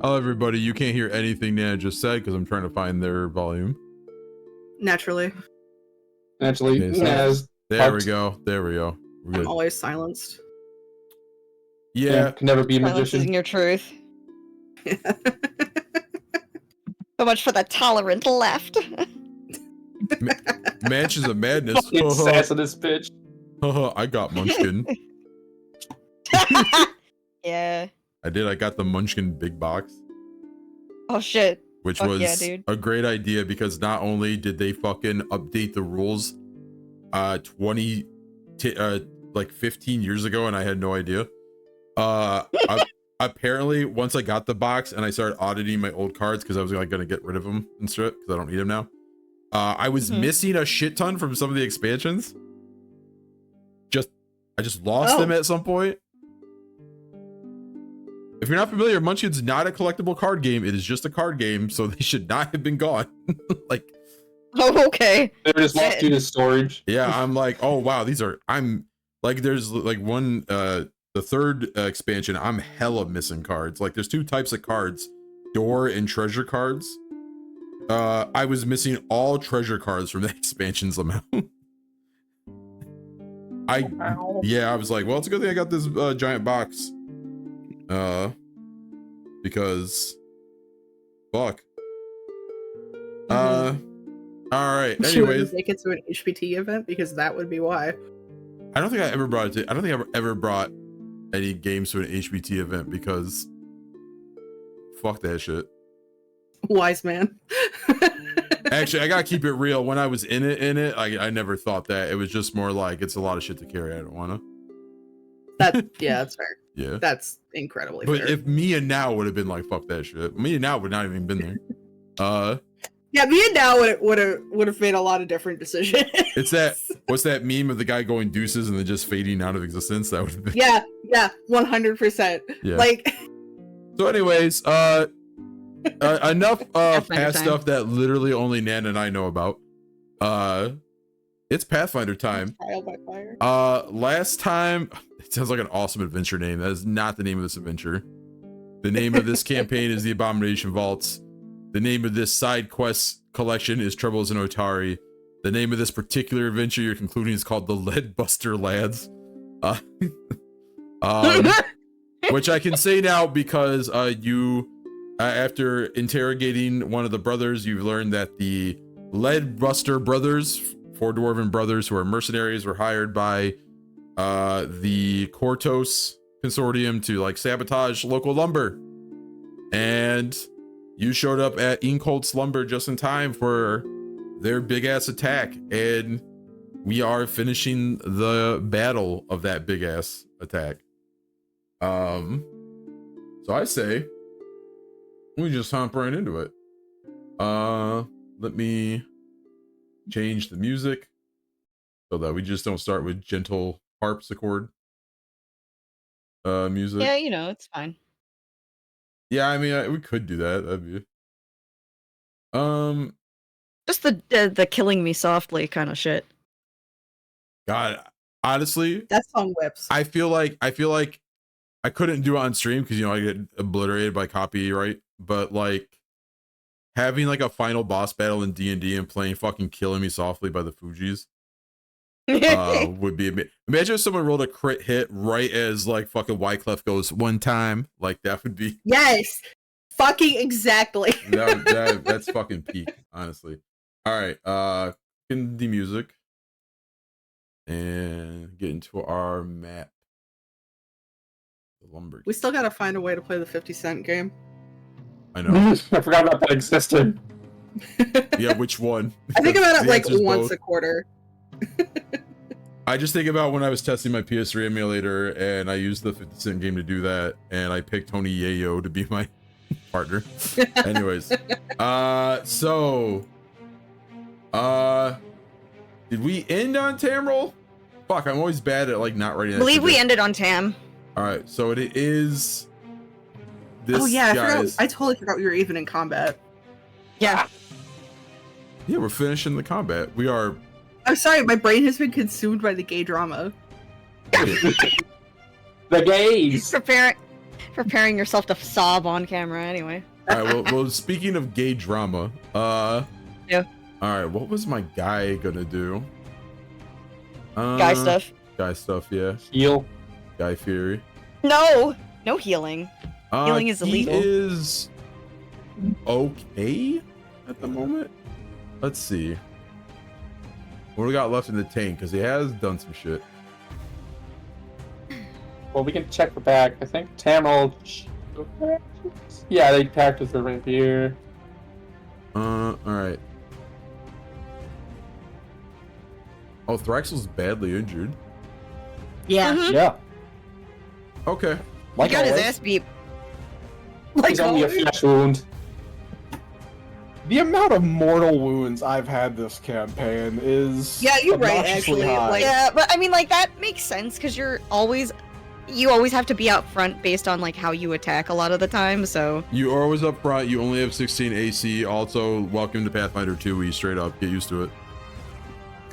Hello, everybody. You can't hear anything Nana just said because I'm trying to find their volume. Naturally. Okay, so there we go. There we go. I'm always silenced. Yeah. Can never be a magician. Silencing your truth. So much for the tolerant left. Mansions of Madness. Fucking sass of this bitch. I got Munchkin. Yeah. I did. I got the Munchkin big box. Oh shit. Which Fuck was yeah, dude. a great idea because not only did they fucking update the rules 15 years ago and I had no idea. Apparently once I got the box and I started auditing my old cards because I was like gonna get rid of them and shit because I don't need them now. I was missing a shit ton from some of the expansions. I just lost them at some point. If you're not familiar, Munchkin's not a collectible card game. It is just a card game, so they should not have been gone. Like, oh, okay. They were just lost due to storage. Yeah, I'm like, oh wow, these are. I'm like, there's like one, the third expansion. I'm hella missing cards. Like, there's two types of cards, door and treasure cards. I was missing all treasure cards from the expansion somehow. Yeah, I was like, well, it's a good thing I got this giant box. Because fuck. All right. Anyways, make it to an HPT event because that would be why. I don't think I ever brought it to. I don't think I've ever brought any games to an HPT event because fuck that shit. Wise man. Actually, I gotta keep it real. When I was in it, I never thought that. It was just more like it's a lot of shit to carry. I don't wanna. Yeah, that's fair. Yeah, that's incredibly but fair. if me and now would have been like fuck that shit, me and now would not even been there. Yeah, me and now would have made a lot of different decisions. It's that what's that meme of the guy going deuces and then just fading out of existence? That would have been. Yeah, 100%. Yeah. Like. So, anyways, enough past stuff that literally only Nan and I know about. It's Pathfinder time. Trial by fire. Last time, it sounds like an awesome adventure name. That is not the name of this adventure. The name of this campaign is the Abomination Vaults. The name of this side quest collection is Troubles in Otari. The name of this particular adventure you're concluding is called the Leadbuster Lads. Which I can say now because you, after interrogating one of the brothers, you've learned that the Leadbuster Brothers, four dwarven brothers who are mercenaries, were hired by the Kortos Consortium to like sabotage local lumber. And you showed up at Incolt's Lumber just in time for their big ass attack, and we are finishing the battle of that big ass attack. So I say we just hop right into it. Let me change the music so that we just don't start with gentle harpsichord music. Yeah, you know, it's fine. Yeah, I mean, we could do that. That'd be just the killing me softly kind of shit. God, honestly, that song whips. I feel like I couldn't do it on stream because, you know, I get obliterated by copyright, but like having like a final boss battle in D&D and playing fucking Killing Me Softly by the Fugees would be amazing. Imagine if someone rolled a crit hit right as like fucking Wyclef goes one time. Like that would be. Yes, fucking exactly. That's fucking peak, honestly. All right, in the music and get into our map. Lumber. We still gotta find a way to play the 50-cent game. I know. I forgot about that existed. Yeah, which one? I think about it like once a quarter. I just think about when I was testing my PS3 emulator and I used the 50-cent game to do that, and I picked Tony Yayo to be my partner. Anyways, did we end on Tamryl? Fuck, I'm always bad at like not writing. I believe we ended on Tam. All right, so it is. This oh yeah, guy's... I totally forgot we were even in combat. Yeah. Yeah, we're finishing the combat. We are. I'm sorry, my brain has been consumed by the gay drama. The gays. Preparing yourself to sob on camera anyway. All right. Well, speaking of gay drama, Yeah. All right. What was my guy gonna do? Guy stuff. Guy stuff. Yeah. Heal. Guy Fury. No healing. Healing is illegal. He is okay at the moment. Let's see. What do we got left in the tank? Because he has done some shit. Well, we can check the back. I think Tamryl. Yeah, they packed with her rapier. All right. Oh, Thraxel's badly injured. Yeah. Mhm. Yeah. Okay. He got his ass beat. He's only a flesh wound. The amount of mortal wounds I've had this campaign is Yeah, you're right, obnoxiously actually, high. like- Yeah, but I mean, like, that makes sense because you always have to be out front based on like how you attack a lot of the time. So You are always up front. You only have 16 AC. Also, welcome to Pathfinder 2E. Straight up, get used to it.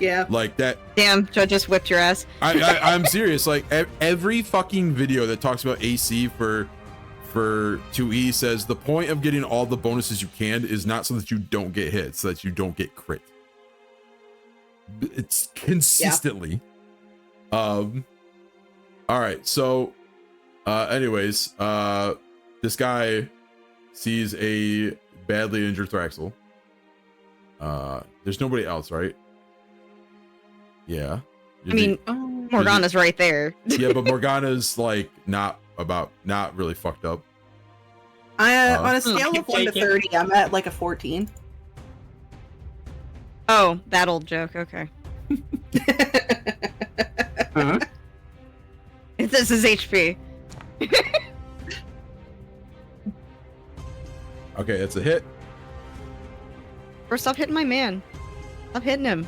Yeah. Like that. damn, Joe just whipped your ass. I'm serious. Like every fucking video that talks about AC for 2E says the point of getting all the bonuses you can is not so that you don't get hit, so that you don't get crit. It's consistently. All right, so anyways, this guy sees a badly injured Thraxel. There's nobody else, right? Yeah. I mean, Morgana's right there. Yeah, but Morgana's like not really fucked up. On a scale of 1 to Take it. 30, I'm at like a 14. Oh, that old joke. Okay. This is HP. Okay, that's a hit. Or stop hitting my man. Stop hitting him.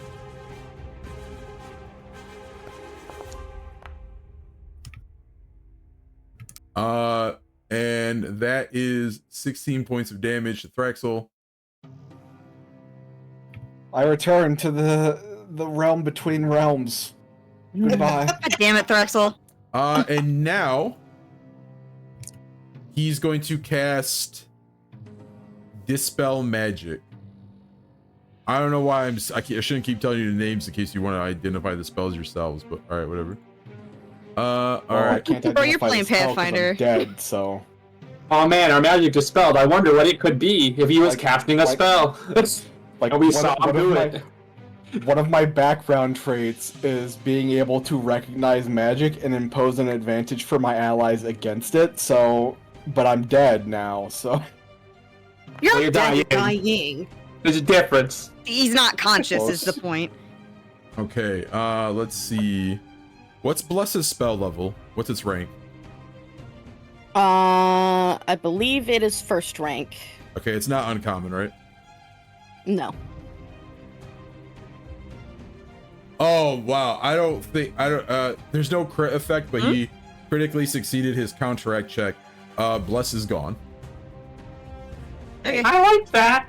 And that is 16 points of damage to Thraxel. I return to the realm between realms. Goodbye. God damn it, Thraxel. And now he's going to cast Dispel Magic. I don't know why I shouldn't keep telling you the names in case you want to identify the spells yourselves, but all right, whatever. All I right. can't Bro, you're identify playing the spell 'cause I'm Pathfinder. dead, so Oh man, our magic dispelled. I wonder what it could be if he was Like- casting a like- spell. like And we saw him do of it. one of my background traits is being able to recognize magic and impose an advantage for my allies against it. So, but I'm dead now, so You're Well, you're dead, dying. There's a difference. He's not conscious is the Close. point. Okay, let's see. What's Bless's spell level? What's its rank? I believe it is first rank. Okay, it's not uncommon, right? No. Oh wow, there's no crit effect, but he critically succeeded his counteract check. Bless is gone. Okay, I like that.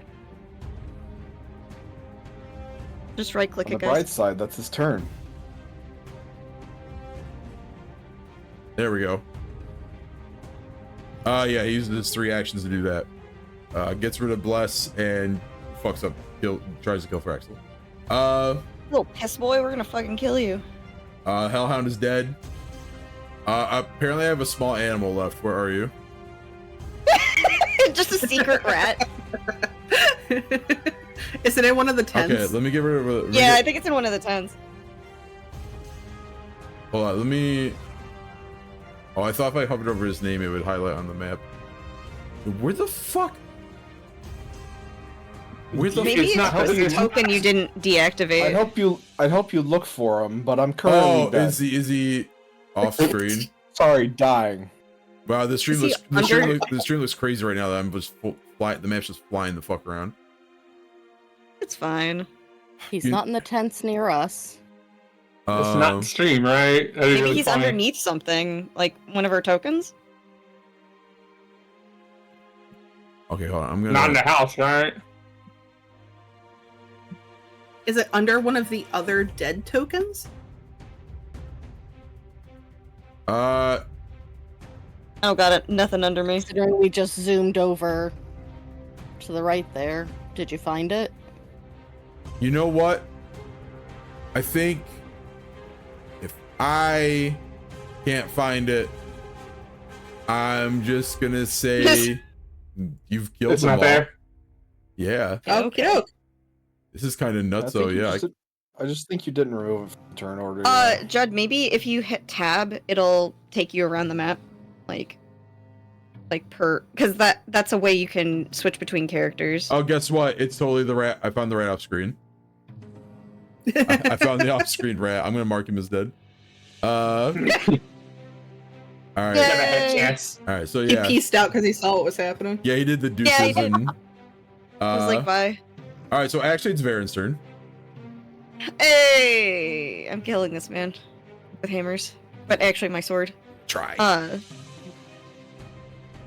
just right click on it, the bright guys. side, that's his turn. There we go. Yeah, he uses his 3 actions to do that. Gets rid of Bless and fucks up, tries to kill Thraxel. Little piss boy, we're gonna fucking kill you. Hellhound is dead. Apparently I have a small animal left. Where are you? Just a secret rat. Is it in one of the tents? Okay, let me get rid of Yeah, I think it's in one of the tents. Hold on, let me... Oh, I thought if I hovered over his name, it would highlight on the map. Where the fuck? Where the Maybe It's it's not just a happening. token you didn't I'd deactivate. hope you look for him, but I'm currently Oh, dead. is he off screen? Sorry, dying. Wow, the stream Is he looks under- the stream looks crazy right now. That I'm just the map's just flying the fuck around. It's fine. He's You- not in the tents near us. It's not stream, right? That'd be Maybe really he's funny. underneath something, like one of our tokens. Okay, hold on. I'm gonna. Not in the house, right? Is it under one of the other dead tokens? Oh, got it. Nothing under me. Considering we just zoomed over to the right there. Did you find it? You know what? I think if I can't find it, I'm just gonna say you've killed It's them not all. there. Yeah, Okay. this is kind of I nuts. think So you yeah, just- I just think you didn't remove the turn order. yet. Judd, maybe if you hit tab, it'll take you around the map, like because that's a way you can switch between characters. Oh, guess what? It's totally the rat. I found the rat off screen. I found the off-screen rat. I'm gonna mark him as dead. All right. Yay. Never had a chance. All right. So He yeah, pieced out because he saw what was happening. yeah, he did the deuces Yeah, he did. and. I was like, bye. All right. So actually, it's Varin's turn. Hey, I'm killing this man with hammers, but actually my sword. Try.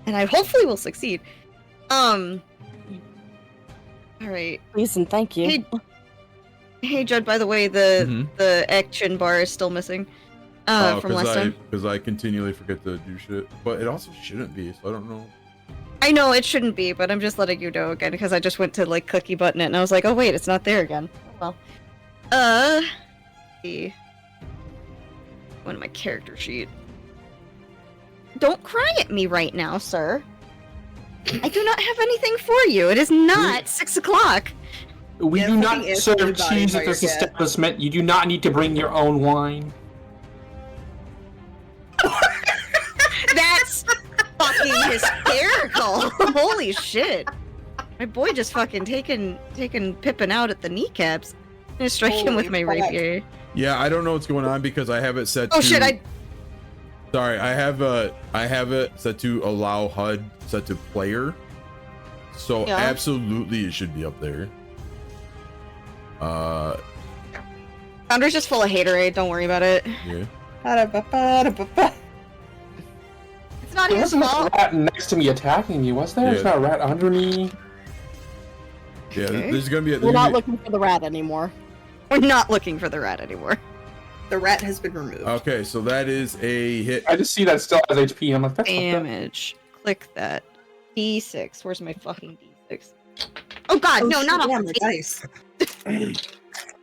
And I hopefully will succeed. All right. Please and thank you. Hey, Judd. By the way, the Mhm. action bar is still missing. From last time. Because I continually forget to do shit, but it also shouldn't be. So I don't know. I know it shouldn't be, but I'm just letting you know again because I just went to like cookie button it and I was like, oh wait, it's not there again. Well, see. Go into my character sheet. Don't cry at me right now, sir. I do not have anything for you. It is not 6 o'clock. We Yeah, do not fucking is serve really cheese body at this by your cat. establishment. You do not need to bring your own wine. That's fucking hysterical. Holy shit. My boy just fucking taking Pippin out at the kneecaps. I'm gonna strike him with my Holy fuck. rapier. Yeah, I don't know what's going on because I have it set. Oh to... shit, Sorry, I have it set to allow HUD set to player. So Yeah. absolutely, it should be up there. Founder's just full of haterade, don't worry about it. Yeah. Ba-da-ba-ba-da-ba-ba. It's not There his wasn't a fault. rat next to me attacking me, was there? Yeah. There's not a rat under me. Yeah, Okay. there's gonna be a. We're not looking for the rat anymore. We're not looking for the rat anymore. The rat has been removed. Okay, so that is a hit. I just see that still has HP. I'm like, that's not that. Damage. Click that. D6. Where's my fucking D6? Oh god, no, shit, not yeah, a my dice.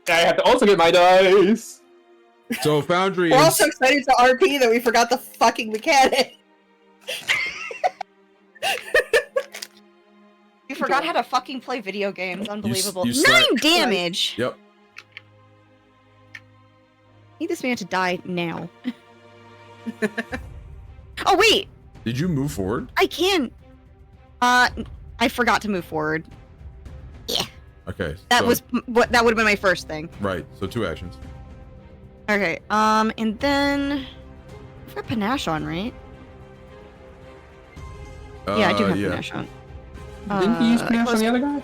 I have to also get my dice. So Foundry We're is also excited to RP that we forgot the fucking mechanic. You forgot how to fucking play video games. Unbelievable. you 9 slapped- damage! Yep. Need this man to die now. Oh wait! Did you move forward? I can. I forgot to move forward. Okay. That so- was what that would have been my first thing. right. So 2 actions. Okay. And then I've got panache on, right? Yeah, I do have yeah. panache on. Didn't he use panache on close- the other guy?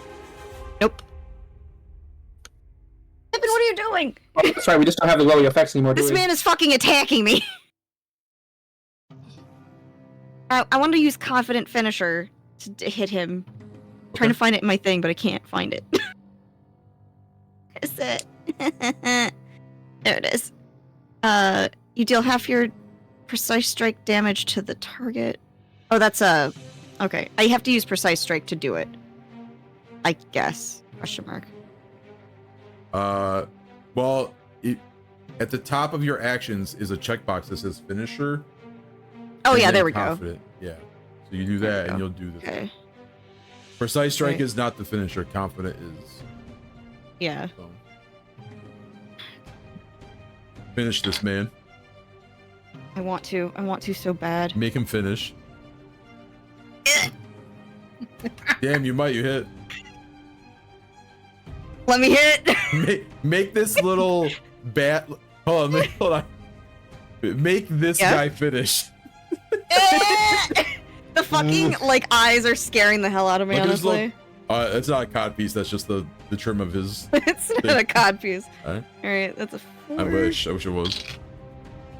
Nope. Pippin, what are you doing? Oh, that's right, we just don't have the glowy effects anymore, do This we? man is fucking attacking me. I want to use confident finisher to hit him. Trying to find it in my thing, but I can't find it. Is it? There it is. You deal half your precise strike damage to the target. Oh, that's okay. I have to use precise strike to do it. I guess. Question mark. Well, at the top of your actions is a checkbox that says finisher. Oh and yeah, then there we go. confident. Yeah. So you do There that we and go. you'll do this. Okay. Precise strike Okay. is not the finisher. Confident is. Yeah. So. Finish this man. I want to so bad. Make him finish. Damn, you might. You hit. Let me hit. Make this little bat. Hold on. Make this Yeah? guy finish. The fucking like eyes are scaring the hell out of me. Look at his Honestly, It's not a cod piece. That's just the trim of his. it's not a cod piece. Alright. All right, that's a 4. I wish it was.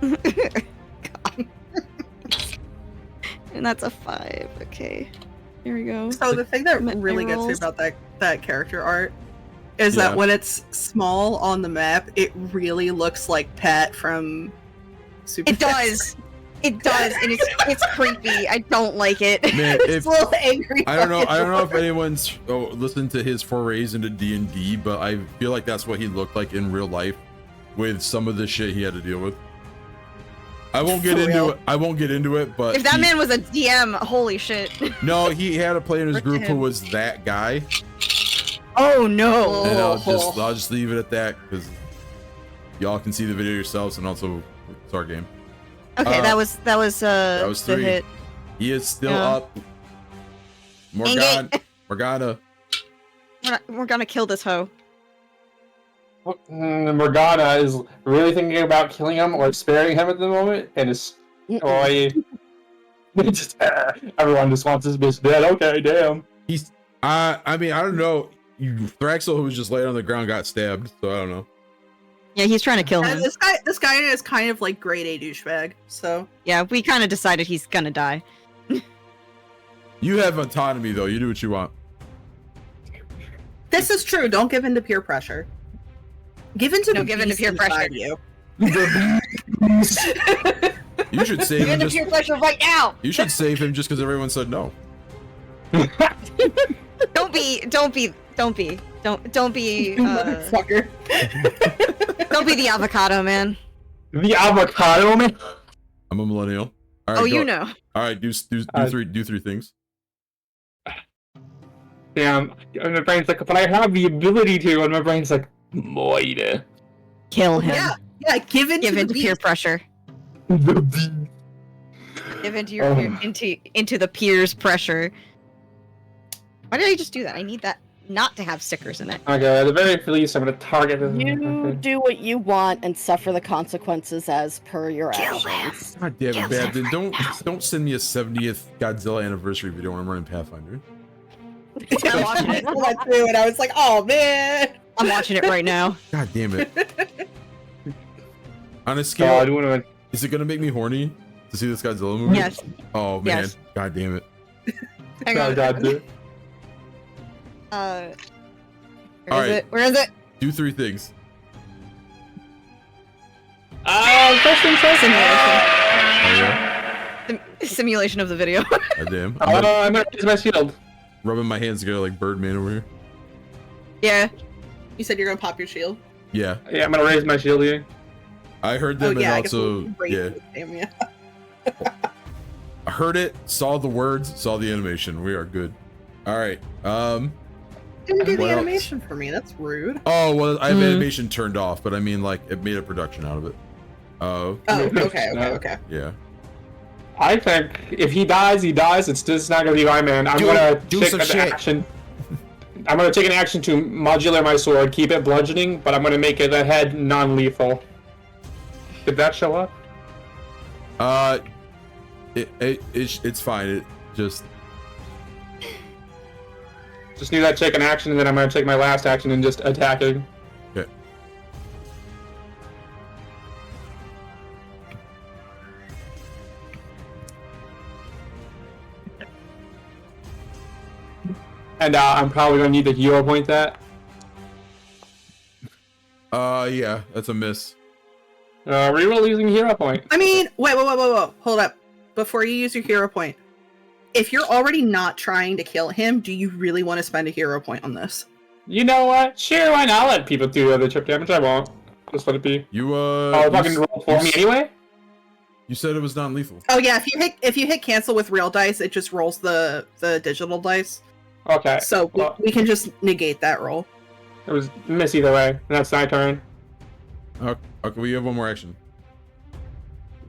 God. And that's a 5. Okay, here we go. So the thing that My really gets me rolls. about that character art is Yeah. that when it's small on the map, it really looks like Pat from Super It does. It does, and it's creepy. I don't like it. Man, It's a little angry. I don't know if anyone's listened to his forays into D&D, but I feel like that's what he looked like in real life with some of the shit he had to deal with. I won't get into it, but If that man was a DM, holy shit. no, he had a player in his group who was that guy, Oh no. and I'll just leave it at that because y'all can see the video yourselves, and also it's our game. Okay, that was the 3. hit. He is still Yeah. up. Morgana. We're gonna kill this hoe. Morgana is really thinking about killing him or sparing him at the moment, and is everyone just wants this bitch dead. Okay, damn. He's I mean, I don't know. Thraxel, who was just laying on the ground, got stabbed, so I don't know. Yeah, he's trying to kill him. This guy is kind of like grade A douchebag. So Yeah, we kind of decided he's gonna die. You have autonomy, though. You do what you want. this is true. Don't give in to peer pressure. Give in to Don't give in to peer pressure. You. You should save You're him. under Just, peer pressure right now. you should save him just because everyone said no. Don't be. Motherfucker. Don't be the avocado man. The avocado man. I'm a millennial. All right, Oh, go. you know. All right, do three things. Damn. And my brain's like, but I have the ability to, and my brain's like, Moida. Kill him. Yeah. Give in Give to in the to peer beast. pressure. Give into your into the peers pressure. Why did I just do that? I need that not to have stickers in it. Okay, at the very least, I'm gonna target him. You do what you want and suffer the consequences as per your actions. God damn it, Babden. Don't send me a 70th Godzilla anniversary video when I'm running Pathfinder. I'm watching it. I saw that too, and I was like, oh man. I'm watching it right now. God damn it. On a Oh, I scale, do wanna... is it gonna make me horny to see this Godzilla movie? Yes. Oh man. Yes. God damn it. Hang Oh, on. God, dude. Where All is right. it? Where is it? Do 3 things. First thing first. Oh yeah. Simulation of the video. God damn. I'm gonna use my shield. Rubbing my hands together like Birdman over here. Yeah. You said you're gonna pop your shield. Yeah. Yeah, I'm gonna raise my shield here. I heard them, I and guess also we'll break yeah. it. Damn, yeah. I heard it, saw the words, saw the animation. We are good. All right. Didn't do the What else? animation for me. That's rude. Oh well, I have animation turned off, but I mean, like, it made a production out of it. Oh, okay. Yeah. I think if he dies, he dies. It's just not gonna be my man. I'm gonna do take some an shit. action. I'm gonna take an action to modular my sword, keep it bludgeoning, but I'm gonna make it the head non-lethal. Did that show up? It's fine. It just Just need that take an action, and then I'm gonna take my last action and just attacking. okay. And I'm probably gonna need to hero point that. Yeah, that's a miss. Reroll using hero point. I mean, wait. Hold up. Before you use your hero point, if you're already not trying to kill him, do you really want to spend a hero point on this? You know what? Sure, why not? I'll let people do other chip damage. I won't. Just let it be. You Oh, fucking roll for me anyway. You said it was non-lethal. Oh yeah, if you hit cancel with real dice, it just rolls the digital dice. Okay. So Well, we can just negate that roll. it was miss either way. And that's my turn. Okay, we have one more action.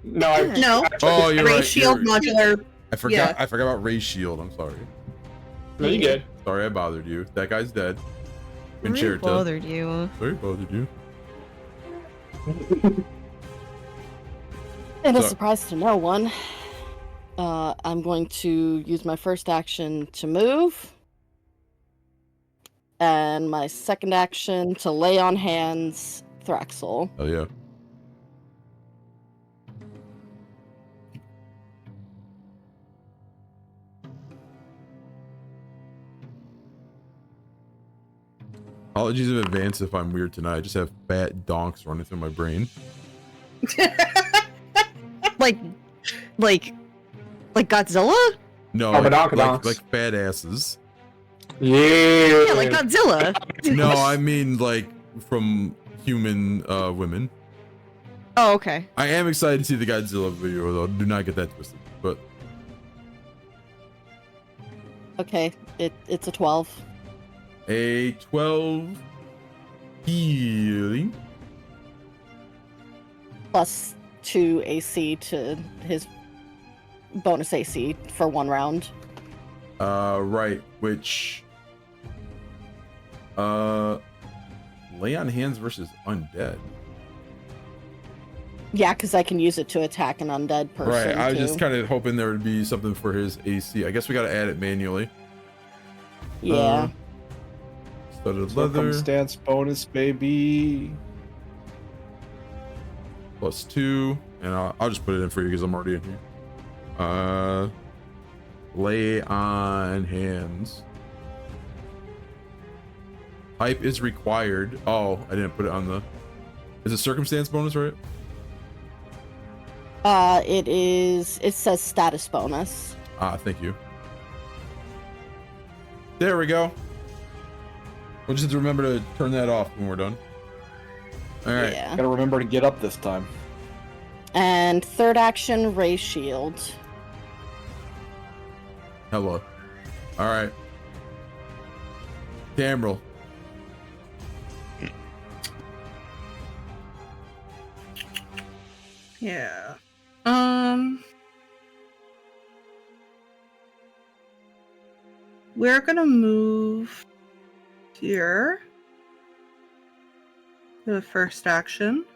No, I No. Oh, you're Ray right. shield modular. I forgot. I forgot about Ray's shield. I'm sorry. No, you good. Sorry, I bothered you. That guy's dead. Really Concerta. bothered you. Sorry, bothered you. And a So- surprise to no one. I'm going to use my first action to move. And my second action to lay on hands Thraxel. Oh yeah. Apologies in advance if I'm weird tonight. I just have fat donks running through my brain. Like Like Godzilla? No, Oh, like badonkadonks. badasses. Yeah. Yeah, like Godzilla. No, I mean like from human women. Oh, okay. I am excited to see the Godzilla video though. Do not get that twisted. But Okay, it's a 12. a 12 healing. Plus 2 AC to his bonus AC for 1 round. Right, which lay on hands versus undead. Yeah, because I can use it to attack an undead person. Right, I was too. just kind of hoping there would be something for his AC. I guess we gotta add it manually. Yeah. Studded leather Circumstance bonus, baby. +2, and I'll just put it in for you because I'm already in here. Lay on hands. Type is required. Oh, I didn't put it on the. Is it circumstance bonus, right? It says status bonus. Ah, thank you. There we go. We'll just have to remember to turn that off when we're done. All right. Yeah. Gotta remember to get up this time. And third action, ray shield. Hello. All right. Tamryl. Yeah. We're gonna move here. The first action.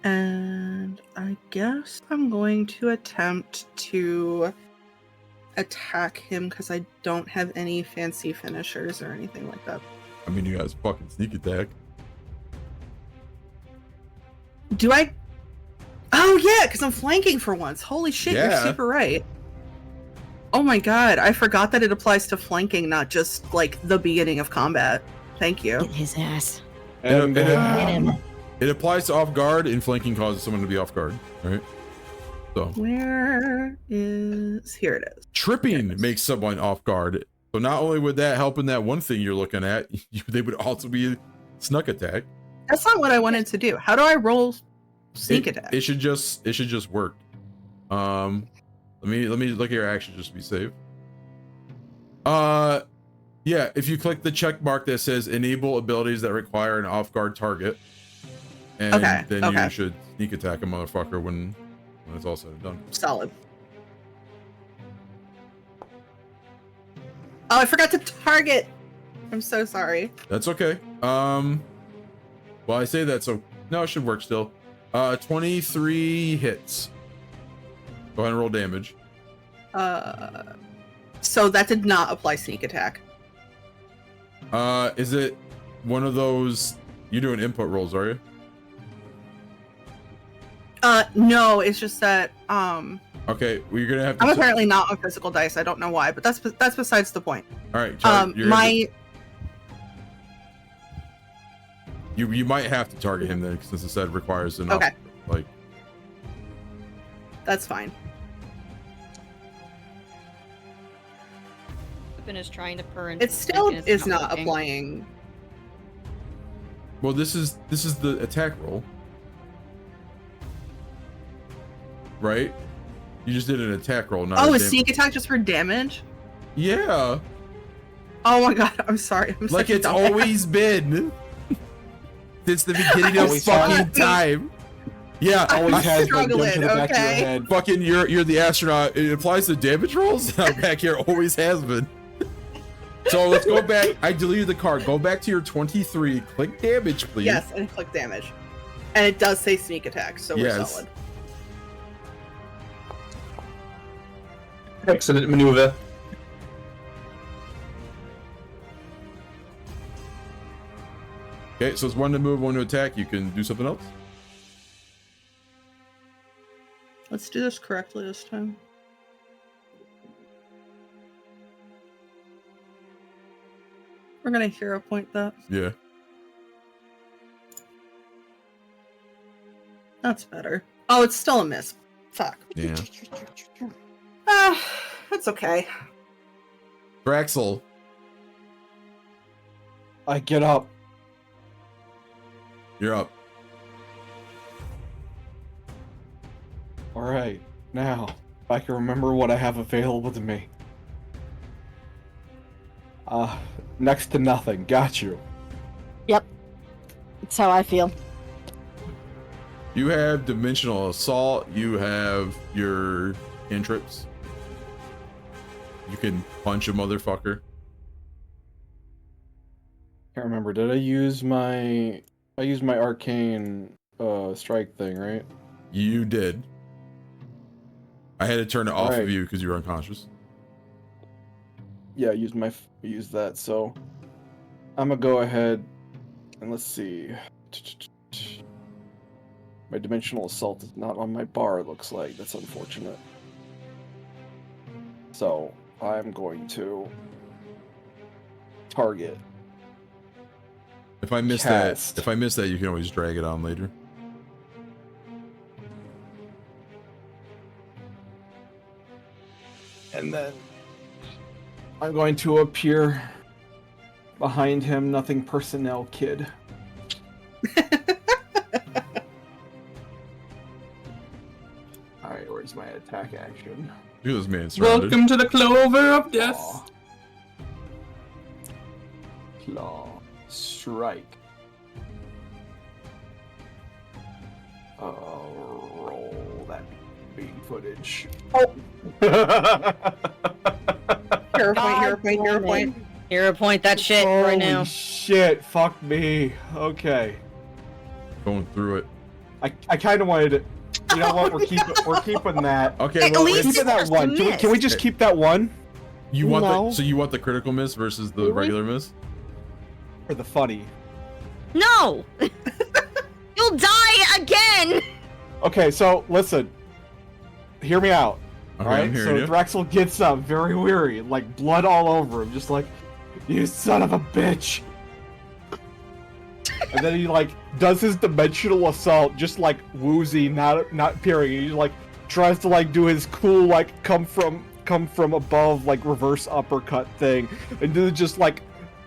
And I guess I'm going to attempt to attack him because I don't have any fancy finishers or anything like that. I mean, you guys fucking sneak attack. Do I? Oh yeah, because I'm flanking for once. Holy shit, Yeah. you're super right. Oh my god, I forgot that it applies to flanking, not just like the beginning of combat. Thank you. Get his ass. And It applies to off guard, and flanking causes someone to be off guard, right? So Where is... Here it is. tripping makes someone off guard. So not only would that help in that one thing you're looking at, they would also be snuck attack. That's not what I wanted to do. How do I roll sneak attack? It should just work. Let me look at your actions just to be safe. Yeah, if you click the check mark that says enable abilities that require an off guard target, and then you should sneak attack a motherfucker when it's all said and done. Solid. Oh, I forgot to target. I'm so sorry. That's okay. Well, I say that, so no, it should work still. 23 hits. Go ahead and roll damage. So that did not apply sneak attack. Is it one of those? You're doing input rolls, are you? No, it's just that Okay, well, you're gonna have to. I'm apparently not on physical dice. I don't know why, but that's besides the point. All right, Charlie, you might have to target him then, since it said requires an Okay. Like, That's fine. Weapon is trying to purr. It still and it's is not working. applying. well, this is the attack roll, right? You just did an attack roll, not. Oh, a is sneak attack just for damage? Yeah, Oh my god, I'm sorry. I'm like such a it's dumbass. always been since the beginning of Always fucking has been. time. Yeah, always I'm has been struggling, done to the back of your okay? head. fucking you're the astronaut. It applies to damage rolls. I'm back here, always has been. So let's go back. I deleted the card. Go back to your 23. Click damage, please. Yes, and click damage. And it does say sneak attack, so we're Yes. solid. Excellent maneuver. Okay, so it's one to move, one to attack. You can do something else. Let's do this correctly this time. We're gonna hero point that. Yeah. That's better. Oh, it's still a miss. Fuck. Yeah. That's okay. Thraxel, I get up. you're up. All right, now I can remember what I have available to me. Next to nothing. Got you. Yep. That's how I feel. You have dimensional assault. You have your cantrips. You can punch a motherfucker. Can't remember. Did I use my arcane strike thing, right? You did. I had to turn it off of Alright. you because you were unconscious. Yeah, I used that. So I'm gonna go ahead and let's see. My dimensional assault is not on my bar, it looks like. That's unfortunate. So I'm going to target. If I miss Cast. that, you can always drag it on later. And then I'm going to appear behind him, nothing personnel kid. Alright, where's my attack action? Look at this man surrounded. Welcome to the Clover of Death. Claw. Claw. Strike. Roll that beam footage. Hero point. Hero point that shit right now. Holy shit, fuck me. Okay. Going through it. I kind of wanted to. You know what? We're keeping that. Okay, At well, least We're keeping that it's one. a Can we miss. just keep that one you want No. so you want the critical miss versus the Really? regular miss? for the funny? No! You'll die again! Okay, so listen. Hear me out. Okay, Alright? I'm So hearing you. Drexel gets up, very weary, like blood all over him, just like, you son of a bitch. And then he like does his dimensional assault, just like woozy, not peering. He like tries to like do his cool like come from above like reverse uppercut thing, and then it just like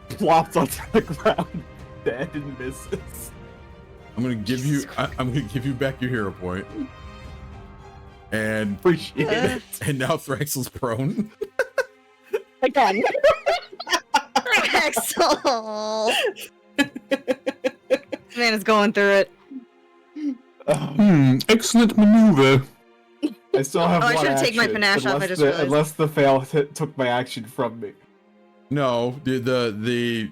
plops onto the ground, dead and misses. I'm gonna give you. I'm gonna give you back your hero point. And Appreciate it. and now Thraxel's prone. Again. Axel! Man is going through it. Excellent maneuver. I still have Oh, I one should've taken my action, panache off, I just realized. unless the fail took my action from me. No, the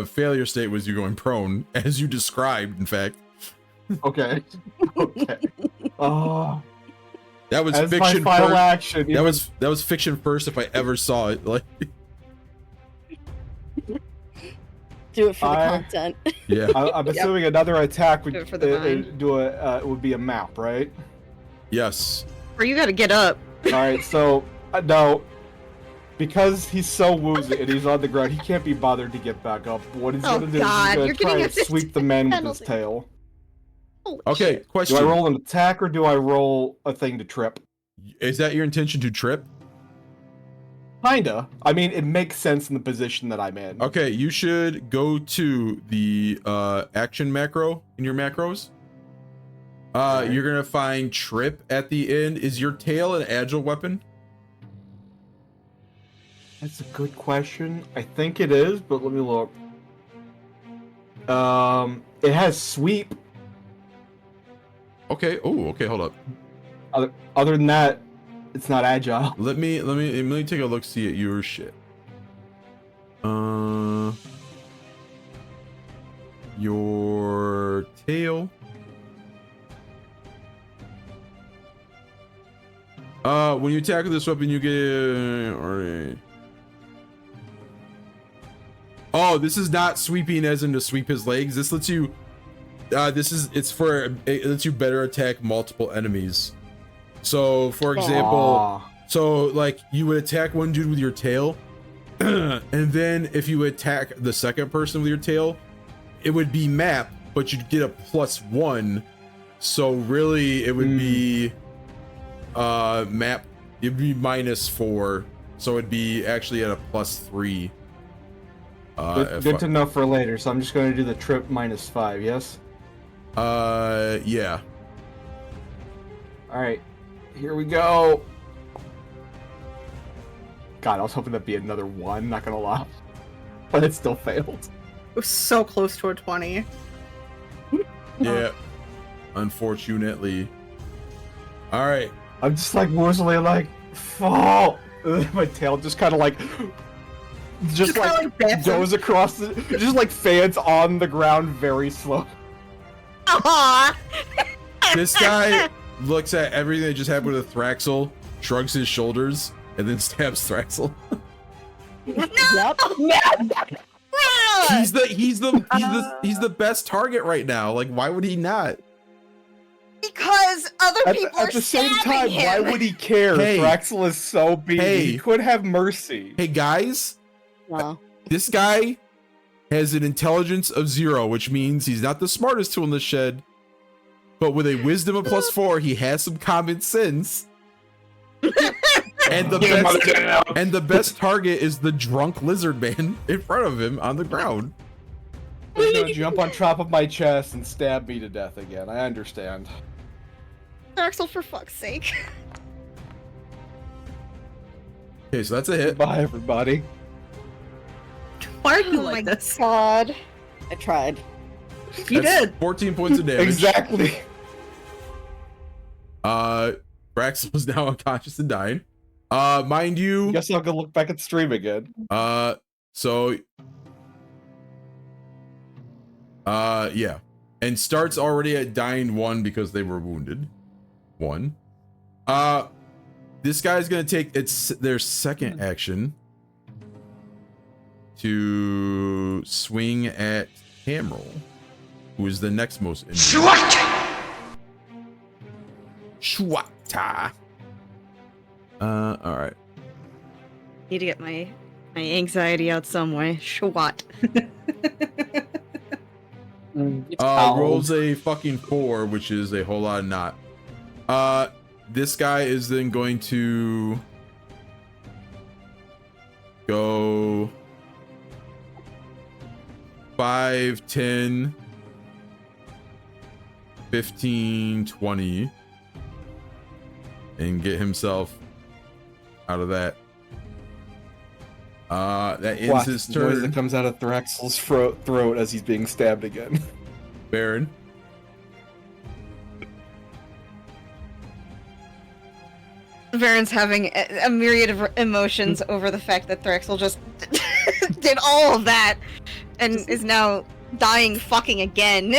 failure state was you going prone, as you described. In fact, Okay. Okay. Oh, that was as my fiction final first. action. That was fiction first. If I ever saw it, like, Do it for the I- content. yeah, I'm assuming another attack would Do it for the mind. would be a map, right? yes. Or you gotta get up. All right, so no, because he's so woozy and he's on the ground, he can't be bothered to get back up. What he's Oh, gonna do God, is you're he's gonna getting try a and sweep the man with his penalty. tail. Holy Okay, shit. Do question. I roll an attack or do I roll a thing to trip? Is that your intention to trip? Kinda. I mean, it makes sense in the position that I'm in. Okay, you should go to the action macro in your macros. Alright. You're gonna find trip at the end. Is your tail an agile weapon? That's a good question. I think it is, but let me look. It has sweep. Okay. Oh, okay. Hold up. Other than that, it's not agile. Let me take a look. See at your shit. Your tail. When you attack with this weapon, you get. Alright. Oh, this is not sweeping as in to sweep his legs. This lets you. It lets you better attack multiple enemies. So, for example, so like you would attack one dude with your tail, and then if you attack the second person with your tail, it would be map, but you'd get a +1 So really, it would be map. It'd be -4, so it'd be actually at a +3. Good to know for later. So I'm just going to do the trip -5. Yes. Yeah. All right. Here we go. God, I was hoping that'd be another 1. Not gonna lie, but it still failed. It was so close to a 20. Yeah. Unfortunately. All right. I'm just like woozily like fall. My tail just kind of like just like goes across the, just like fans on the ground very slow. Aww. This guy looks at everything that just happened with Thraxel, shrugs his shoulders, and then stabs Thraxel. Yep. He's the best target right now. Like, why would he not? Because other people At are the same stabbing time, him. why would he care? Hey. Thraxel is so beefy. Hey. He could have mercy. Hey guys, No. this guy has an intelligence of 0, which means he's not the smartest tool in the shed. But with a wisdom of +4, he has some common sense. And the best target is the drunk lizard man in front of him on the ground. He's gonna jump on top of my chest and stab me to death again. I understand. Axel, for fuck's sake. Okay, so that's a hit. Bye, everybody. Why are you Oh my like this? God. I tried. You That's did. 14 points of damage. Exactly. Brax was now unconscious and dying. Mind you, Guess I'll go look back at the stream again. Yeah. And starts already at dying 1 because they were wounded. 1. This guy's gonna take their second action to swing at Tamryl, who is the next most injured. Shwata. Alright. Need to get my anxiety out some way. Shwat. Rolls a fucking 4, which is a whole lot of not. This guy is then going to go 5, 10, 15, 20 and get himself out of that. That ends his The noise that turn. comes out of Thraxel's throat as he's being stabbed again. Baron. Varen's having a myriad of emotions over the fact that Thraxel just did all of that and is now dying fucking again.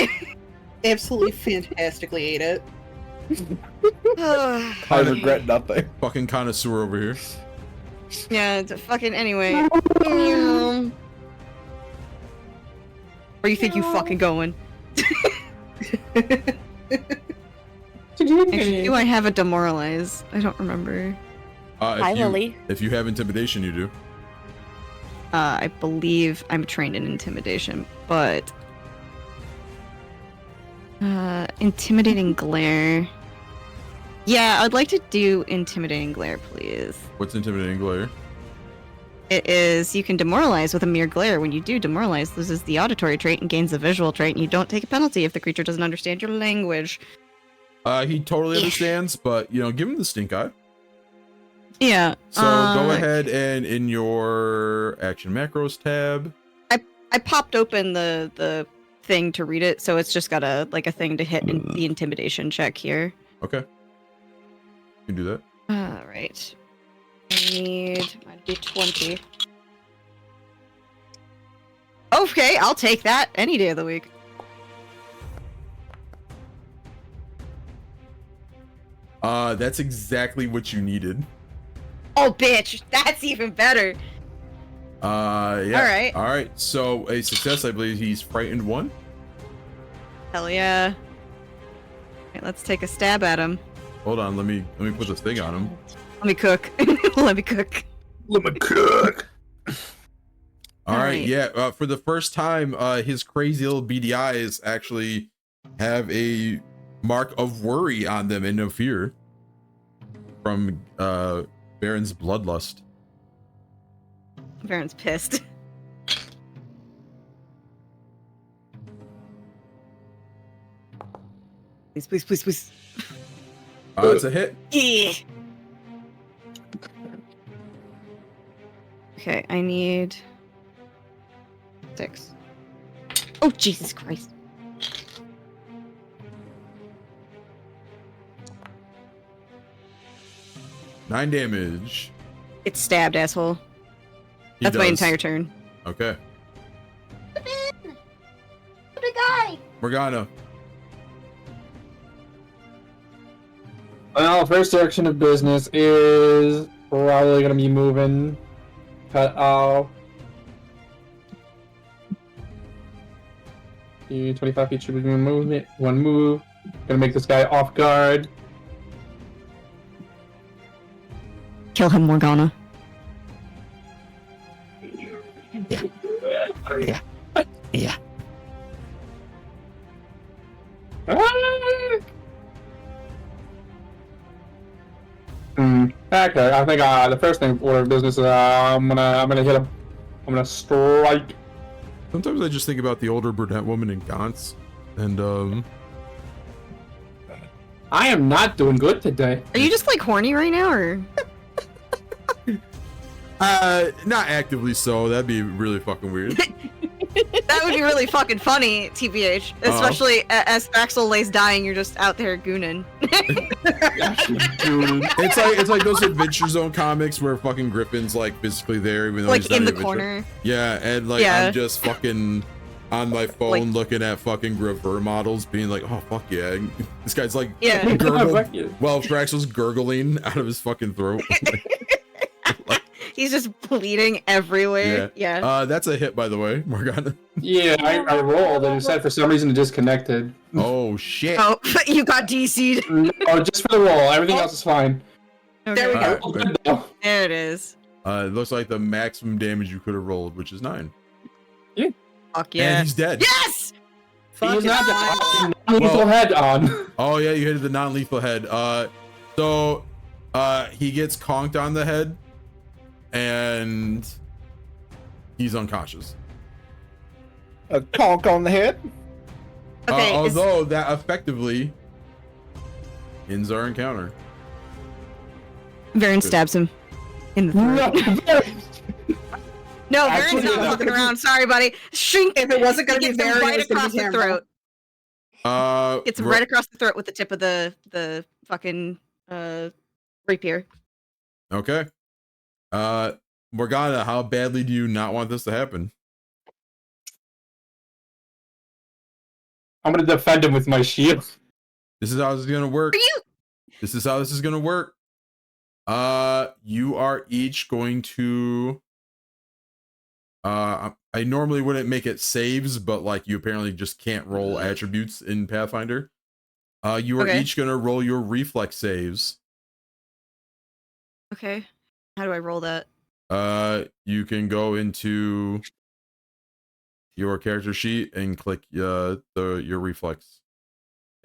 Absolutely fantastically ate it. I regret nothing. Fucking connoisseur over here. Yeah, it's a fucking anyway. Where you think you fucking going? Actually, do I have a demoralize? I don't remember. Hi, Lily. If you have intimidation, you do. I believe I'm trained in intimidation, but intimidating glare. Yeah, I'd like to do intimidating glare, please. What's intimidating glare? It is you can demoralize with a mere glare. When you do demoralize, loses the auditory trait and gains the visual trait, and you don't take a penalty if the creature doesn't understand your language. He totally understands, but you know, give him the stink eye. Yeah. So go ahead and in your action macros tab. I popped open the thing to read it, so it's just got a thing to hit in the intimidation check here. Okay. You can do that. All right. I need my d20. Okay, I'll take that any day of the week. That's exactly what you needed. Oh, bitch, that's even better. Yeah. All All right. So a success, I believe. He's frightened 1. Hell yeah. Okay, let's take a stab at him. Hold on. Let me put this thing on him. Let me cook. Let me cook. Let me cook. All right. Alright. Yeah. For the first time, his crazy little beady eyes actually have a mark of worry on them and no fear from Varin's bloodlust. Varin's pissed. Please, please, please, please. It's a hit. Yeah. Okay, I need 6. Oh, Jesus Christ. Nine damage. It's stabbed, asshole. He That's my does. entire turn. Okay. The guy. Morgana. Well, first direction of business is probably gonna be moving. Cut off. 25 feet should be movement. One move. Gonna make this guy off guard. Kill him, Morgana. Yeah. Okay, I think the first thing order of business is I'm gonna hit him. I'm gonna strike. Sometimes I just think about the older brunette woman in Gantz, and I am not doing good today. Are you just like horny right now, or? not actively so. That'd be really fucking weird. That would be really fucking funny, TBH. Especially as Axel lays dying, you're just out there gooning. It's like those Adventure Zone comics where fucking Griffin's like physically there, even though Like he's not in the Adventure. corner. Yeah, and like I'm just fucking on my phone Like- looking at fucking Graver models, being like, oh fuck yeah. And this guy's like Yeah. gurgled. Well, Fraxel's gurgling out of his fucking throat. He's just bleeding everywhere. Yeah. That's a hit, by the way, Morgana. Yeah, I rolled and it said for some reason it disconnected. Oh shit. Oh, you got DC'd. Oh, just for the roll. Everything else is fine. Okay. There we go. Oh, good though. There it is. It looks like the maximum damage you could have rolled, which is 9. Fuck yeah. And he's dead. Yes! He's not the Well- lethal head on. Oh yeah, you hit the non-lethal head. So he gets conked on the head, and he's unconscious. A conk on the head. Okay. Although that effectively ends our encounter. Varin stabs him in the throat. No, Actually, Varin's not no. fucking around. Sorry, buddy. Shrink. If it wasn't gonna He be gets him Varin, it right was gonna across be the Tamryl. throat. Gets him Ro- right across the throat with the tip of the fucking rapier. Okay. Morgana, how badly do you not want this to happen? I'm gonna defend him with my shield. This is how this is gonna work. Are you? This is how this is gonna work. You are each going to. I normally wouldn't make it saves, but like you apparently just can't roll attributes in Pathfinder. You are Okay. each gonna roll your reflex saves. Okay. How do I roll that? You can go into your character sheet and click your reflex.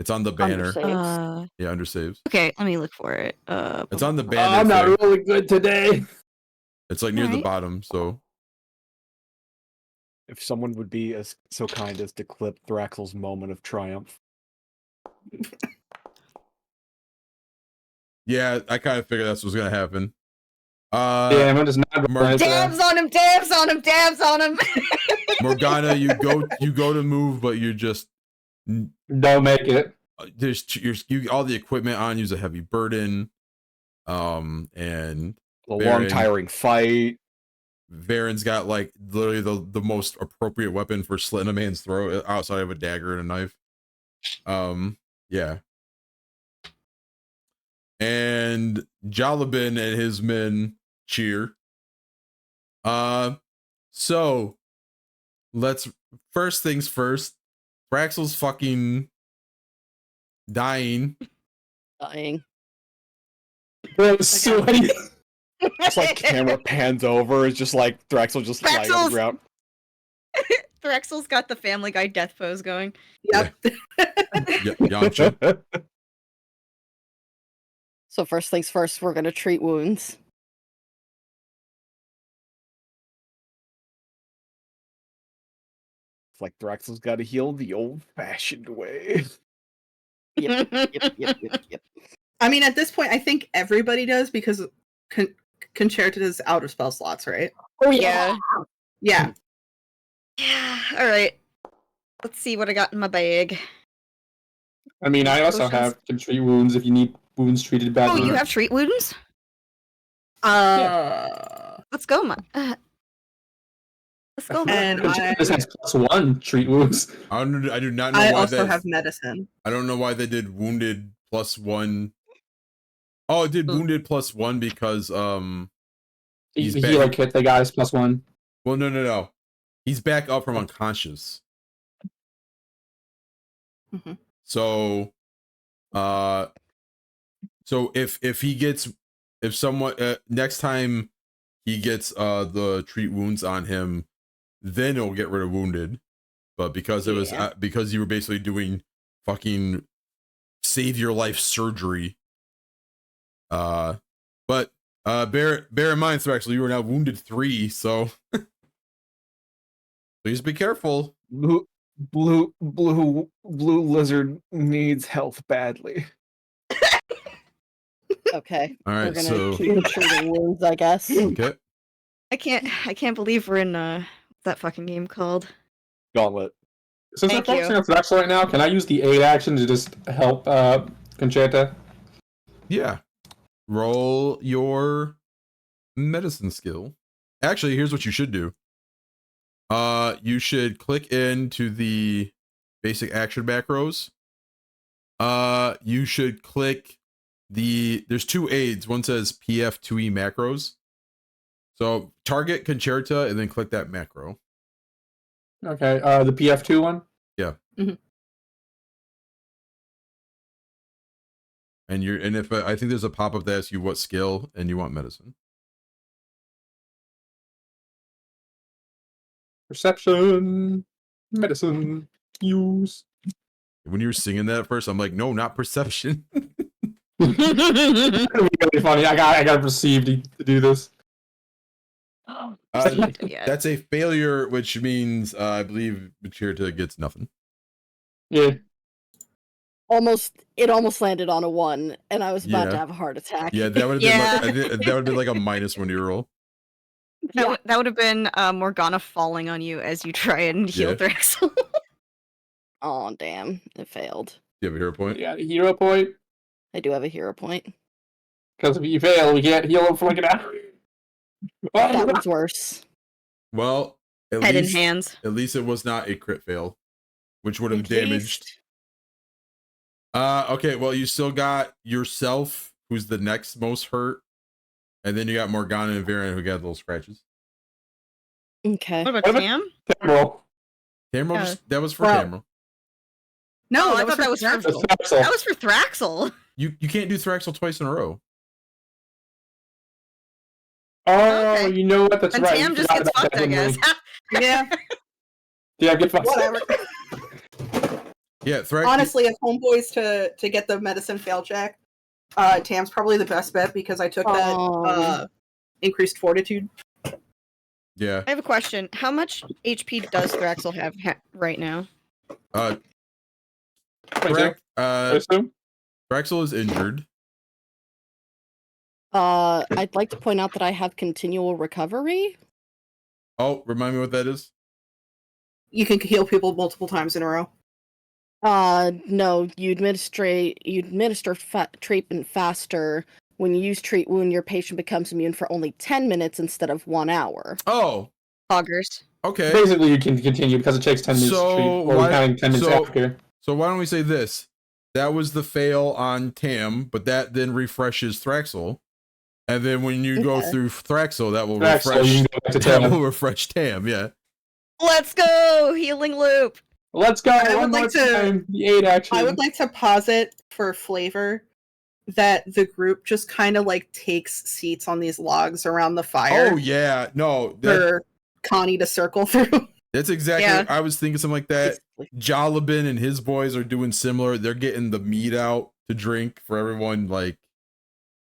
It's on the banner. Saves. Yeah, under saves. Okay, let me look for it. It's on the banner. I'm not thing. really good today. It's like near the Alright. bottom. So If someone would be as so kind as to clip Thraxel's moment of triumph. yeah, I kind of figured that's what's gonna happen. Yeah, I'm just not Mar- Dabs on him! Dabs on him! Dabs on him! Morgana, you go to move, but you just don't make it. you all the equipment on you's a heavy burden. And A Varin- long, tiring fight. Varin's got like literally the most appropriate weapon for slitting a man's throat outside of a dagger and a knife. Yeah. And Jalabin and his men cheer. So let's first things first. Fraxel's fucking dying. Dying. Sweaty. It's like camera pans over. It's just like Thraxel just lying on the Thraxel's- ground. Threxel's got the Family Guy death pose going. Yep. Yamcha. So first things first, we're gonna treat wounds. It's like Drexel's got to heal the old-fashioned way. Yep. I mean, at this point, I think everybody does because Concerta is out of spell slots, right? Oh Yeah. Yeah. Yeah. All right. Let's see what I got in my bag. I mean, I also can treat wounds if you need wounds treated Oh, badly. you have treat wounds? Let's go, let's go. And This has +1 treat wounds. I do not know I why also that. have medicine. I don't know why they did wounded +1. Oh, it did wounded +1 because The back. healer kit, the guy's +1. Well, no. He's back up from unconscious. Mhm. So, if someone next time he gets the treat wounds on him, then it'll get rid of wounded. But because it was because you were basically doing fucking save your life surgery. But bear in mind, so actually you are now wounded 3, so please be careful. Blue lizard needs health badly. Okay. All right, we're gonna so keep treating wounds, I guess. okay. I can't believe we're in that fucking game called. Gauntlet. Since Thank I'm you. focusing on Drexel right now, can I use the aid action to just help Concerta? Yeah. Roll your medicine skill. Actually, here's what you should do. You should click into the basic action macros. You should click there's 2 aids. One says PF2E macros. So target Concerta and then click that macro. Okay, the PF2 one? Yeah. Mhm. And if I think there's a pop-up that asks you what skill and you want medicine. Perception, medicine, use. When you were singing that at first, I'm like, no, not perception. It's gonna be really funny. I got perceived to do this. That's a failure, which means I believe Concerta gets nothing. Yeah. It almost landed on a 1, and I was about to have a heart attack. Yeah, that would have been that would have been like a -1 to your roll. That would have been Morgana falling on you as you try and heal Drexel. Oh damn! It failed. Do you have a hero point? Yeah, hero point. I do have a hero point. Because if you fail, we can't heal him for like an hour. That was worse. Well, Head in hands. At least it was not a crit fail, which would have At damaged. least. Okay, well, you still got yourself, who's the next most hurt, and then you got Morgana and Varin, who got little scratches. Okay. What about Tam? Tamryl. Tamryl, that was for Wow. Tamryl. No, I thought that was for Drexel. That was for Thraxel. You can't do Thraxel twice in a row. Oh, Okay. you know what? That's And right. Tam we just forgot gets about fucked, that, I didn't guess. we? Yeah, Yeah, get fucked. whatever. Yeah, Thraxel. Honestly, if homeboys to get the medicine fail check, Tam's probably the best bet because I took that increased fortitude. Yeah. I have a question. How much HP does Thraxel have right now? Correct. I assume? Thraxel is injured. I'd like to point out that I have continual recovery. Oh, remind me what that is. You can heal people multiple times in a row. No, you administer treatment faster. When you use treat wound, your patient becomes immune for only 10 minutes instead of 1 hour. Oh, Poggers. okay. Basically, you can continue because it takes 10 minutes to treat. Or we're counting 10 minutes after. So why don't we say this? That was the fail on Tam, but that then refreshes Thraxel. And then when you go through Thraxel, that will refresh Tam, yeah. Let's go! Healing loop! Let's go! I would like to. The 8 action. I would like to posit for flavor that the group just kind of like takes seats on these logs around the fire. Oh yeah, no. For Connie to circle through. That's exactly Yeah. what I was thinking, something like that. Basically. Jalabin and his boys are doing similar. They're getting the meat out to drink for everyone. Like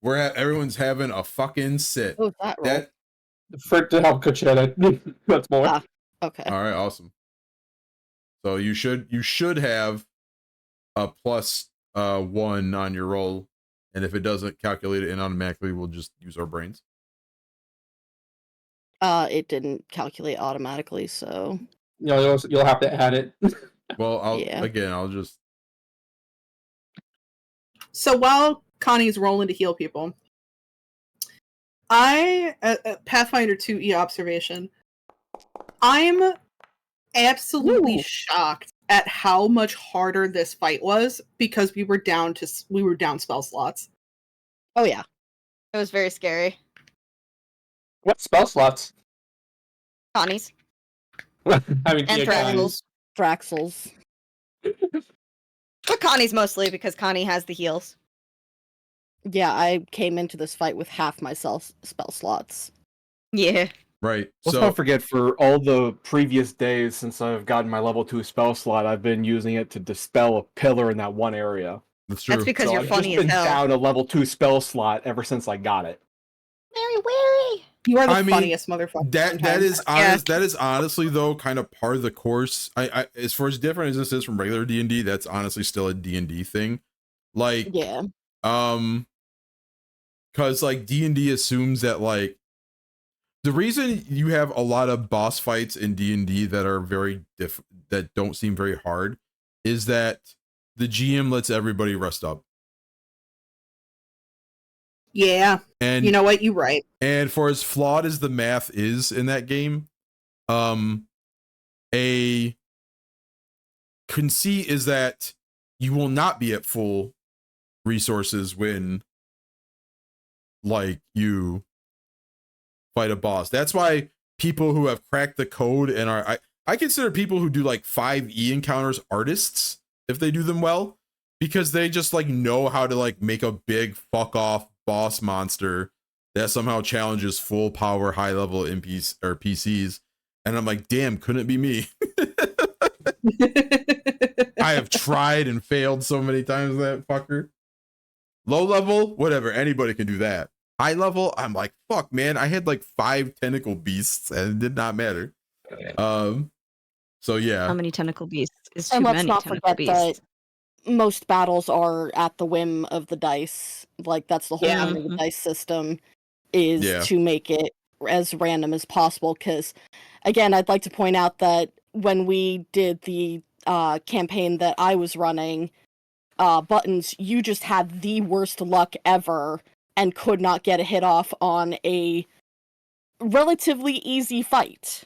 everyone's having a fucking sit. Oh, that roll. That For to help Kuchetta. That's more. Ah. Okay. all right, awesome. So you should have a plus 1 on your roll, and if it doesn't calculate it in automatically, we'll just use our brains. It didn't calculate automatically, so You'll have to add it. Well, Yeah. I'll just So while Connie's rolling to heal people, Pathfinder 2E observation, I'm absolutely Ooh. shocked at how much harder this fight was because we were down spell slots. oh yeah. It was very scary. What spell slots? Connie's. I mean, And yeah, triangles. Draxels. But Connie's mostly because Connie has the heals. Yeah, I came into this fight with half my spell slots. Yeah. right. Let's So not forget, for all the previous days since I've gotten my level 2 spell slot, I've been using it to dispel a pillar in that one area. that's true. That's because So you're I've funny just as been hell. down a level 2 spell slot ever since I got it. Very wary. You are the I mean, funniest motherfucker. that sometimes. is honest. That is honestly though kind of part of the course. I as far as different as this is from regular D&D, that's honestly still a D&D thing. Like Yeah. because like D&D assumes that like the reason you have a lot of boss fights in D&D that are very that don't seem very hard is that the GM lets everybody rest up. Yeah, And you know what? You're right. and for as flawed as the math is in that game, a conceit is that you will not be at full resources when like you fight a boss. That's why people who have cracked the code and I consider people who do like 5e encounters artists if they do them well, because they just like know how to like make a big fuck off boss monster that somehow challenges full power high level NPCs or PCs. And I'm like, damn, couldn't it be me? I have tried and failed so many times that fucker. Low level, whatever, anybody can do that. High level, I'm like, fuck, man, I had like 5 tentacle beasts and it did not matter. So yeah. How many tentacle beasts is too And let's many not tentacle forget beasts? that most battles are at the whim of the dice. Like, that's the whole Yeah. point of the dice system, is Yeah. to make it as random as possible. Because, again, I'd like to point out that when we did the campaign that I was running, Buttons, you just had the worst luck ever and could not get a hit off on a relatively easy fight.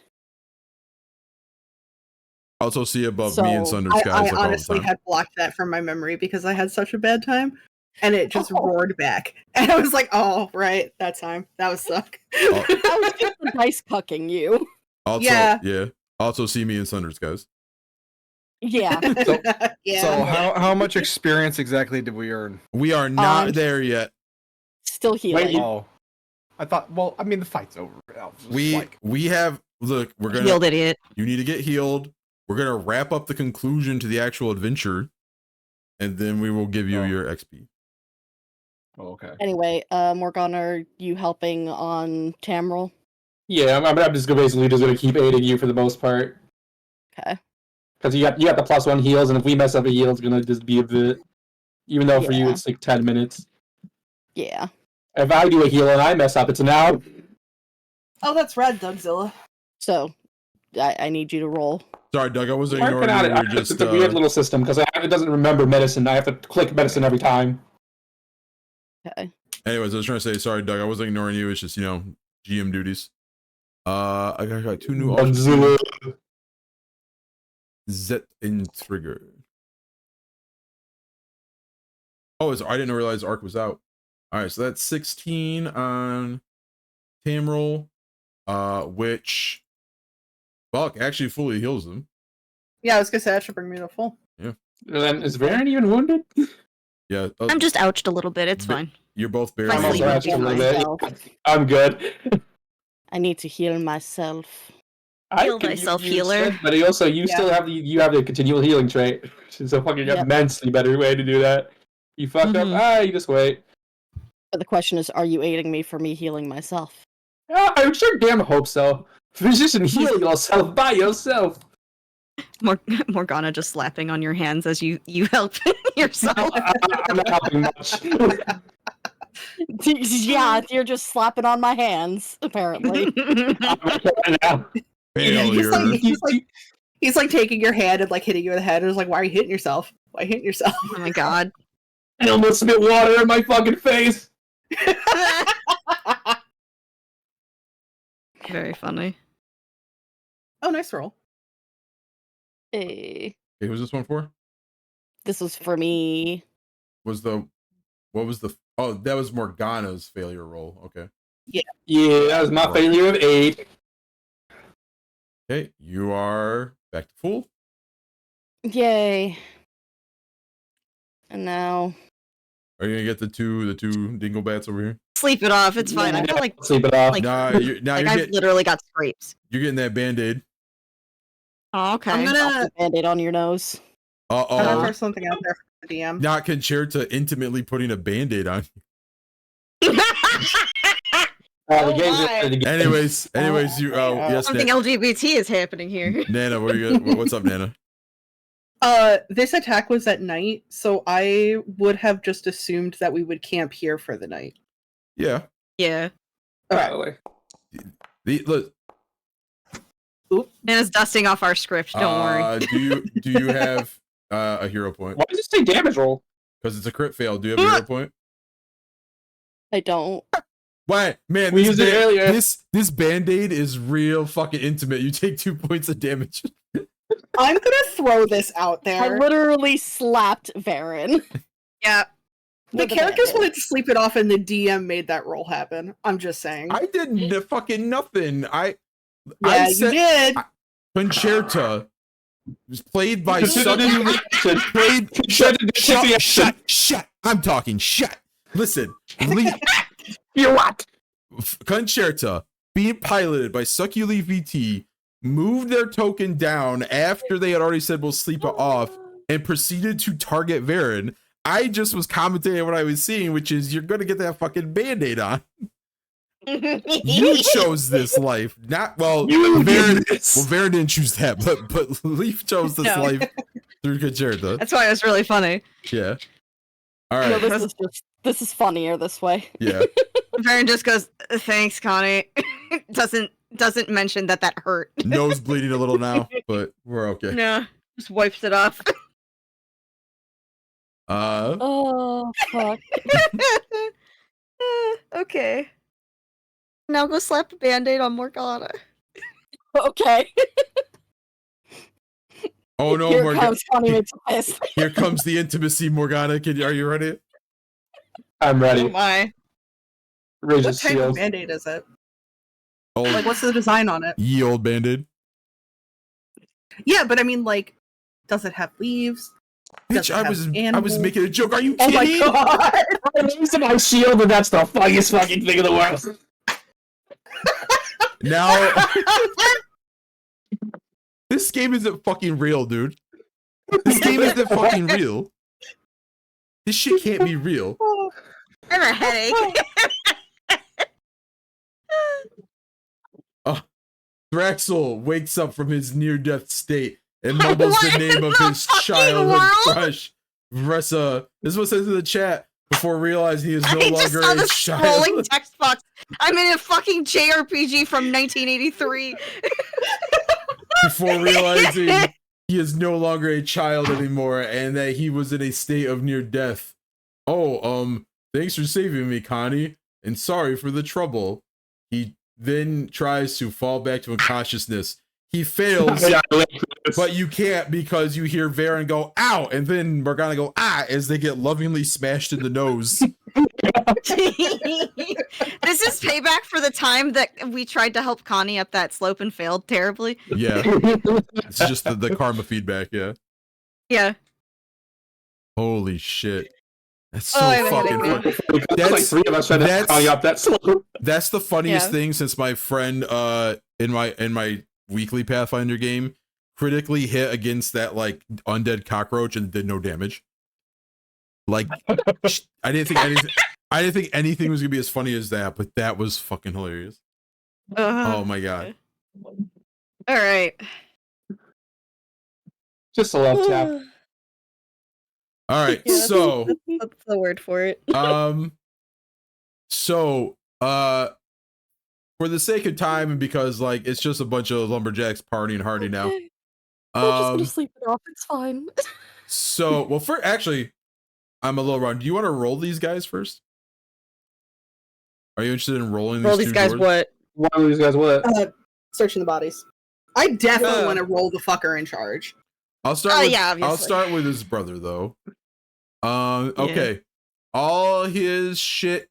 Also see above So, me and Sundered I Skies like all the honestly time. had blocked that from my memory because I had such a bad time, and it just roared back. And I was like, "Oh, right, that time. That was suck." Oh. That was just the dice cucking you. Also, Yeah. yeah. Also see me and Sundered Skies. Yeah. Yeah. So how much experience exactly did we earn? We are not Um, there yet. Still healing. Oh, I thought. Well, I mean, the fight's over. I was just like, We have look, we're gonna Healed idiot. you need to get healed. We're gonna wrap up the conclusion to the actual adventure, and then we will give you Oh. your XP. oh, okay. Anyway, Morgana, are you helping on Tamryl? Yeah, I'm just basically just gonna keep aiding you for the most part. Okay. Because you got the +1 heals, and if we mess up a heal, it's gonna just be a bit. Even though for you Yeah. it's like 10 minutes. Yeah. If I do a heal and I mess up, it's an hour. Oh, that's red, Dougzilla. So, I need you to roll. Sorry, Doug, I wasn't Working ignoring on you. it. We were just It's a weird little system because it doesn't remember medicine. I have to click medicine every time. Okay. anyways, I was trying to say sorry, Doug. I wasn't ignoring you. It's just, GM duties. I got 2 new options. Godzilla. Z and trigger. Oh, I didn't realize Arc was out. All right, so that's 16 on Tamryl, which fuck actually fully heals them. Yeah, I was gonna say that should bring me to full. And then is Varin even wounded? Yeah, I'm just ouched a little bit. It's But- fine. you're both barely. I'm I'm also also actually a little myself. bit. I'm good. I need to heal myself. Heal thyself, healer. But you still have the continual healing trait, which is a fucking immensely better way to do that. You fuck up, you just wait. But the question is, are you aiding me for me healing myself? Yeah, I sure damn hope so. Physician, heal yourself by yourself. Morgana just slapping on your hands as you help yourself. I'm not helping much. Yeah, you're just slapping on my hands, apparently. He's like taking your hand and like hitting you in the head. And it's like, why are you hitting yourself? Why are you hitting yourself? Oh my god. I almost spit water in my fucking face. Very funny. Oh, nice roll. Hey. Hey, who's this one for? This was for me. Oh, that was Morgana's failure roll. Okay. Yeah, that was my failure of 8. Okay, you are back to full. Yay. And now... Are you gonna get the two dinglebats over here? Sleep it off. It's fine. I feel like sleep it off. Like, I've literally got scrapes. You're getting that band-aid. Oh, okay. I'm gonna Band-aid on your nose. I'm gonna throw something out there for the DM. Not Concerta intimately putting a band-aid on you. Anyways, you yes, something LGBT is happening here. Nana, what's up, Nana? This attack was at night, so I would have just assumed that we would camp here for the night. Yeah. Yeah. Probably. Look. Oop. Nana's dusting off our script. Don't worry. Do you have a hero point? Why does it say damage roll? Because it's a crit fail. Do you have a hero point? I don't. Why, man? We used it earlier. This band-aid is real fucking intimate. You take 2 points of damage. I'm gonna throw this out there. I literally slapped Varin. Yeah. The characters wanted to sleep it off, and the DM made that roll happen. I'm just saying. I did fucking nothing. I you did. Concerta was played by Shut. I'm talking. Shut. Listen. You what? Concerta being piloted by Succuli VT moved their token down after they had already said we'll sleep it off and proceeded to target Varin. I just was commenting on what I was seeing, which is you're gonna get that fucking band-aid on. You chose this life, not Varin. Well, Varin didn't choose that, but Leaf chose this life through Concerta. That's why it was really funny. Yeah. All right. No, this is funnier this way. Yeah. Varin just goes, "Thanks, Connie." doesn't mention that hurt. Nose bleeding a little now, but we're okay. No, just wipes it off. Oh fuck. Okay. Now go slap a band-aid on Morgana. Okay. Oh no, Here Morgana. comes Connie makes a fist. Here comes the intimacy, Morgana. Are you ready? I'm ready. Oh my. Rage What is type of sealed. band-aid is it? Old, Like, what's the design on it? ye old bandit. Yeah, but I mean, like, does it have leaves? Bitch, I was making a joke. Are you Oh kidding? my god! I'm using my shield, and that's the funniest fucking thing in the world. Now, this game isn't fucking real, dude. This game isn't fucking real. This shit can't be real. I have a headache. Thraxel wakes up from his near-death state and mumbles the name of his childhood crush, Vressa. This is what it says in the chat before realizing he is no longer a child. Scrolling text box. I'm in a fucking JRPG from 1983. Before realizing he is no longer a child anymore and that he was in a state of near death. Oh, thanks for saving me, Connie, and sorry for the trouble. He then tries to fall back to unconsciousness. He fails, but you can't because you hear Varin go, ow, and then Morgana go, ah, as they get lovingly smashed in the nose. This is payback for the time that we tried to help Connie up that slope and failed terribly. Yeah. It's just the karma feedback, yeah. Yeah. Holy shit. That's so Oh, I have a fucking headache funny. That's like 3 of us trying to Connie up that slope. That's the funniest thing since my friend in my weekly Pathfinder game, critically hit against that like undead cockroach and did no damage. Like, I didn't think anything was gonna be as funny as that, but that was fucking hilarious. Oh my god! All right. Just a love tap. All right, Yeah, so that's the word for it. so for the sake of time and because like it's just a bunch of lumberjacks partying hardy now. I'm just gonna sleep it off. It's fine. So well, for actually, I'm a little wrong. Do you want to roll these guys first? Are you interested in rolling Roll these these two guys dwarves? what? One of these guys what? Searching the bodies. I definitely Oh. want to roll the fucker in charge. I'll start. Oh, with, yeah, I'll obviously. start with his brother though. Okay. All his shit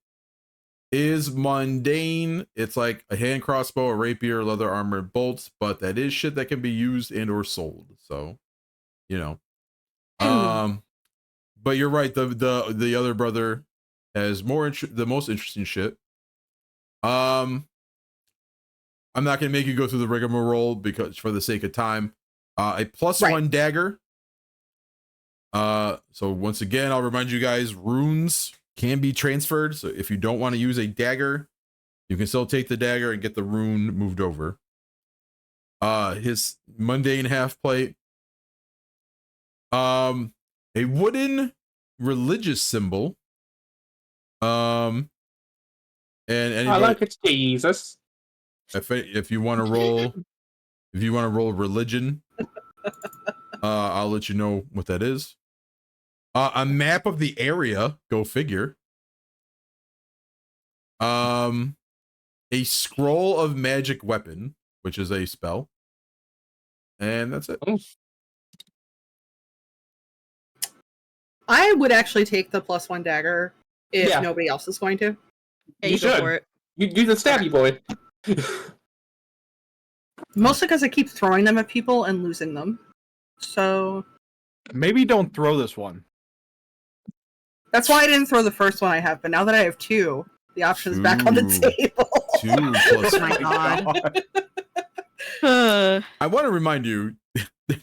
is mundane. It's like a hand crossbow, a rapier, leather armor, bolts, but that is shit that can be used and or sold. So, you know. But you're right. The other brother has the most interesting shit. I'm not gonna make you go through the rigmarole because for the sake of time. A +1 dagger. So once again, I'll remind you guys, runes can be transferred. So if you don't want to use a dagger, you can still take the dagger and get the rune moved over. His mundane half plate. A wooden religious symbol. And anybody, I like it, Jesus. if you want to roll, religion, I'll let you know what that is. A map of the area, go figure. A scroll of magic weapon, which is a spell. And that's it. I would actually take the +1 dagger if Yeah. nobody else is going to. Yeah, You you go should. for it. You the stabby boy. Mostly because I keep throwing them at people and losing them. So Maybe don't throw this one. that's why I didn't throw the first one I have. But now that I have two, the option's back on the table. 2 plus. Oh my god. I want to remind you,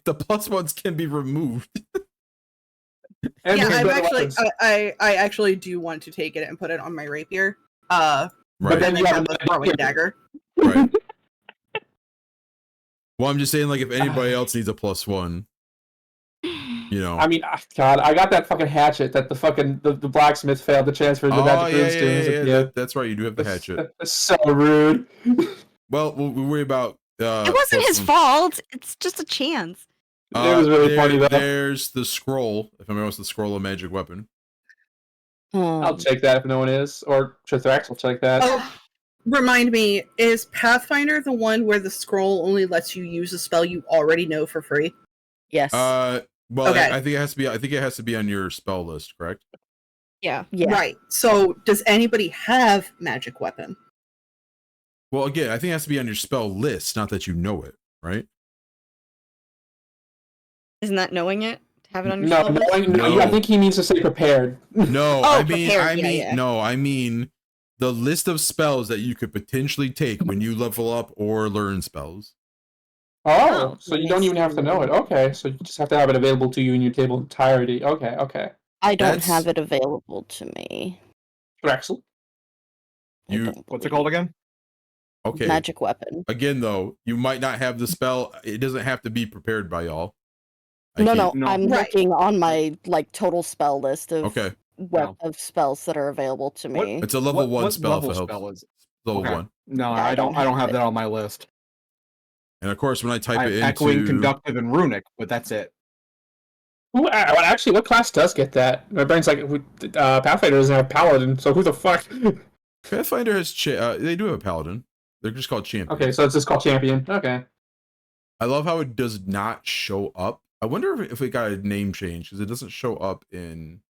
the +1s can be removed. And Yeah, these I'm better actually, weapons. I actually do want to take it and put it on my rapier. Right. But then And you then have have a throwing dagger. Right. Well, I'm just saying, like, if anybody else needs a +1, you know. I mean, God, I got that fucking hatchet that the blacksmith failed to transfer the magic runes to. yeah. That's right. You do have the hatchet. That's so rude. Well, we'll worry about. It wasn't his +1. fault. It's just a chance. It was really funny though. There's the scroll. If anybody wants the scroll of magic weapon. I'll take that if no one is, or Trithrax will take that. Oh, remind me, is Pathfinder the one where the scroll only lets you use a spell you already know for free? Yes. Well, Okay. I think it has to be. I think it has to be on your spell list, correct? Yeah. Yeah. Right. So, does anybody have magic weapon? Well, again, I think it has to be on your spell list, not that you know it, right? Isn't that knowing it? To have it on your No, spell list? No. I think he means to say prepared. No, Oh, I mean, prepared, yeah. no, I mean the list of spells that you could potentially take when you level up or learn spells. Oh, so you don't even have to know it. Okay, so you just have to have it available to you in your table entirety. Okay. I don't That's- have it available to me. Drexel. I You- don't What's it believe. called again? Okay. Magic weapon. Again, though, you might not have the spell. It doesn't have to be prepared by y'all. No, No. I'm Right. looking on my total spell list of Okay, of spells that are available to What- me. it's a level 1 what spell level if it helps. spell is it? Level Okay. 1, No, Yeah, I don't have it. that on my list. and of course, when I type I it have echoing, into conductive, and runic, but that's it. Actually, what class does get that? My brain's like, Pathfinder doesn't have Paladin, so who the fuck? Pathfinder has they do have a paladin. They're just called champion. Okay, so it's just called Champion. Okay. I love how it does not show up. I wonder if it got a name change because it doesn't show up in.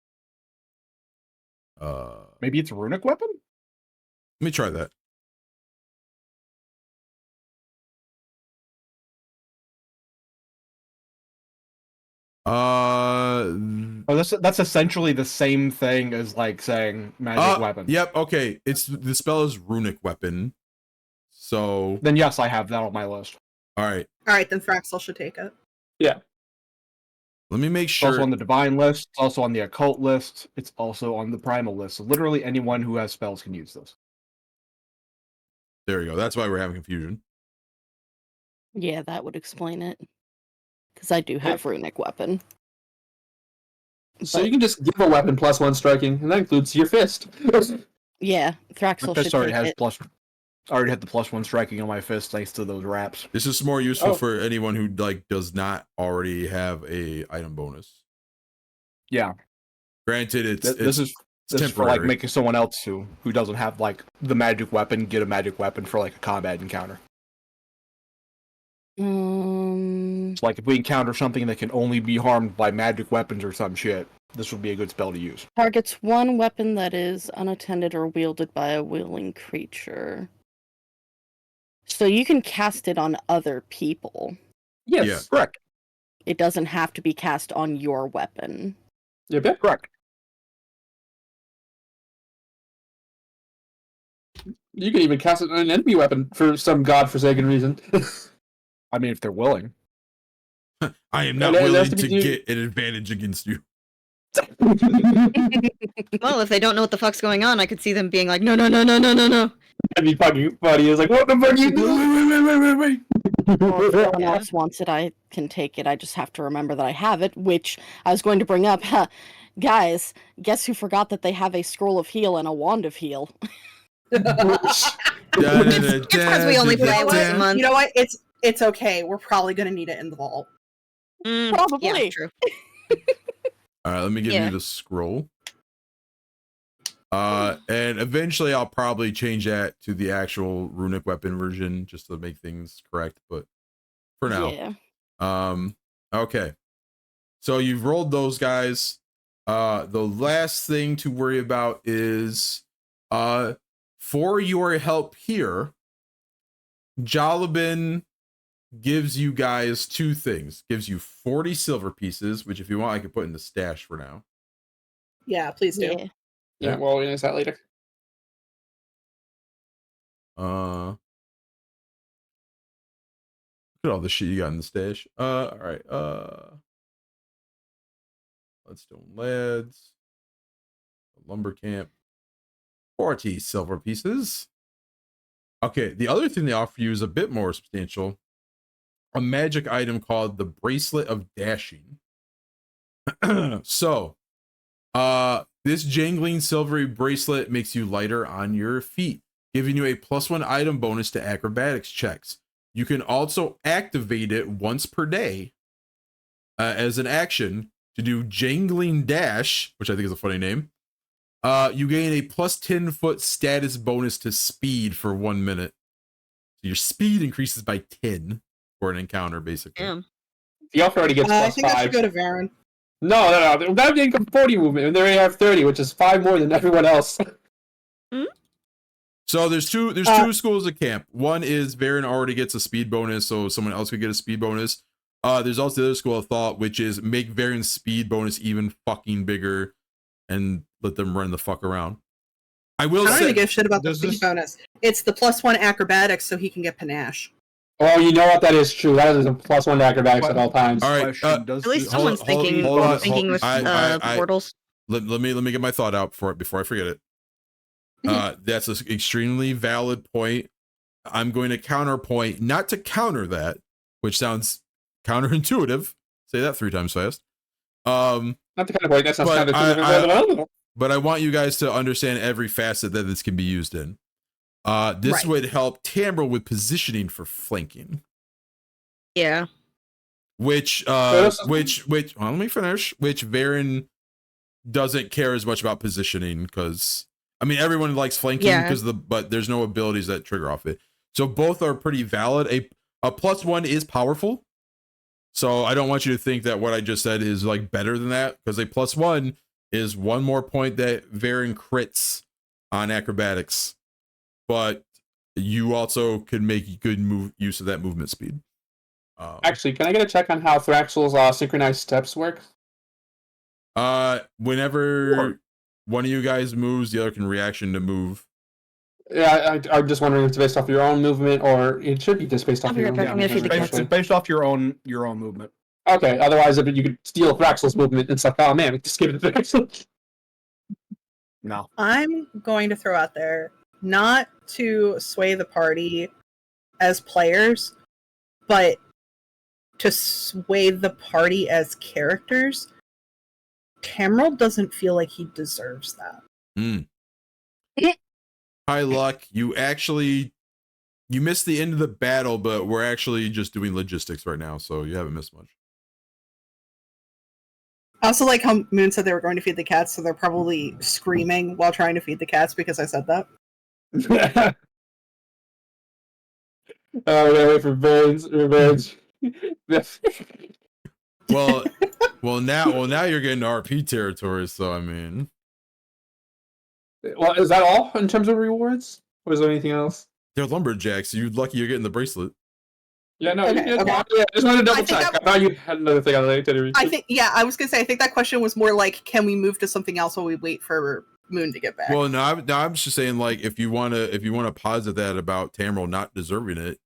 Maybe it's a runic weapon? Let me try that. Oh, that's essentially the same thing as like saying magic weapon. Yep. Okay. The spell is runic weapon. So Then yes, I have that on my list. All right. All right, then Thraxel should take it. Let me make It's sure. also on the divine list. It's also on the occult list. It's also on the primal list. So literally anyone who has spells can use this. There we go. That's why we're having confusion. Yeah, that would explain it. Because I do have runic weapon. So But- you can just give a weapon +1 striking, and that includes your fist. Yeah, Thraxel My should fist already take has it. already had the +1 striking on my fist thanks to those wraps. This is more useful Oh. for anyone who like does not already have a item bonus. Yeah. Granted, it's This is for like temporary. making someone else who doesn't have like the magic weapon get a magic weapon for like a combat encounter. It's like if we encounter something that can only be harmed by magic weapons or some shit, this would be a good spell to use. Targets one weapon that is unattended or wielded by a willing creature. So you can cast it on other people. Yes. Yeah. Correct. It doesn't have to be cast on your weapon. Yep. Correct. You can even cast it on an enemy weapon for some godforsaken reason. I mean, if they're willing. I am not And it has willing to to be- get an advantage against you. Well, if they don't know what the fuck's going on, I could see them being like, no, no, no, no, no, no, no. That'd be fucking funny. It's like, what the fuck are you doing? Wait. Well, if someone else wants it, I can take it. I just have to remember that I have it, which I was going to bring up. Guys, guess who forgot that they have a scroll of heal and a wand of heal? It's because we only play it once a month. You know what? It's okay. We're probably gonna need it in the vault. Probably. Yeah, true. All right, let me give Yeah. you the scroll. And eventually I'll probably change that to the actual runic weapon version just to make things correct. But for now, Yeah. okay. So you've rolled those guys. The last thing to worry about is, for your help here, Jalabin gives you guys two things. Gives you 40 silver pieces, which if you want, I can put in the stash for now. Yeah, please do. Yeah. Yeah, well, we'll use that later. Look at all the shit you got in the stash. All right. Leadstone Lads. Lumber Camp. 40 silver pieces. Okay, the other thing they offer you is a bit more substantial. A magic item called the Bracelet of Dashing. So, this jangling silvery bracelet makes you lighter on your feet, giving you a +1 item bonus to acrobatics checks. You can also activate it once per day as an action to do Jangling Dash, which I think is a funny name. You gain a +10 foot status bonus to speed for 1 minute. So your speed increases by 10 for an encounter, basically. Damn. The elf already gets I think that should +5. go to Varin. No. That would be 40 movement, and they already have 30, which is 5 more than everyone else. So there's two schools of camp. One is Varin already gets a speed bonus, so someone else could get a speed bonus. There's also the other school of thought, which is make Varin's speed bonus even fucking bigger and let them run the fuck around. I will I don't say, even give a shit about the does speed this- bonus. It's the +1 acrobatics so he can get panache. Oh, you know what? That is true. That is a +1 to acrobatics at all times. all right, Question, does At least the- someone's thinking with I- portals. let me get my thought out for it before I forget it. That's an extremely valid point. I'm going to counterpoint, not to counter that, which sounds counterintuitive. Say that 3 times fast. Not the kind of point. That sounds But kind of But I want you guys to understand every facet that this can be used in. This Right. would help Tamryl with positioning for flanking. Yeah. Which well, let me finish. Which Varin doesn't care as much about positioning because I mean everyone likes flanking Yeah. because but there's no abilities that trigger off it. So both are pretty valid. A +1 is powerful. So I don't want you to think that what I just said is like better than that, because a +1 is 1 more point that Varin crits on acrobatics. But you also can make good use of that movement speed. Actually, can I get a check on how Thraxel's synchronized steps work? Whenever one of you guys moves, the other can reaction to move. Yeah, I'm just wondering if it's based off your own movement, or it should be just based off I'll be your right own back. I'm gonna feed the movement. cats. It's based off your own movement. Okay, otherwise you could steal Thraxel's movement. It's like, oh man, we just give it to Thraxel. No. I'm going to throw out there, not to sway the party as players, but to sway the party as characters. Tamryl doesn't feel like he deserves that. High luck. You missed the end of the battle, but we're actually just doing logistics right now, so you haven't missed much. I also like how Moon said they were going to feed the cats, so they're probably screaming while trying to feed the cats because I said that. Oh, wait for revenge. Well, now you're getting RP territory, so I mean. Well, is that all in terms of rewards? Or is there anything else? They're lumberjacks. You're lucky you're getting the bracelet. Yeah, no, Okay, yeah, okay. yeah, just wanted to double I think check. I thought you had another thing on the itinerary. I think that question was more like, can we move to something else while we wait for Moon to get back? Well, no, I'm just saying, like, if you wanna posit that about Tamryl not deserving it,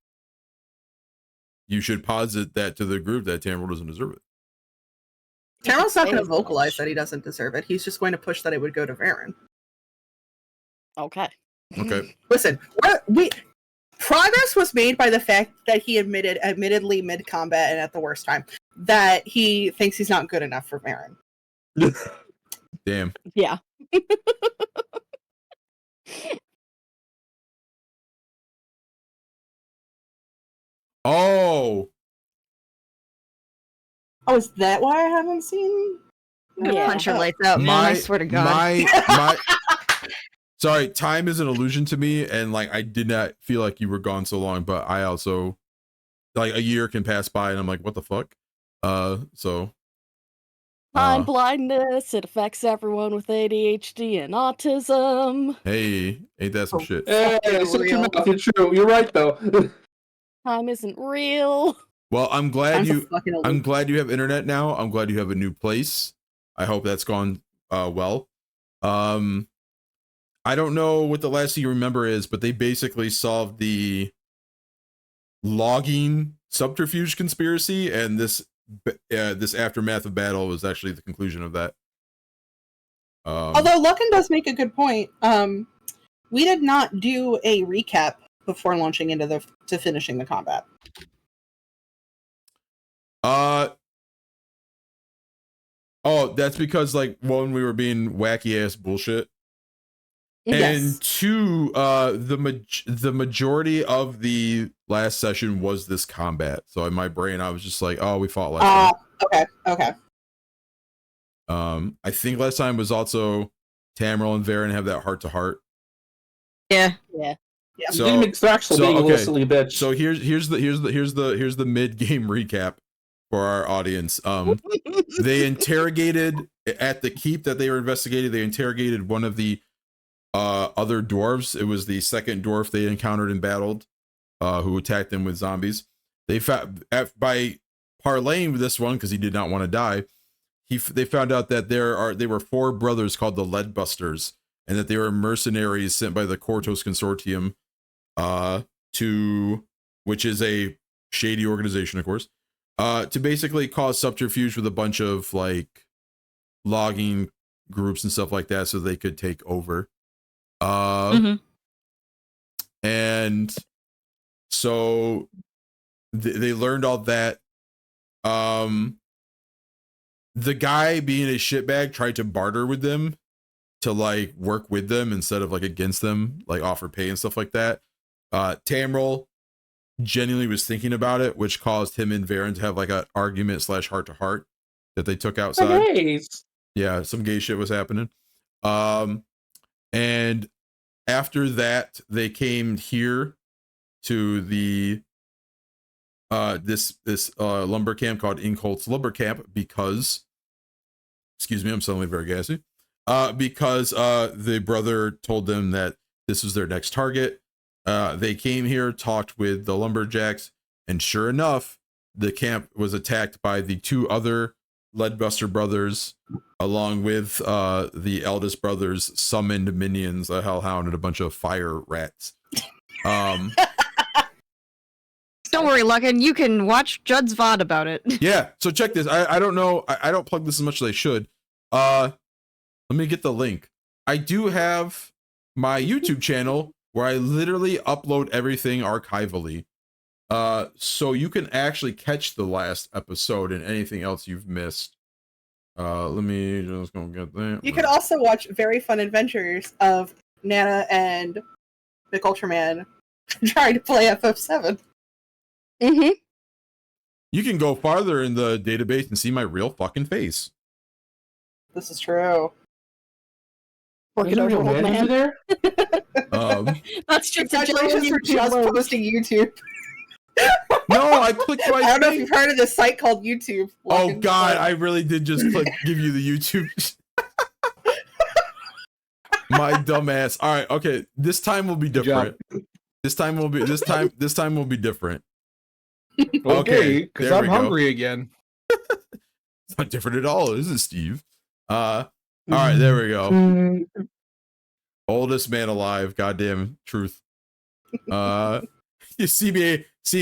you should posit that to the group that Tamryl doesn't deserve it. Tamryl's not going to vocalize that he doesn't deserve it. He's just going to push that it would go to Varin. Okay. Okay. Listen, progress was made by the fact that he admittedly mid-combat and at the worst time, that he thinks he's not good enough for Varin. Damn. Yeah. Oh. Oh, is that why I haven't seen? I'm gonna Yeah. punch your lights out, man. I swear to God. My sorry, time is an illusion to me, and like I did not feel like you were gone so long, but I also like a year can pass by and I'm like, what the fuck? So Mind blindness, it affects everyone with ADHD and autism. hey, ain't that some shit? Hey, shut your mouth, you're true. You're right though. Time isn't real. Well, I'm glad Time's a you fucking illusion. I'm glad you have internet now. I'm glad you have a new place. I hope that's gone well. I don't know what the last thing you remember is, but they basically solved the logging subterfuge conspiracy, and this aftermath of battle was actually the conclusion of that. Although Lucken does make a good point. We did not do a recap before launching into to finishing the combat. Oh, that's because like one, we were being wacky ass bullshit. Yes. And two, the majority of the last session was this combat. So in my brain, I was just like, "Oh, we fought last time." Okay. I think last time was also Tamryl and Varin have that heart to heart. Yeah. Yeah. Yeah. So, Didn't make Thraxel being a little silly bitch. So here's the mid game recap for our audience. They interrogated at the keep that they were investigating. They interrogated one of the other dwarves. It was the second dwarf they encountered and battled, who attacked them with zombies. They found by parlaying with this one because he did not want to die. They found out that there were 4 brothers called the Leadbusters, and that they were mercenaries sent by the Kortos Consortium, which is a shady organization, of course, to basically cause subterfuge with a bunch of like logging groups and stuff like that, so they could take over. And so they learned all that. The guy being a shitbag tried to barter with them to like work with them instead of like against them, like offer pay and stuff like that. Tamryl genuinely was thinking about it, which caused him and Varin to have like an argument / heart to heart that they took outside. Hey. Yeah, some gay shit was happening. And after that, they came here to the this lumber camp called Inkholt's Lumber Camp because, excuse me, I'm suddenly very gassy. Because the brother told them that this was their next target. They came here, talked with the lumberjacks, and sure enough, the camp was attacked by the 2 other Leadbuster Brothers, along with the eldest brothers, summoned minions, a hellhound, and a bunch of fire rats. Don't worry, Luckin. You can watch Judd's VOD about it. Yeah, so check this. I don't know. I don't plug this as much as I should. Let me get the link. I do have my YouTube channel where I literally upload everything archivally. So you can actually catch the last episode and anything else you've missed. Let me just go get that. You could also watch very fun adventures of Nana and Mick Ultraman trying to play FF7. Mm-hmm. You can go farther in the database and see my real fucking face. This is true. Working over old man. there? That's just a Congratulations for just posting YouTube. No, I clicked my I don't know if face. you've heard of this site called YouTube. Oh Logan, god, but- I really did just give you the YouTube. My dumbass. All right, okay. This time will be different. This time will be different. Okay, because there I'm we go. hungry again. It's not different at all, is it, Steve? All right, there we go. Oldest man alive, goddamn truth. You see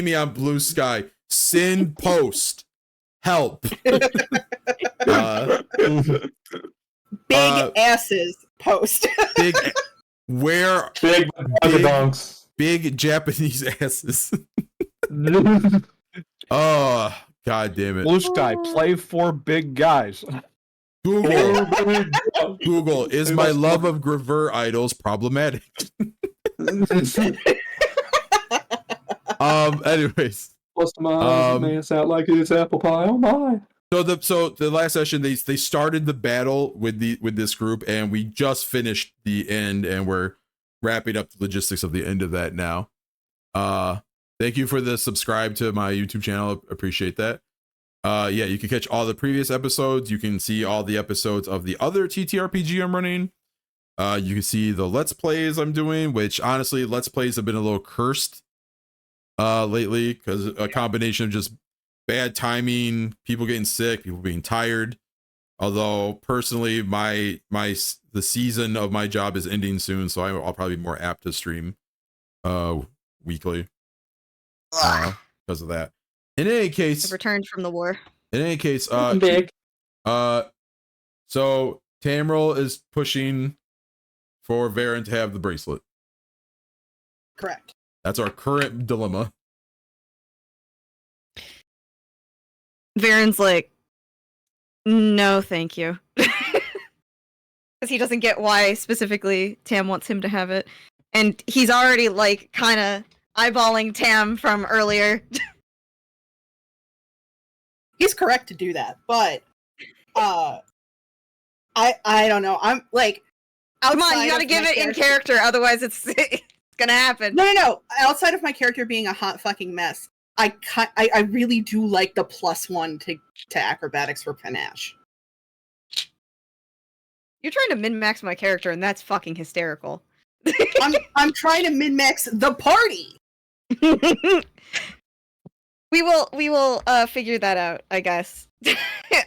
me on Blue Sky. Sin post. Help. Big asses post. Big where Big donks. big Japanese asses. Oh, god damn it. Blue Sky, play for big guys. Google, is my love of Graver idols problematic? Anyways. Bust my ass out like it's apple pie. Oh my. So the last session they started the battle with this group, and we just finished the end, and we're wrapping up the logistics of the end of that now. Thank you for the subscribe to my YouTube channel. Appreciate that. Yeah, you can catch all the previous episodes. You can see all the episodes of the other TTRPG I'm running. You can see the Let's Plays I'm doing, which honestly, Let's Plays have been a little cursed lately because a combination of just bad timing, people getting sick, people being tired. Although personally, the season of my job is ending soon, so I'll probably be more apt to stream weekly because of that. In any case, I've returned from the war. in any case, Big. so Tamryl is pushing for Varin to have the bracelet. Correct. That's our current dilemma. Varen's like, no, thank you. Because he doesn't get why specifically Tam wants him to have it. And he's already like kind of eyeballing Tam from earlier. He's correct to do that, but I don't know. I'm like, Come on, outside you gotta of give my it in character- character, otherwise it's gonna happen. No. Outside of my character being a hot fucking mess, I really do like the +1 to acrobatics for panache. You're trying to min-max my character, and that's fucking hysterical. I'm trying to min-max the party. We will figure that out, I guess.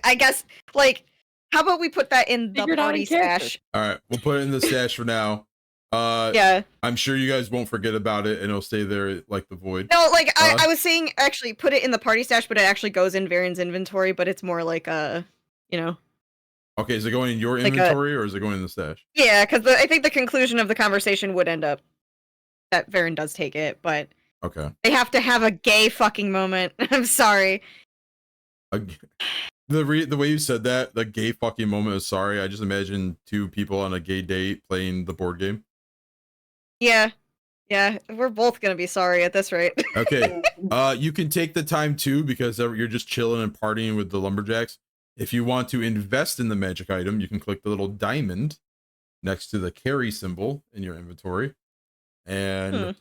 I guess, like, how about we put that in the Figure it out party in character. stash? All right, we'll put it in the stash for now. Yeah. I'm sure you guys won't forget about it, and it'll stay there like the void. No, like, I was saying, actually, put it in the party stash, but it actually goes in Varen's inventory, but it's more like a, you know. Okay, is it going in your Like inventory or is it going in the stash? Yeah, because I think the conclusion of the conversation would end up that Varin does take it, but Okay. they have to have a gay fucking moment. I'm sorry. The way you said that, the gay fucking moment is sorry. I just imagine two people on a gay date playing the board game. Yeah, we're both gonna be sorry at this rate. Okay. You can take the time too because you're just chilling and partying with the lumberjacks. If you want to invest in the magic item, you can click the little diamond next to the carry symbol in your inventory. And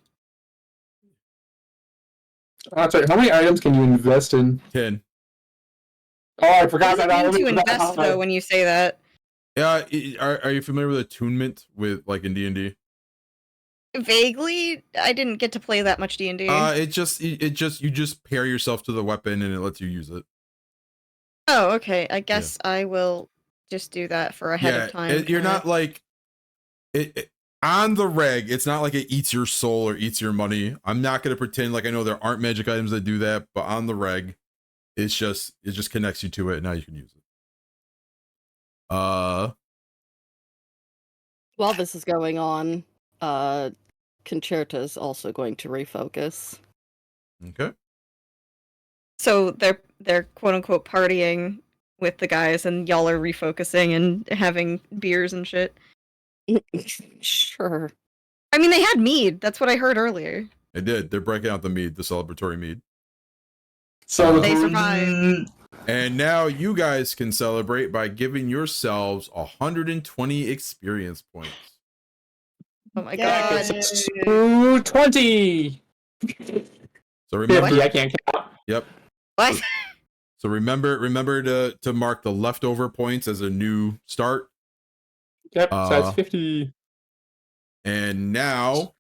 That's right. How many items can you invest in? 10. Oh, I What forgot does it that. mean to invest though when you say that? Yeah, are you familiar with attunement with like in D&D? Vaguely, I didn't get to play that much D&D. You just pair yourself to the weapon and it lets you use it. Oh, okay. I guess I will just do that for ahead of time. You're not like it on the reg. It's not like it eats your soul or eats your money. I'm not gonna pretend like I know there aren't magic items that do that, but on the reg, it just connects you to it, and now you can use it. While this is going on, Concerta's also going to refocus. Okay. So they're quote unquote partying with the guys, and y'all are refocusing and having beers and shit. Sure. I mean, they had mead. That's what I heard earlier. They did. They're breaking out the mead, the celebratory mead. So They survived. And now you guys can celebrate by giving yourselves 120 experience points. Oh my Yay. god. 20. So remember, 50, I can't count. Yep. What? So remember to mark the leftover points as a new start. Yep, so that's 50. And now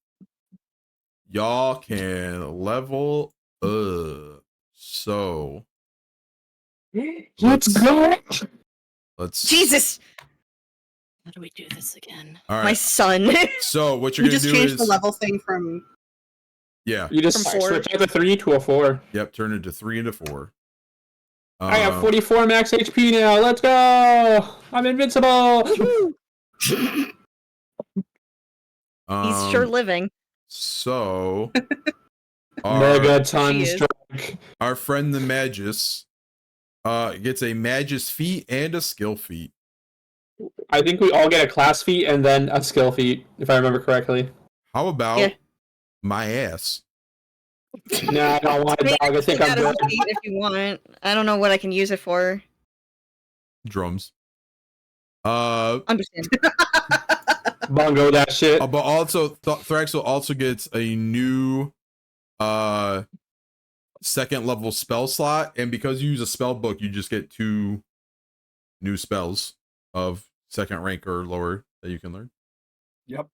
y'all can level up. So Let's go. let's Jesus! How do we do this again? All My right. son. So what you're We gonna just do changed is the level thing from. yeah. You just From 4. switch out the 3 to a 4. Yep. Turn it to 3 into 4. I have 44 max HP now. Let's go. I'm invincible. He's sure living. So Megaton She is. strike. our friend the Magus gets a Magus feat and a skill feat. I think we all get a class feat and then a skill feat, if I remember correctly. How about Yeah. my ass? No, I don't want a dog. I think I'm That is good. a feat if you want. I don't know what I can use it for. Drums. Understand. Bongo that shit. But also Thraxel also gets a new second level spell slot, and because you use a spell book, you just get 2 new spells of second rank or lower that you can learn. Yep.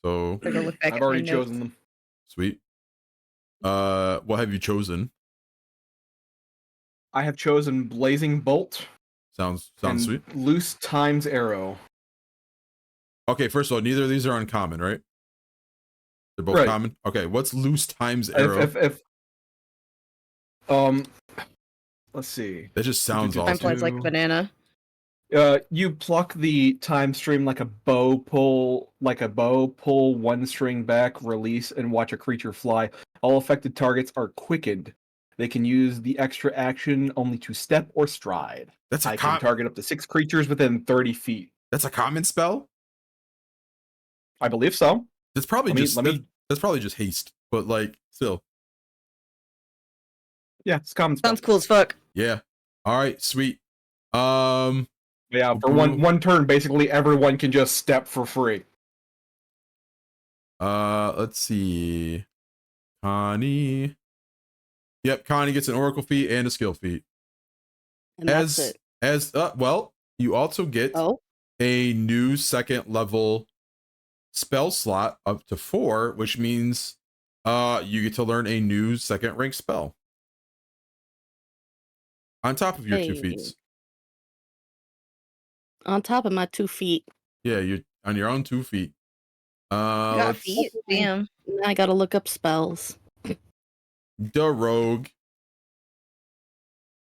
So I go look back I've at my already notes. chosen them. sweet. What have you chosen? I have chosen Blazing Bolt Sounds and sweet. Loose Times Arrow. Okay, first of all, neither of these are uncommon, right? They're both Right. common. Okay, what's loose times arrow? If let's see. That just sounds Time Time awesome. flies like a banana. You pluck the time stream like a bow, pull one string back, release, and watch a creature fly. All affected targets are quickened. They can use the extra action only to step or stride. That's I can target up to 6 creatures within 30 feet. That's a common spell. I believe so. That's probably Let me- just let me- that's probably just haste, but like still, Yeah, it's common spell. Sounds cool as fuck. yeah. All right, sweet. Yeah, for one turn, basically everyone can just step for free. Let's see. Connie. Yep, Connie gets an oracle feat and a skill feat. And that's it. Well, you also get Oh, a new second level spell slot up to 4, which means you get to learn a new second rank spell on top of your 2 Hey. feats. on top of my 2 feet. Yeah, you're on your own 2 feet. You got Let's- feet? Damn. Now I gotta look up spells. the rogue.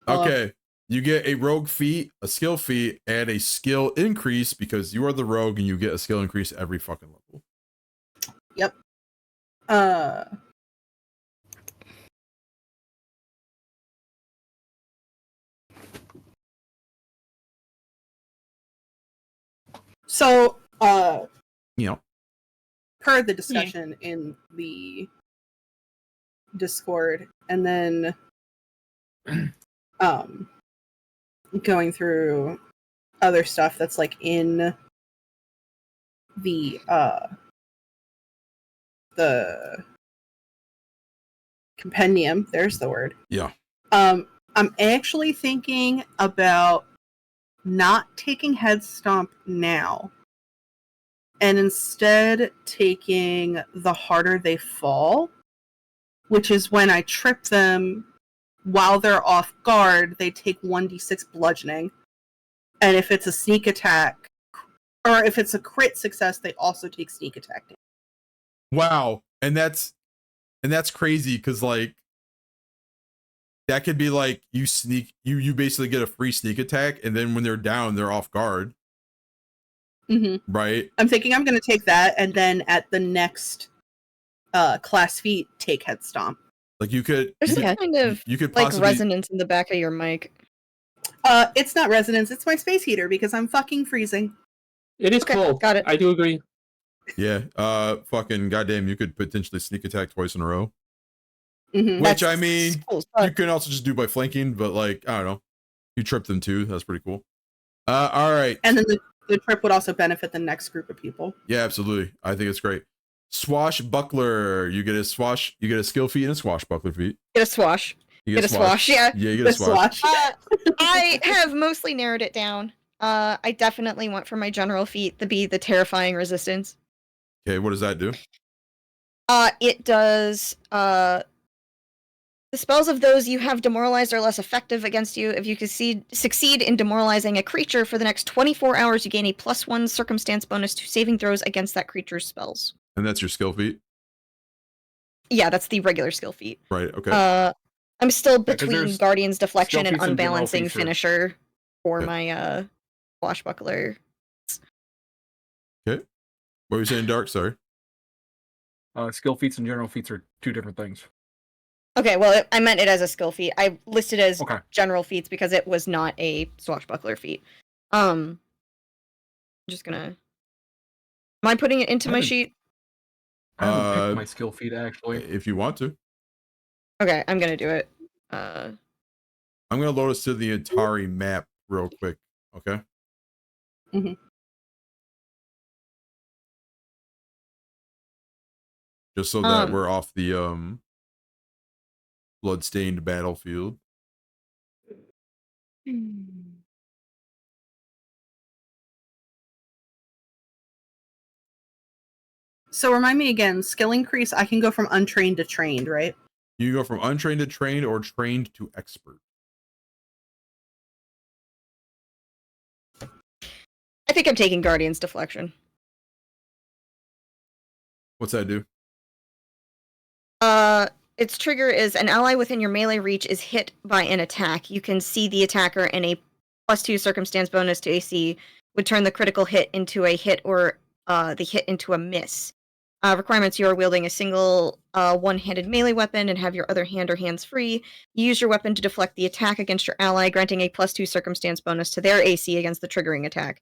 Okay, you get a rogue feat, a skill feat, and a skill increase because you are the rogue and you get a skill increase every fucking level. Yep. So, You know, per the discussion in the Discord, and then going through other stuff that's like in the compendium, there's the word. Yeah. I'm actually thinking about not taking head stomp now and instead taking the harder they fall, which is when I trip them, while they're off guard, they take 1d6 bludgeoning. And if it's a sneak attack, or if it's a crit success, they also take sneak attack damage. Wow. And that's crazy because like that could be like you basically get a free sneak attack, and then when they're down, they're off guard. Mm-hmm. Right? I'm thinking I'm going to take that, and then at the next class feat, take head stomp. Like you could kind of you could like possibly, resonance in the back of your mic. It's not resonance, it's my space heater because I'm fucking freezing. It is Okay, cold. got it. I do agree. Yeah, fucking goddamn, you could potentially sneak attack twice in a row. Mm-hmm. Which I mean, cool you can also just do by flanking, but like I don't know, you trip them too. That's pretty cool. All right. And then the trip would also benefit the next group of people. Yeah, absolutely. I think it's great. Swashbuckler, you get a skill feat and a swashbuckler feat. Get a swash. You Get a swash, yeah. Yeah, you get a swash. I have mostly narrowed it down. I definitely want for my general feat to be the terrifying resistance. Okay, what does that do? It does the spells of those you have demoralized are less effective against you. If you succeed in demoralizing a creature for the next 24 hours, you gain a +1 circumstance bonus to saving throws against that creature's spells. And that's your skill feat? Yeah, that's the regular skill feat. Right, okay. I'm still 'cause between there's Guardian's Deflection skill and feats and general Unbalancing feats, sure. Finisher for Okay. my Swashbuckler. Okay. What were you saying, Dark? Sorry. Skill feats and general feats are two different things. Okay, well, I meant it as a skill feat. I listed it as Okay. general feats because it was not a Swashbuckler feat. I'm just gonna... Am I putting it into my sheet? I haven't picked my skill feat actually. If you want to. Okay, I'm gonna do it. I'm gonna load us to the Atari map real quick, okay? Mm-hmm. Just so that we're off the bloodstained battlefield. So remind me again, skill increase, I can go from untrained to trained, right? You go from untrained to trained or trained to expert. I think I'm taking Guardian's Deflection. What's that do? Its trigger is an ally within your melee reach is hit by an attack. You can see the attacker, and a +2 circumstance bonus to AC would turn the critical hit into a hit or the hit into a miss. Requirements: you are wielding a single one-handed melee weapon and have your other hand or hands free. You use your weapon to deflect the attack against your ally, granting a +2 circumstance bonus to their AC against the triggering attack.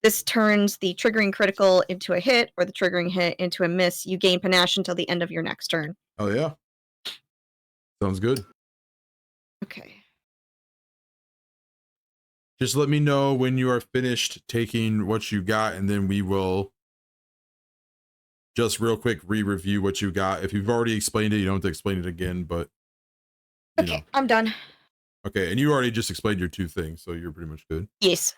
This turns the triggering critical into a hit or the triggering hit into a miss. You gain panache until the end of your next turn. Oh yeah. Sounds good. Okay. Just let me know when you are finished taking what you got, and then we will just real quick re-review what you got. If you've already explained it, you don't have to explain it again, but you Okay, know. I'm done. Okay, and you already just explained your two things, so you're pretty much good. Yes.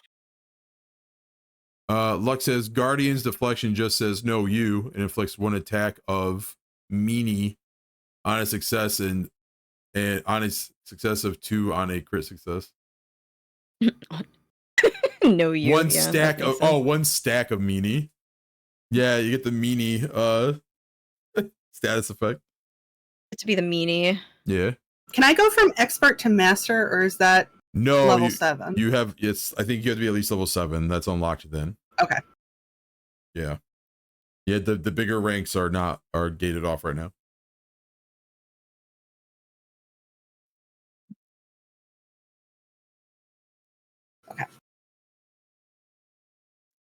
Lux says Guardian's Deflection just says no you and inflicts one attack of meanie on a success and on a success of 2 on a crit success. No, you. One yeah, stack that makes of sense. one stack of meanie. Yeah, you get the meanie status effect. To be the meanie. Yeah. Can I go from expert to master, or is that No, level 7? you have I think you have to be at least level 7. That's unlocked then. Okay. Yeah. Yeah, the bigger ranks are gated off right now. Okay.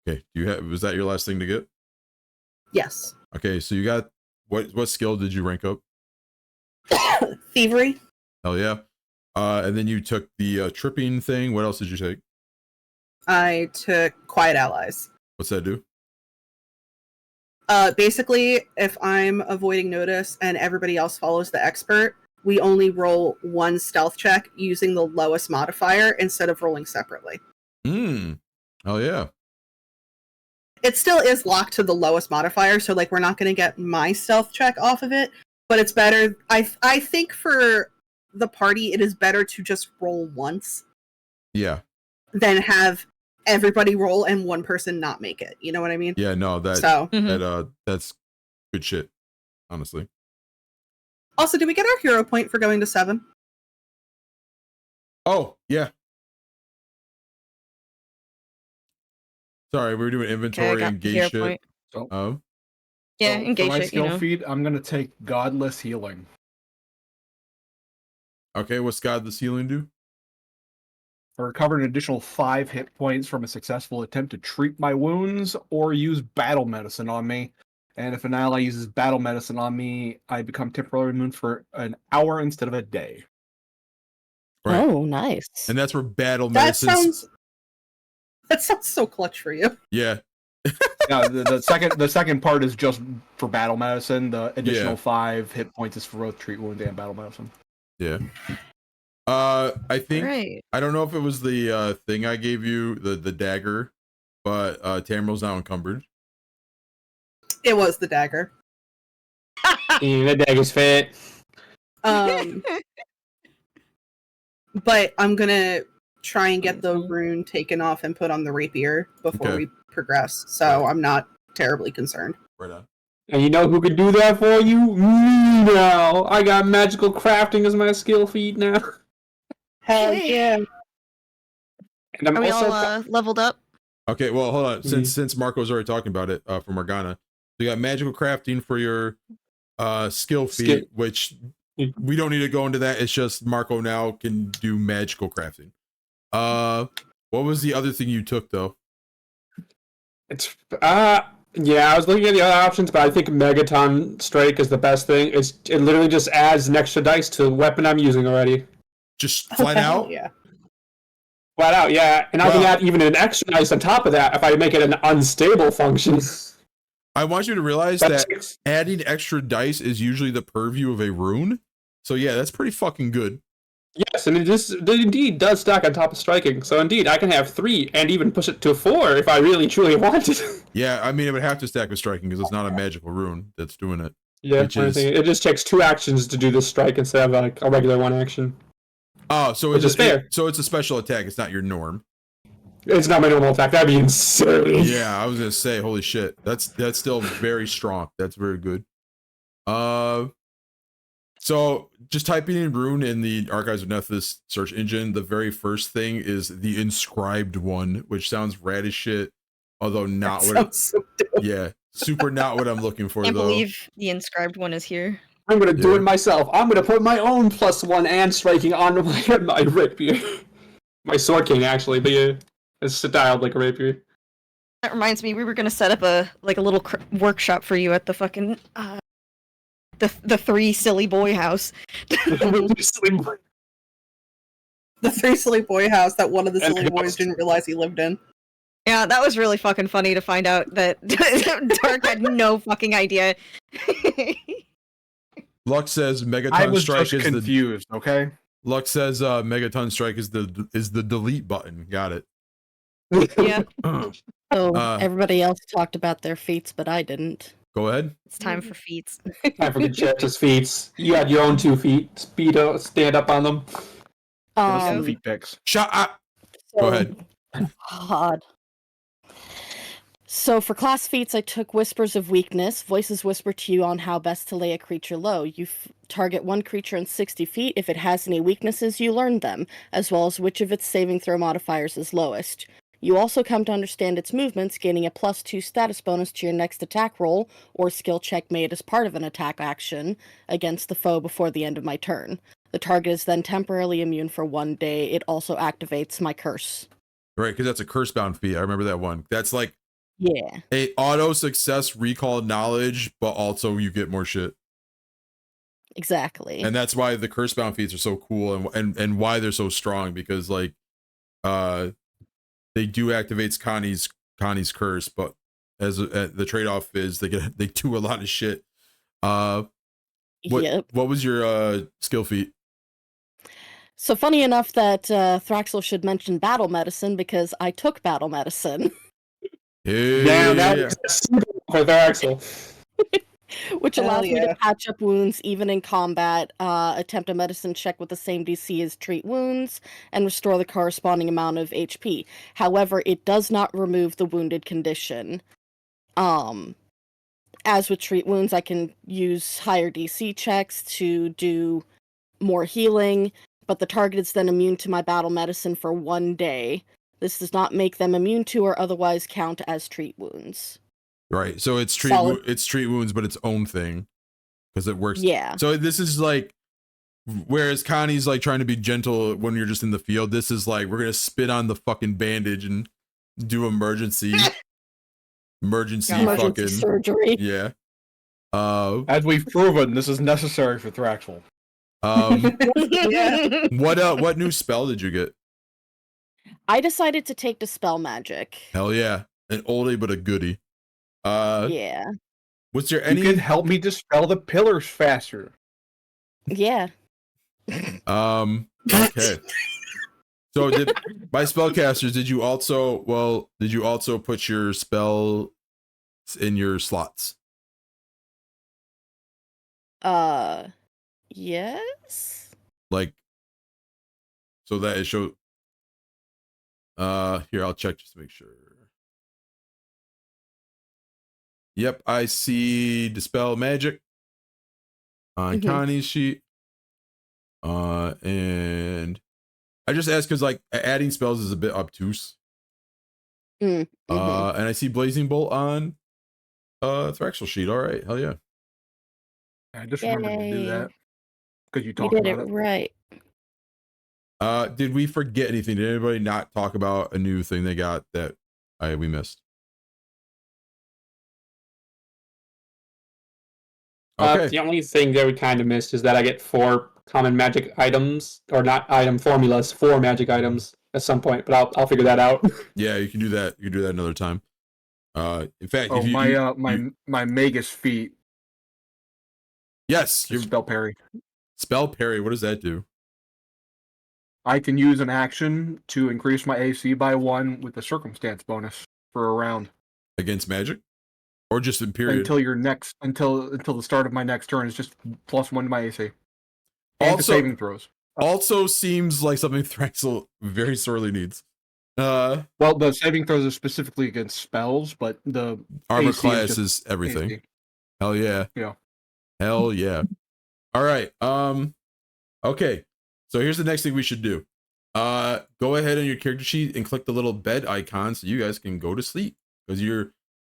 Okay. Was that your last thing to get? Yes. Okay, so you got what skill did you rank up? Thievery. Hell yeah. And then you took the tripping thing. What else did you take? I took Quiet Allies. What's that do? Basically, if I'm avoiding notice and everybody else follows the expert, we only roll one stealth check using the lowest modifier instead of rolling separately. Oh yeah. It still is locked to the lowest modifier, so like we're not going to get my stealth check off of it, but it's better. I think for the party, it is better to just roll once Yeah. than have everybody roll and one person not make it. You know what I mean? Yeah, no, So that's good shit, honestly. also, did we get our hero point for going to 7? Oh, yeah. Sorry, we were doing Okay, I inventory got and the gauge hero shit. point. So, Oh. Yeah, for engage my it, you skill know. feat, I'm gonna take Godless Healing. Okay, what's God the Ceiling do? Recover an additional 5 hit points from a successful attempt to treat my wounds or use battle medicine on me. And if an ally uses battle medicine on me, I become temporarily immune for an hour instead of a day. Right. Oh, nice. And that's where battle That medicine. sounds so clutch for you. Yeah. Yeah, the second part is just for battle medicine. The additional Yeah. 5 hit points is for both treat wounds and battle medicine. Yeah. I think Right. I don't know if it was the thing I gave you, the dagger, but Tamryl's now encumbered. It was the dagger. The dagger's fit. But I'm gonna try and get the rune taken off and put on the rapier before Okay. we progress. So I'm not terribly concerned. Right on. And you know who could do that for you? Me now. I got magical crafting as my skill feat now. Hell yeah. And I'm Are we also all leveled up? Okay, well, hold on. Mhm. Since Marco's already talking about it for Morgana, so you got magical crafting for your skill feat, which we don't need to go into that. It's just Marco now can do magical crafting. What was the other thing you took though? It's yeah, I was looking at the other options, but I think Megaton Strike is the best thing. It literally just adds an extra dice to the weapon I'm using already. Just flat Hell out? Yeah. Flat out, yeah. And I can add even an extra dice on top of that if I make it an unstable function. I want you to realize that adding extra dice is usually the purview of a rune. So yeah, that's pretty fucking good. Yes, and it indeed does stack on top of striking. So indeed, I can have 3 and even push it to 4 if I really truly wanted. Yeah, I mean it would have to stack with striking because it's not a magical rune that's doing it. Yeah, Which is- it just takes 2 actions to do this strike instead of like a regular 1 action. Oh, so Which is fair. So it's a special attack. It's not your norm. It's not my normal attack. That'd be insane. Yeah, I was gonna say, holy shit, that's still very strong. That's very good. So just typing in rune in the Archives of Nethys search engine, the very first thing is the inscribed one, which sounds rad as shit. Although not what Sounds so dope. yeah, super not what I'm looking for Can't though. believe the inscribed one is here. I'm gonna do Yeah. it myself. I'm gonna put my own +1 and striking on my rapier. My sword cane, actually, but yeah, it's styled like a rapier. That reminds me, we were gonna set up a little workshop for you at the fucking the 3 silly boy house. The 3 silly boy house that one of the silly boys didn't realize he lived in. Yeah, that was really fucking funny to find out that Dark had no fucking idea. Lux says I Megaton was Strike just is confused, okay? Lux says Megaton Strike is the delete button. Got it. Yeah, So Uh, everybody else talked about their feats, but I didn't. Go ahead. it's time for feats. Time for good Church's feet. You had your own 2 feet. Speedo, stand up on them. Give us some Um, feet pics. Shut up. Go so- ahead. God. So for class feats, I took Whispers of Weakness. Voices whisper to you on how best to lay a creature low. You target one creature in 60 feet. If it has any weaknesses, you learn them, as well as which of its saving throw modifiers is lowest. You also come to understand its movements, gaining a +2 status bonus to your next attack roll or skill check made as part of an attack action against the foe before the end of my turn. The target is then temporarily immune for 1 day. It also activates my curse. Right, because that's a curse bound feat. I remember that one. That's like Yeah. a auto success recall knowledge, but also you get more shit. Exactly. And that's why the curse bound feats are so cool and why they're so strong, because like they do activates Connie's curse, but as the trade-off is they do a lot of shit. What was your skill feat? So funny enough that Thraxel should mention battle medicine because I took battle medicine. Yeah. Damn, that's super for Thraxel. which Hell allows me yeah. to patch up wounds even in combat, attempt a medicine check with the same DC as treat wounds, and restore the corresponding amount of HP. However, it does not remove the wounded condition. As with treat wounds, I can use higher DC checks to do more healing, but the target is then immune to my battle medicine for 1 day. This does not make them immune to or otherwise count as treat wounds. Right. So it's Solid. it's treat wounds, but its own thing because it works. Yeah. So this is like, whereas Connie's like trying to be gentle when you're just in the field. This is like, we're gonna spit on the fucking bandage and do emergency Emergency fucking surgery. yeah. As we've proven, this is necessary for Thraxel. Yeah. What new spell did you get? I decided to take Dispel Magic. Hell yeah, an oldie but a goodie. Yeah. Was there You any? can help me dispel the pillars faster. Yeah. Okay. So by spellcasters, did you also put your spell in your slots? Yes. Like, so that it showed. Here, I'll check just to make sure. Yep, I see Dispel Magic on Connie's sheet. And I just asked because like adding spells is a bit obtuse. And I see Blazing Bolt on Thraxel sheet. All right, hell yeah. I just remembered to do Yay. that because you You talked did about it it. right. Did we forget anything? Did anybody not talk about a new thing they got that we missed? Okay. The only thing that we kind of missed is that I get 4 common magic items, or not item formulas, 4 magic items at some point, but I'll figure that out. Yeah, you can do that. You can do that another time. In fact, Oh, if you, my Magus feat yes, is your spell parry. spell parry. What does that do? I can use an action to increase my AC by 1 with the circumstance bonus for a round Against magic, or just in period? until the start of my next turn. It's just +1 to my AC. And to saving throws. Also seems like something Thraxel very sorely needs. Well, the saving throws are specifically against spells, but the Armor AC class is everything. AC. Hell yeah. Yeah. Hell yeah. All right. Okay. So here's the next thing we should do. Go ahead on your character sheet and click the little bed icon so you guys can go to sleep. Because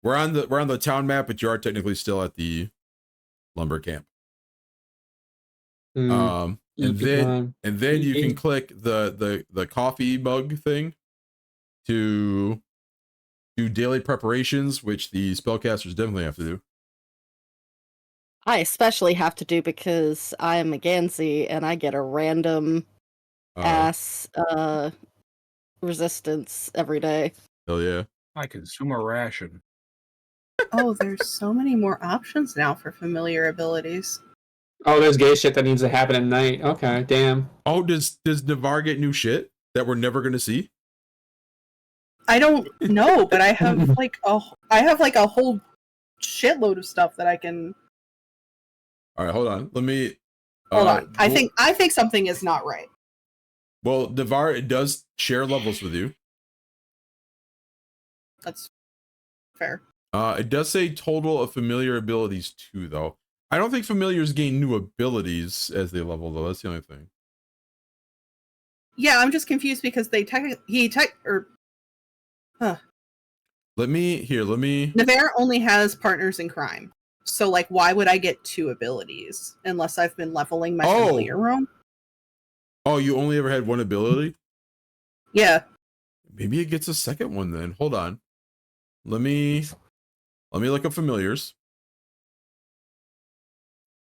we're on the town map, but you are technically still at the lumber camp. And then you can click the coffee mug thing to do daily preparations, which the spellcasters definitely have to do. I especially have to do because I am a Gansey and I get a random ass resistance every day. Hell yeah. I consume a ration. Oh, there's so many more options now for familiar abilities. Oh, there's gay shit that needs to happen at night. Okay, damn. Oh, does Navarre get new shit that we're never gonna see? I don't know, but I have like a whole shitload of stuff that I can. All right, hold on. Let me Hold on. I think something is not right. Well, Navarre, it does share levels with you. That's fair. It does say total of familiar abilities 2, though. I don't think familiars gain new abilities as they level, though. That's the only thing. Yeah, I'm just confused because Let me. Navarre only has partners in crime. So, like, why would I get 2 abilities unless I've been leveling my familiar roam? Oh, you only ever had 1 ability? Yeah. Maybe it gets a second one then. Hold on. Let me look up familiars.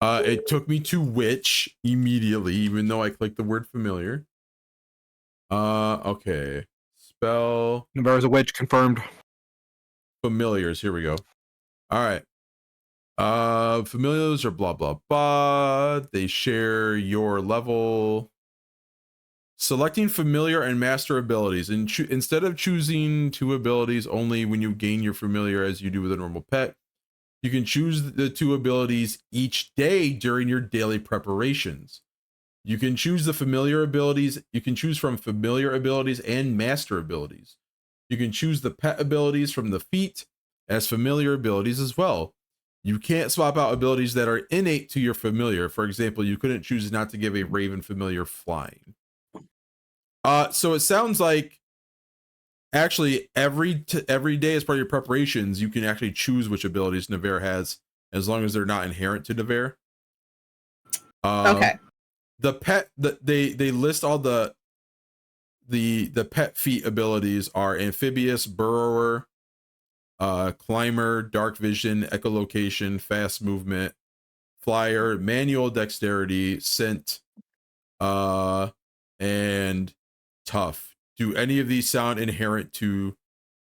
It took me to witch immediately, even though I clicked the word familiar. Okay. Spell. Navarre's a witch, confirmed. Familiars. Here we go. All right. Familiars are blah blah blah. They share your level. Selecting familiar and master abilities, and instead of choosing 2 abilities only when you gain your familiar as you do with a normal pet, You can choose the 2 abilities each day during your daily preparations. You can choose the familiar abilities. You can choose from familiar abilities and master abilities. You can choose the pet abilities from the feat as familiar abilities as well. You can't swap out abilities that are innate to your familiar. For example, you couldn't choose not to give a raven familiar flying. So it sounds like actually every day as part of your preparations, you can actually choose which abilities Navarre has as long as they're not inherent to Navarre. Okay. The pet they list all the pet feat abilities are amphibious, burrower, climber, dark vision, echolocation, fast movement, flyer, manual dexterity, scent, and tough. Do any of these sound inherent to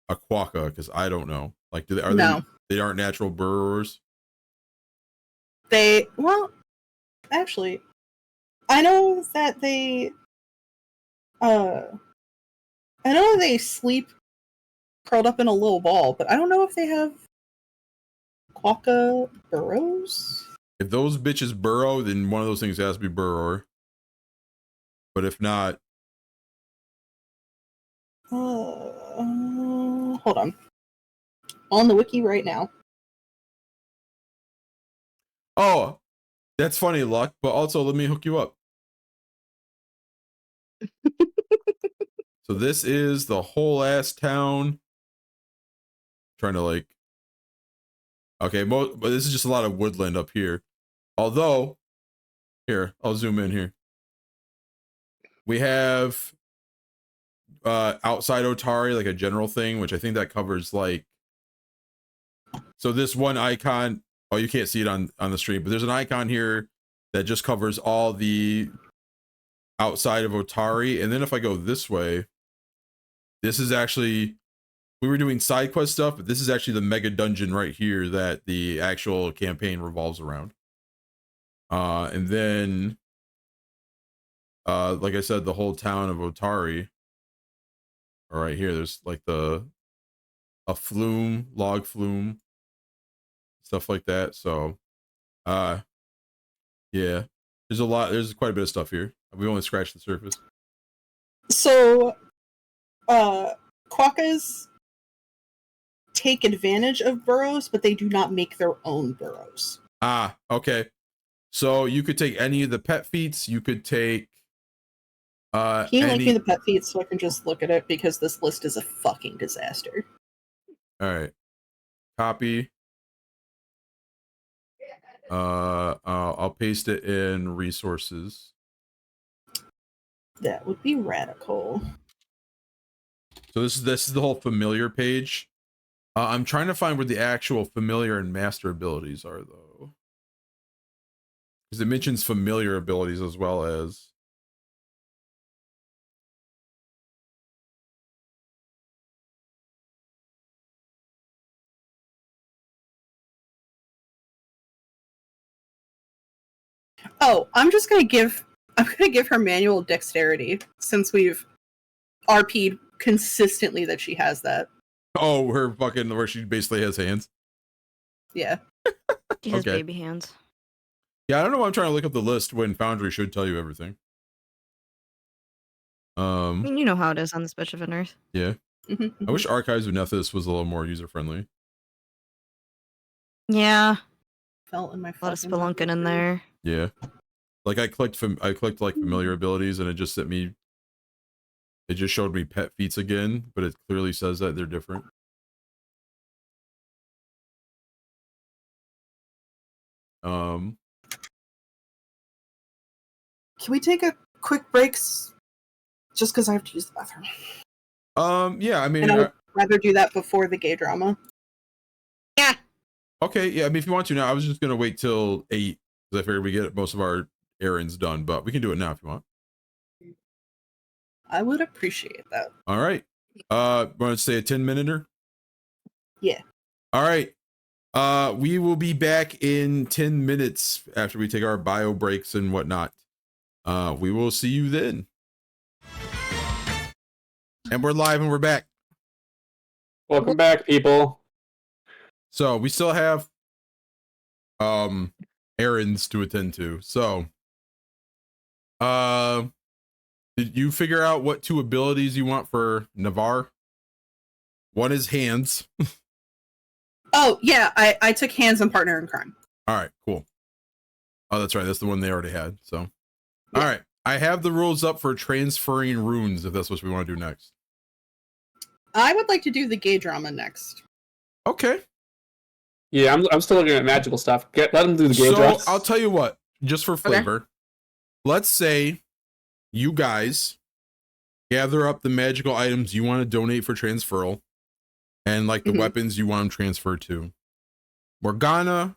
a quokka? Because I don't know. Like, No. they aren't natural burrowers? Well, actually, I know that I know they sleep curled up in a little ball, but I don't know if they have quokka burrows. If those bitches burrow, then one of those things has to be burrower. But if not, Hold on. On the wiki right now. oh, that's funny, Luck. But also, let me hook you up. So this is the whole ass town. Trying to like, okay, but this is just a lot of woodland up here. Although, here, I'll zoom in here. We have outside Otari, like a general thing, which I think that covers like, so this one icon, oh, you can't see it on the stream, but there's an icon here that just covers all the outside of Otari. And then if I go this way, this is actually, we were doing side quest stuff, but this is actually the mega dungeon right here that the actual campaign revolves around. And then, like I said, the whole town of Otari. All right, here, there's like a flume, log flume, stuff like that. So, yeah, there's quite a bit of stuff here. We only scratched the surface. So, quokkas take advantage of burrows, but they do not make their own burrows. Ah, okay. So you could take any of the pet feats. You could take. Can you link me the pet feats so I can just look at it, because this list is a fucking disaster. All right. Copy. I'll paste it in resources. That would be radical. So this is the whole familiar page. I'm trying to find where the actual familiar and master abilities are, though, because it mentions familiar abilities as well as. Oh, I'm gonna give her manual dexterity, since we've RP'd consistently that she has that. Oh, where she basically has hands. Yeah. She has Okay. baby hands. Yeah, I don't know why I'm trying to look up the list when Foundry should tell you everything. I mean, you know how it is on this bitch of an earth. Yeah. Mm-hmm. I wish Archives of Nethys was a little more user friendly. Yeah, Felt in my a lot of fucking spelunking in there. Yeah. Like I clicked like familiar abilities, and it just showed me pet feats again, but it clearly says that they're different. Can we take a quick break? Just because I have to use the bathroom. Yeah, I mean, And I would rather do that before the gay drama. Yeah. okay, yeah, I mean, if you want to now, I was just gonna wait till 8 because I figured we get most of our errands done, but we can do it now if you want. I would appreciate that. All right. Want to say a 10-minute? Yeah. All right. We will be back in 10 minutes after we take our bio breaks and whatnot. We will see you then. And we're live and we're back. Welcome back, people. So we still have errands to attend to. So, did you figure out what 2 abilities you want for Navarre? One is hands. Oh yeah, I took hands and partner in crime. All right, cool. Oh, that's right. That's the one they already had. So, Yeah. all right. I have the rules up for transferring runes if that's what we want to do next. I would like to do the gay drama next. Okay. Yeah, I'm still looking at magical stuff. Let them do the game So drops. I'll tell you what, just for flavor, let's say you guys gather up the magical items you want to donate for transferal and like the weapons you want them transferred to. Morgana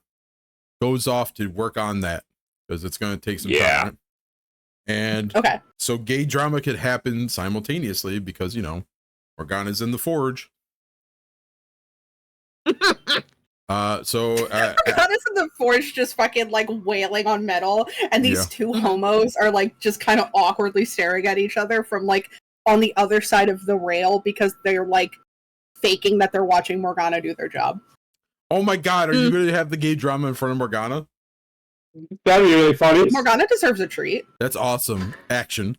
goes off to work on that because it's going to take some time. And so gay drama could happen simultaneously because, you know, Morgana's in the forge. Morgana's in the forge just fucking like wailing on metal, and these 2 homos are like just kind of awkwardly staring at each other from like on the other side of the rail because they're like faking that they're watching Morgana do their job. Oh my god, are you going to have the gay drama in front of Morgana? That'd be really funny. Morgana deserves a treat. That's awesome. Action.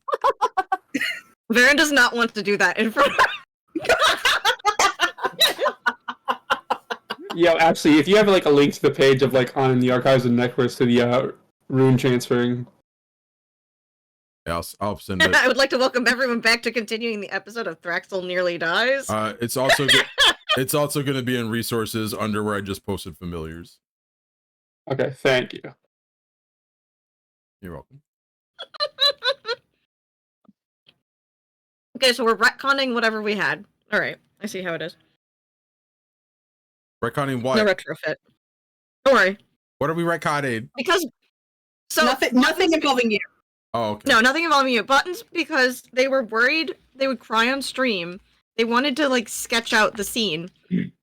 Varin does not want to do that in front of Yeah, actually, if you have like a link to the page of like on the archives and networks to the rune transferring. Yeah, I'll send it. I would like to welcome everyone back to continuing the episode of Thraxel Nearly Dies. It's also going to be in resources under where I just posted familiars. Okay, thank you. You're welcome. Okay, so we're retconning whatever we had. All right, I see how it is. Retconning what? No retrofit. Don't worry. What are we retconning? Because nothing involving you. Oh, okay. No, nothing involving you. Buttons because they were worried they would cry on stream. They wanted to like sketch out the scene.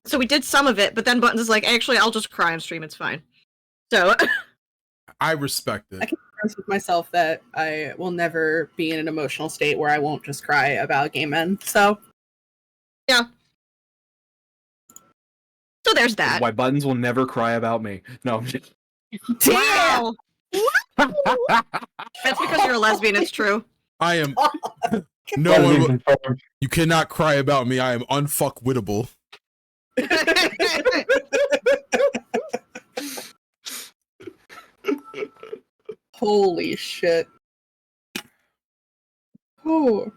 So we did some of it, but then Buttons is like, actually, I'll just cry on stream. It's fine. So I respect it. I can be honest with myself that I will never be in an emotional state where I won't just cry about gay men. So yeah. So there's that. Why Buttons will never cry about me. No. Wow. That's because you're a lesbian, it's true. I am. No one. You cannot cry about me. I am unfuckwittable. Holy shit. Oh.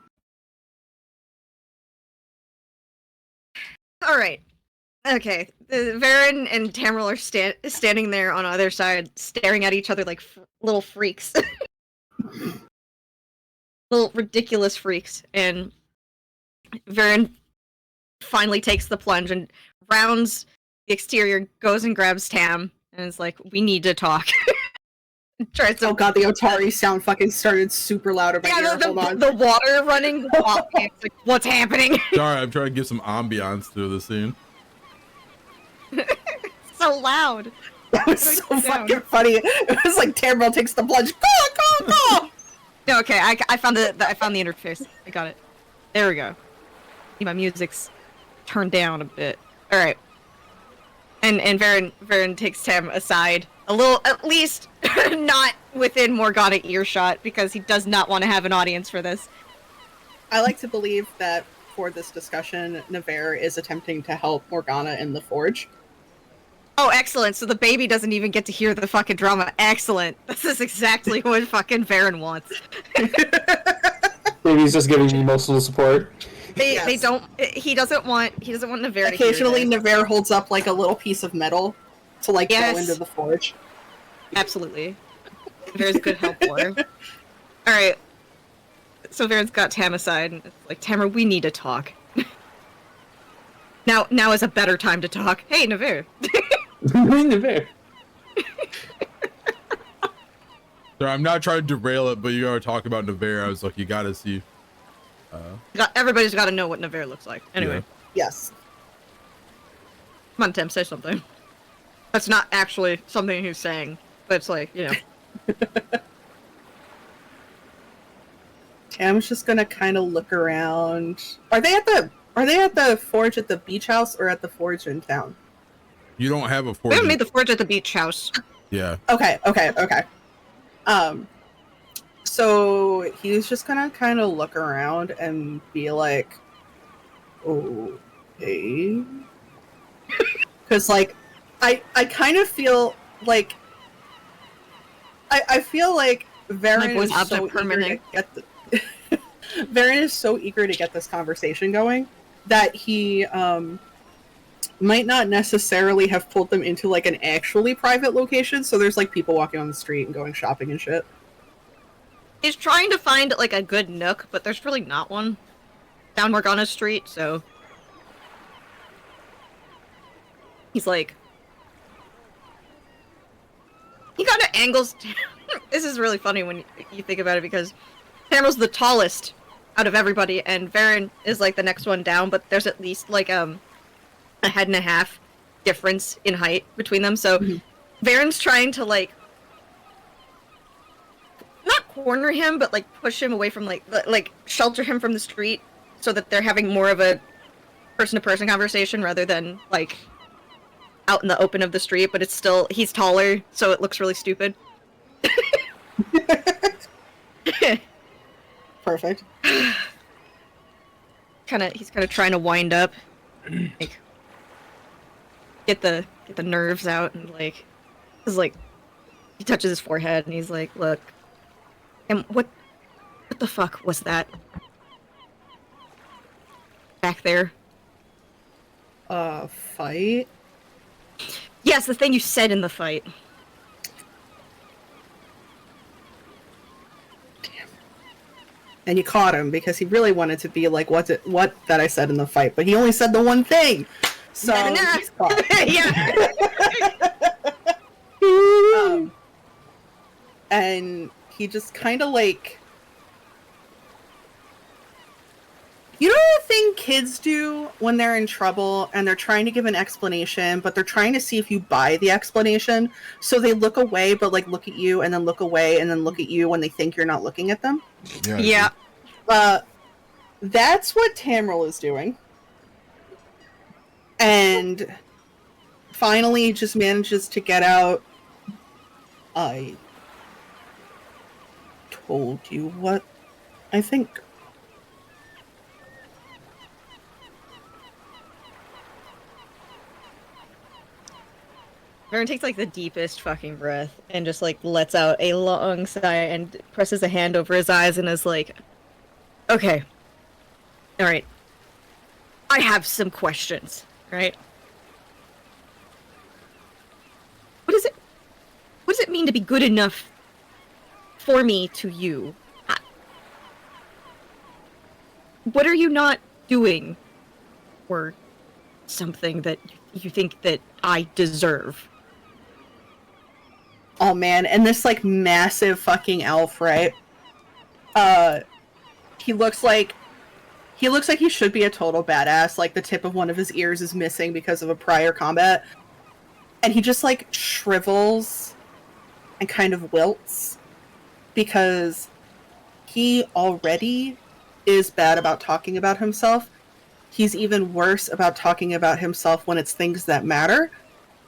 All right. Okay. Varin and Tamryl are standing there on either side, staring at each other like little freaks. Little ridiculous freaks. And Varin finally takes the plunge and rounds the exterior, goes and grabs Tam, and is like, we need to talk. Tries to... Oh god, the Otari sound fucking started super loud in my ear. Hold on. The water running. It's like, what's happening? Sorry, I'm trying to give some ambiance to the scene. So loud. That was so fucking funny. It was like Tamryl takes the plunge. Go! No, okay, I found the interface. I got it. There we go. My music's turned down a bit. All right. And Varin takes Tam aside a little, at least not within Morgana earshot, because he does not want to have an audience for this. I like to believe that for this discussion, Navarre is attempting to help Morgana in the forge. Oh, excellent. So the baby doesn't even get to hear the fucking drama. Excellent. This is exactly what fucking Varin wants. Maybe he's just giving emotional support. They don't. He doesn't want Navarre. Occasionally, to hear Navarre holds up like a little piece of metal to like go into the forge. Absolutely. Navarre's a good helper. All right. So Varen's got Tam aside, and it's like, Tamra, we need to talk. Now is a better time to talk. Hey, Navarre. Navarre. Sorry, I'm not trying to derail it, but you gotta talk about Navarre. I was like, you gotta see. Everybody's got to know what Navarre looks like. Anyway. Yeah. Yes. Come on, Tim, say something. That's not actually something he's saying, but it's like, you know. Tam's just gonna kind of look around. Are they at the forge at the beach house or at the forge in town? You don't have a We forge. haven't made the forge at the beach house. Yeah. Okay. So he's just gonna kind of look around and be like, okay. Because, like, I kind of feel like... I feel like Varin boy's is so object eager to permanent. get Varin is so eager to get this conversation going that he might not necessarily have pulled them into, like, an actually private location, so there's, like, people walking on the street and going shopping and shit. He's trying to find, like, a good nook, but there's really not one. Down Morgana Street, so... He's like... He kind of angles... This is really funny when you think about it, because Tamryl's the tallest out of everybody, and Varin is, like, the next one down, but there's at least, like, a head and a half difference in height between them, so Varin's trying to, like, not corner him, but, like, push him away from, like, shelter him from the street so that they're having more of a person-to-person conversation rather than, like, out in the open of the street, but it's still, he's taller, so it looks really stupid. Perfect. He's kind of trying to wind up, like, get the nerves out, and, like, is like, he touches his forehead, and he's like, look, and what the fuck was that back there? Fight? Yes, the thing you said in the fight. And you caught him because he really wanted to be like, what that I said in the fight, but he only said the one thing. So he's caught. Yeah. And he just kind of like, you know the thing kids do when they're in trouble and they're trying to give an explanation, but they're trying to see if you buy the explanation, so they look away, but like look at you and then look away and then look at you when they think you're not looking at them. Yeah. That's what Tamryl is doing. And finally just manages to get out, I told you what I think. Varin takes, like, the deepest fucking breath and just, like, lets out a long sigh and presses a hand over his eyes and is like, okay. Alright. I have some questions, right? What does it mean to be good enough for me to you? What are you not doing or something that you think that I deserve? Oh man, and this like massive fucking elf, right? He looks like he should be a total badass. Like the tip of one of his ears is missing because of a prior combat. And he just like shrivels and kind of wilts because he already is bad about talking about himself. He's even worse about talking about himself when it's things that matter.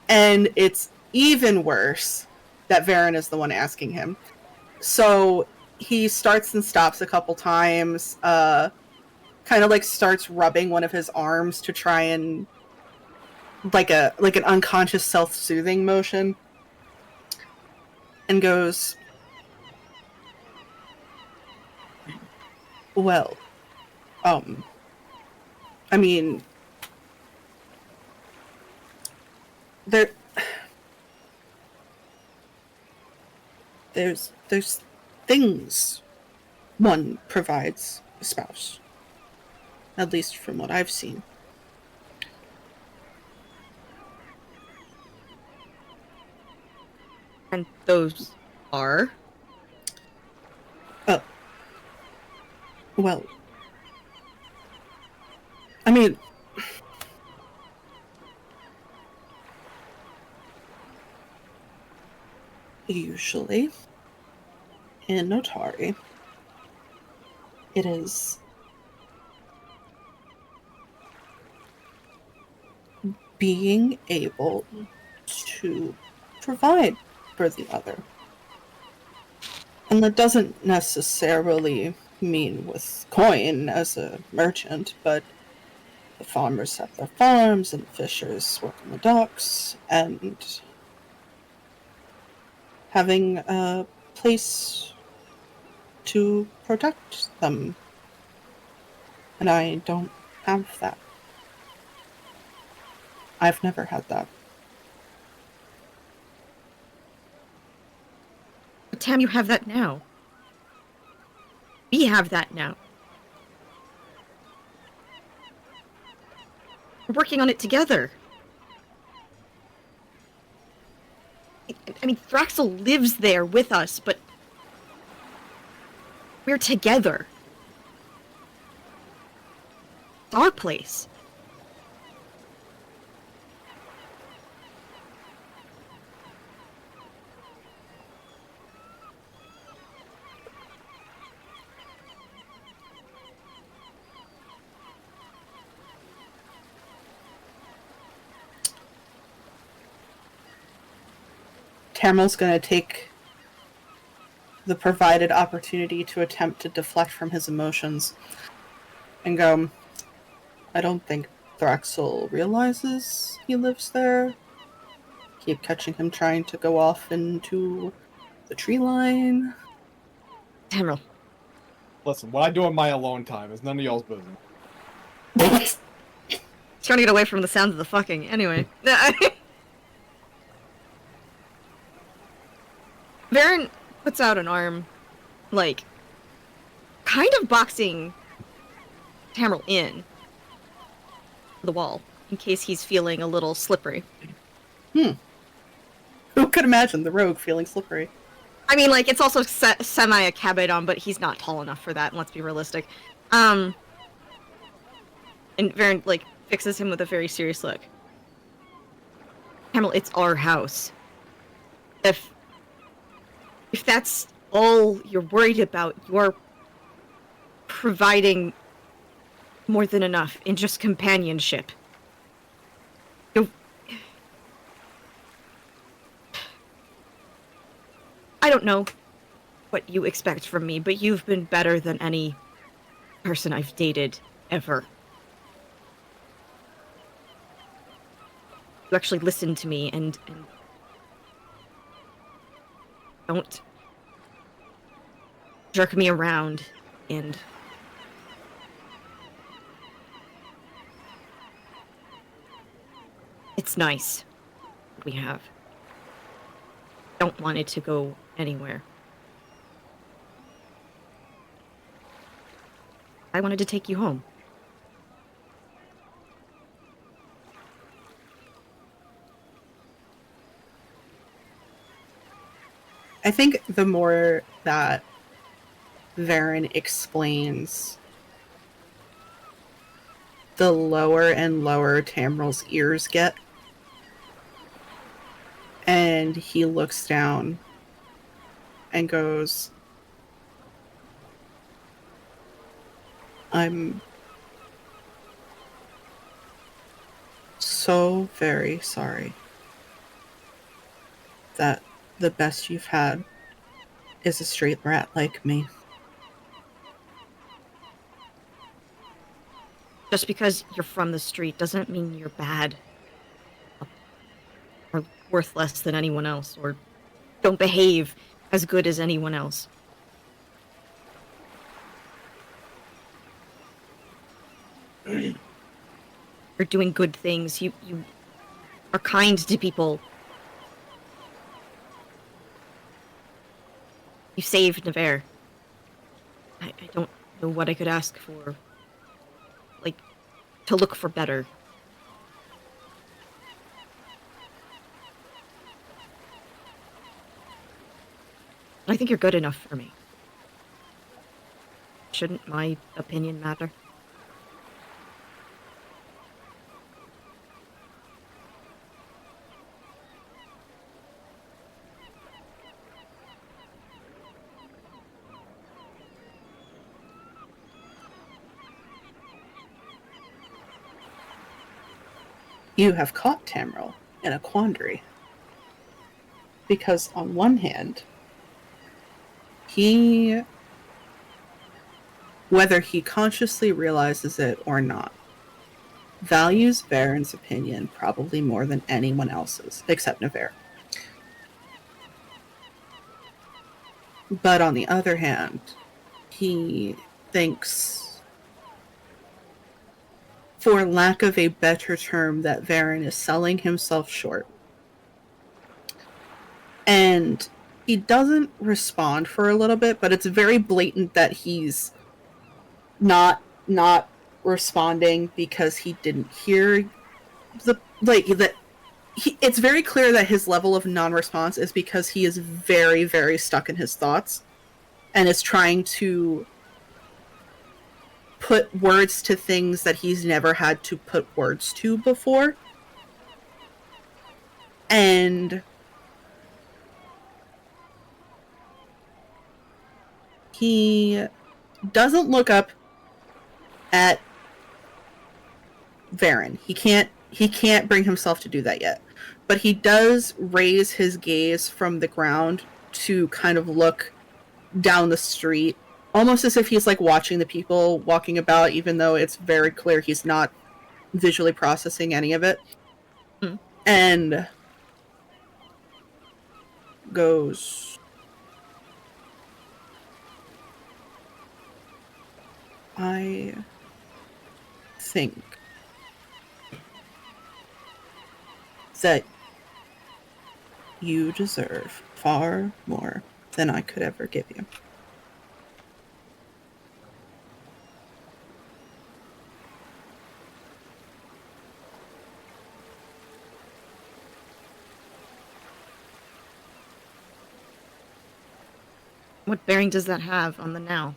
And it's even worse that Varin is the one asking him. So he starts and stops a couple times, kind of like starts rubbing one of his arms to try and like an unconscious self-soothing motion, and goes, well, I mean, there's things one provides a spouse, at least from what I've seen. And those are? Well, I mean, usually in Notari, it is being able to provide for the other. And that doesn't necessarily mean with coin as a merchant, but the farmers have their farms, and the fishers work on the docks, and having a place to protect them. And I don't have that. I've never had that. But Tam, you have that now. We have that now. We're working on it together. I mean, Thraxel lives there with us, but we're together. It's our place. Tamryl's gonna take the provided opportunity to attempt to deflect from his emotions and go, I don't think Thraxel realizes he lives there. Keep catching him trying to go off into the tree line. Tamryl. Listen, what I do in my alone time is none of y'all's business. Trying to get away from the sounds of the fucking. Anyway. Varin puts out an arm, like, kind of boxing Tamryl in the wall, in case he's feeling a little slippery. Who could imagine the rogue feeling slippery? I mean, like, it's also semi a Cabadon, but he's not tall enough for that, and let's be realistic. And Varin, like, fixes him with a very serious look. Tamryl, it's our house. If that's all you're worried about, you're providing more than enough in just companionship. I don't know what you expect from me, but you've been better than any person I've dated ever. You actually listen to me and don't jerk me around and it's nice what we have. Don't want it to go anywhere. I wanted to take you home. I think the more that Varin explains, the lower and lower Tamryl's ears get. And he looks down and goes, I'm so very sorry that the best you've had is a straight rat like me. Just because you're from the street doesn't mean you're bad. Or worth less than anyone else, or don't behave as good as anyone else. You're doing good things. You are kind to people. You saved Navarre. I don't know what I could ask for. Like, to look for better. I think you're good enough for me. Shouldn't my opinion matter? You have caught Tamryl in a quandary. Because on one hand, he, whether he consciously realizes it or not, values Varin's opinion probably more than anyone else's, except Navarre. But on the other hand, he thinks, for lack of a better term, that Varin is selling himself short. And he doesn't respond for a little bit, but it's very blatant that he's not responding because he didn't hear it's very clear that his level of non-response is because he is very, very stuck in his thoughts and is trying to put words to things that he's never had to put words to before. And he doesn't look up at Varin. He can't bring himself to do that yet. But he does raise his gaze from the ground to kind of look down the street, almost as if he's like watching the people walking about, even though it's very clear he's not visually processing any of it. And goes, I think that you deserve far more than I could ever give you. What bearing does that have on the now?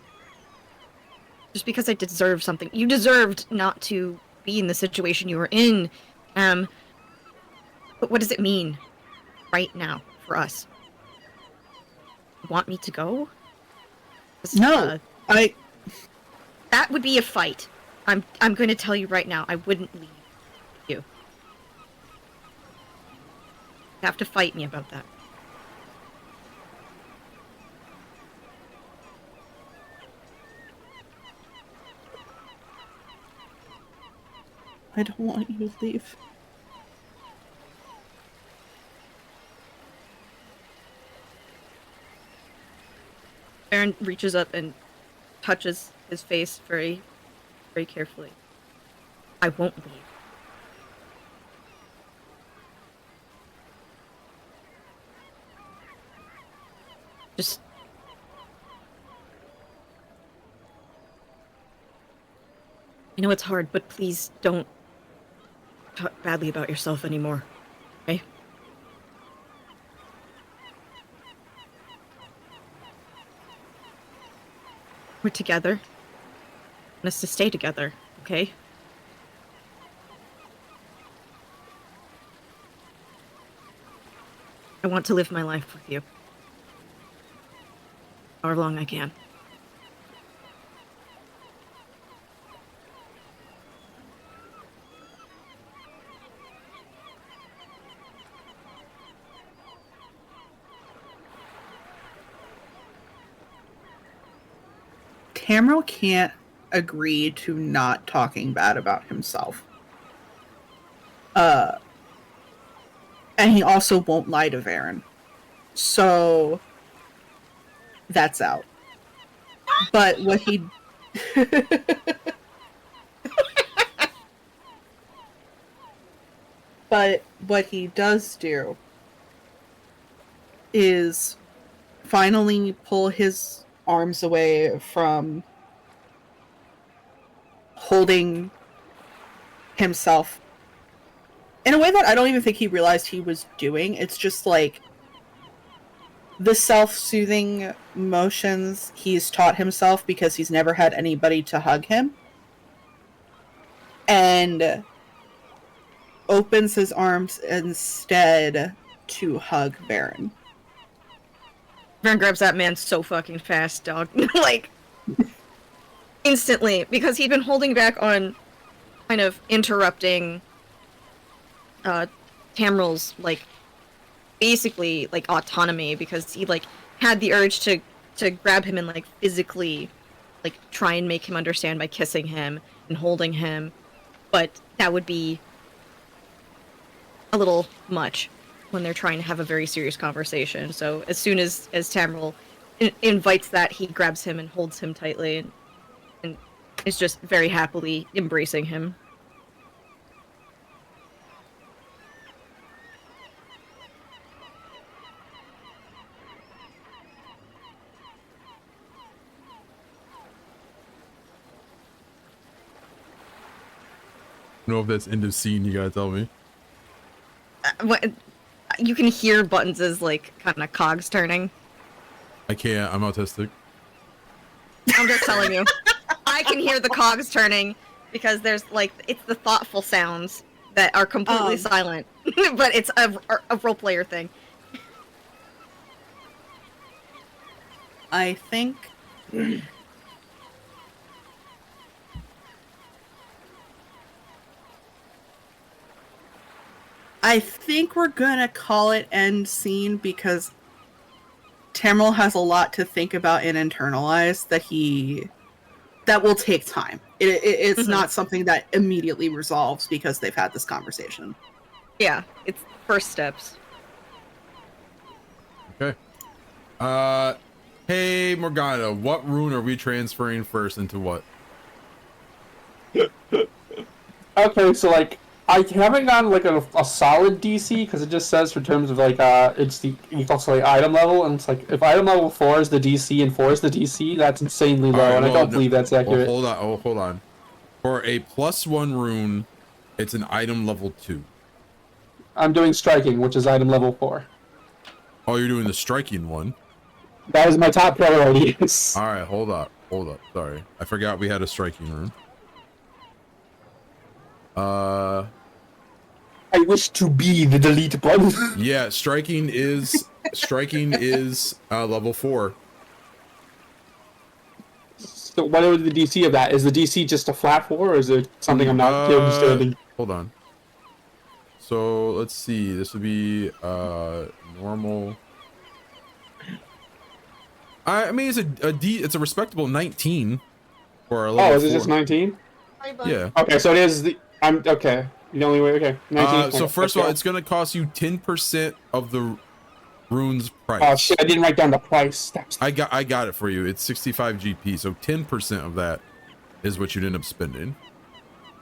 Just because I deserve something. You deserved not to be in the situation you were in. But what does it mean right now for us? You want me to go? No, That would be a fight. I'm going to tell you right now, I wouldn't leave you. You have to fight me about that. I don't want you to leave. Aaron reaches up and touches his face very, very carefully. I won't leave. Just... I know it's hard, but please don't talk badly about yourself anymore, okay? We're together. I want us to stay together, okay? I want to live my life with you. However long I can. Tamryl can't agree to not talking bad about himself. And he also won't lie to Varin. So that's out. But what he But what he does do is finally pull his arms away from holding himself in a way that I don't even think he realized he was doing. It's just like the self-soothing motions he's taught himself because he's never had anybody to hug him, and opens his arms instead to hug Varin. Varin grabs that man so fucking fast, dog. Like, instantly. Because he'd been holding back on kind of interrupting Tamryl's like basically like autonomy, because he like had the urge to grab him and like physically like try and make him understand by kissing him and holding him, but that would be a little much when they're trying to have a very serious conversation. So as soon as Tamryl invites that, he grabs him and holds him tightly and is just very happily embracing him. I don't know if that's end of scene, you gotta tell me. What, you can hear Buttons' like kind of cogs turning. I can't, I'm autistic. I'm just telling you. I can hear the cogs turning because there's like, it's the thoughtful sounds that are completely silent, but it's a role player thing. I think we're gonna call it end scene because Tamryl has a lot to think about and internalize that will take time. It's not something that immediately resolves because they've had this conversation. Yeah, it's first steps. Okay. Hey Morgana, what rune are we transferring first into what? Okay, so like I haven't gotten like a solid DC because it just says for terms of like it's the equals to like item level, and it's like if item level 4 is the DC and 4 is the DC, that's insanely low, Right, and I don't believe that's accurate. Well, hold on. For a +1 rune, it's an item level 2. I'm doing striking, which is item level 4. Oh, you're doing the striking one. That is my top priority. All right, hold up. Sorry, I forgot we had a striking rune. I wish to be the delete button. Yeah, striking is level 4. So what is the DC of that? Is the DC just a flat 4, or is it something I'm not understanding? Hold on. So let's see. This would be normal. I mean, it's a respectable 19 for a level 4. Oh, is it just 19? Yeah. Okay, so it is the. I'm okay. The only way. Okay, 19. So first of all, it's gonna cost you 10% of the rune's price. Oh shit! I didn't write down the price. I got it for you. It's 65 GP. So 10% of that is what you'd end up spending.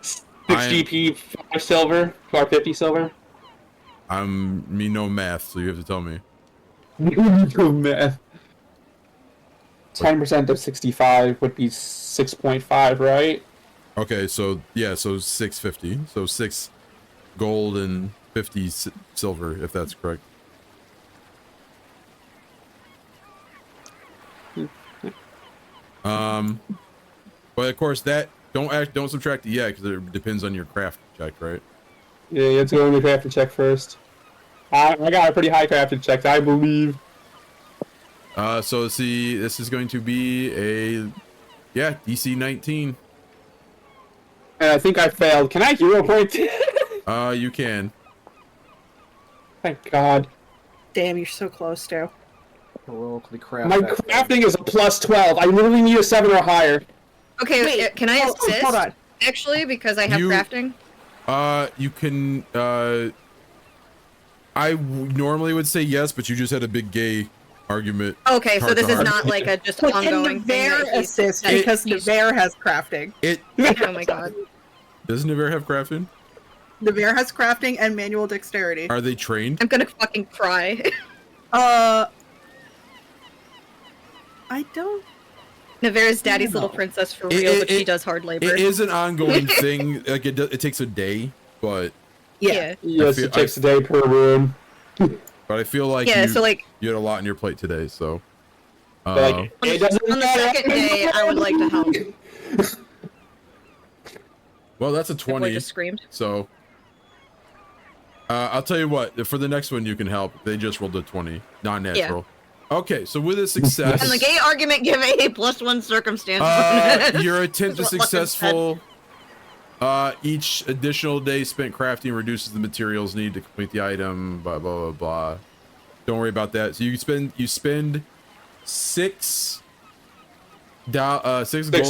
6 GP, 5 silver, or 50 silver. Me no math, so you have to tell me. No math. 10% of 65 would be 6.5, right? Okay, so yeah, so 650. So 6 gold and 50 silver, if that's correct. But of course that don't subtract it yet because it depends on your craft check, right? Yeah, you have to go in the crafting check first. I got a pretty high crafting check, I believe. So let's see, this is going to be a DC 19. And I think I failed. Can I hero point? You can. Thank God. Damn, you're so close, to. Heroically craft. My that crafting is a +12. I literally need a 7 or higher. Okay, Wait, can I assist? Hold on. Actually, because I have crafting. You can. Normally would say yes, but you just had a big gay argument. Okay, so this is Heart-to-heart. not like a just But ongoing thing. Navarre assist because Navarre has crafting. Oh my god. Doesn't Navarre have crafting? Navarre has crafting and manual dexterity. Are they trained? I'm gonna fucking cry. I don't. Navarre's daddy's little princess for real, but she does hard labor. It is an ongoing thing. Like it takes a day, but Yeah. Yes, it takes a day per room. but I feel like Yeah, so like you had a lot on your plate today, so. Like, it doesn't on the matter. second day, I would like to help. Well, that's a The boy 20. just screamed. So. I'll tell you what. For the next one, you can help. They just rolled a 20, non-natural. Okay, so with a success. And the gay argument give a +1 circumstance bonus. Your attempt is successful. Each additional day spent crafting reduces the materials needed to complete the item. Blah blah blah blah. Don't worry about that. So you spend six gold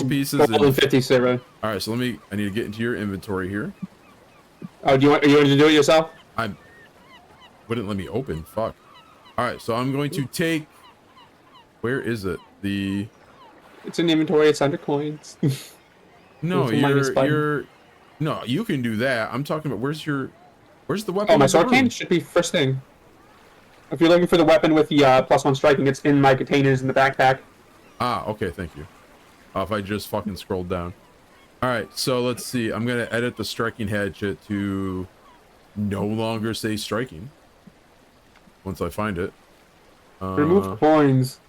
pieces. Gold and 50 silver. All right, so I need to get into your inventory here. Oh, you want to do it yourself? Wouldn't let me open. Fuck. All right, so I'm going to take. Where is it? It's in inventory. It's under coins. No, no, you can do that. I'm talking about where's the weapon? Oh, my sword cane should be first thing. If you're looking for the weapon with the +1 striking, it's in my containers in the backpack. Ah, okay, thank you. If I just fucking scrolled down. All right, so let's see. I'm gonna edit the striking hatchet to no longer say striking. Once I find it. Remove coins.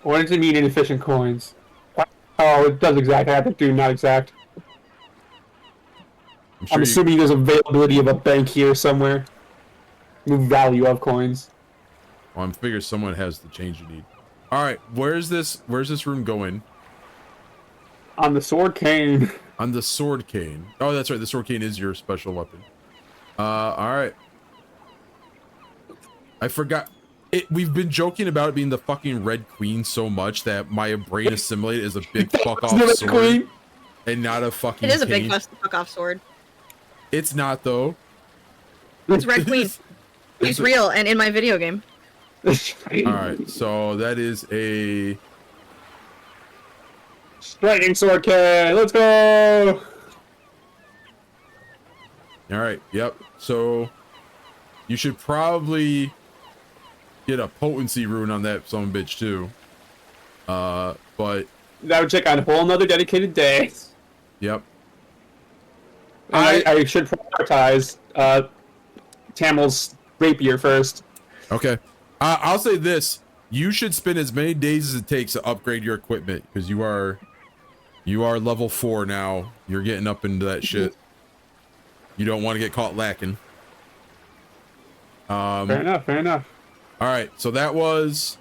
What does it mean inefficient coins? Oh, it does exact. I have to do not exact. I'm assuming there's availability of a bank here somewhere. Move value of coins. Well, I figure someone has the change you need. All right, where's this room going? On the sword cane. On the sword cane. Oh, that's right. The sword cane is your special weapon. All right. I forgot. We've been joking about it being the fucking Red Queen so much that my brain assimilated as a big fuck off sword queen? And not a fucking. It is a cane. big fuck off sword. It's not though. It's Red Queen. He's real and in my video game. All right, so that is a striking sword cane. Let's go. All right. Yep. So you should probably get a potency rune on that son of a bitch too. But that would check on a whole nother dedicated day. Yep. I should prioritize Tamryl's rapier first. Okay. I'll say this: you should spend as many days as it takes to upgrade your equipment because you are level 4 now. You're getting up into that shit. You don't want to get caught lacking. Fair enough. Fair enough. All right. So that was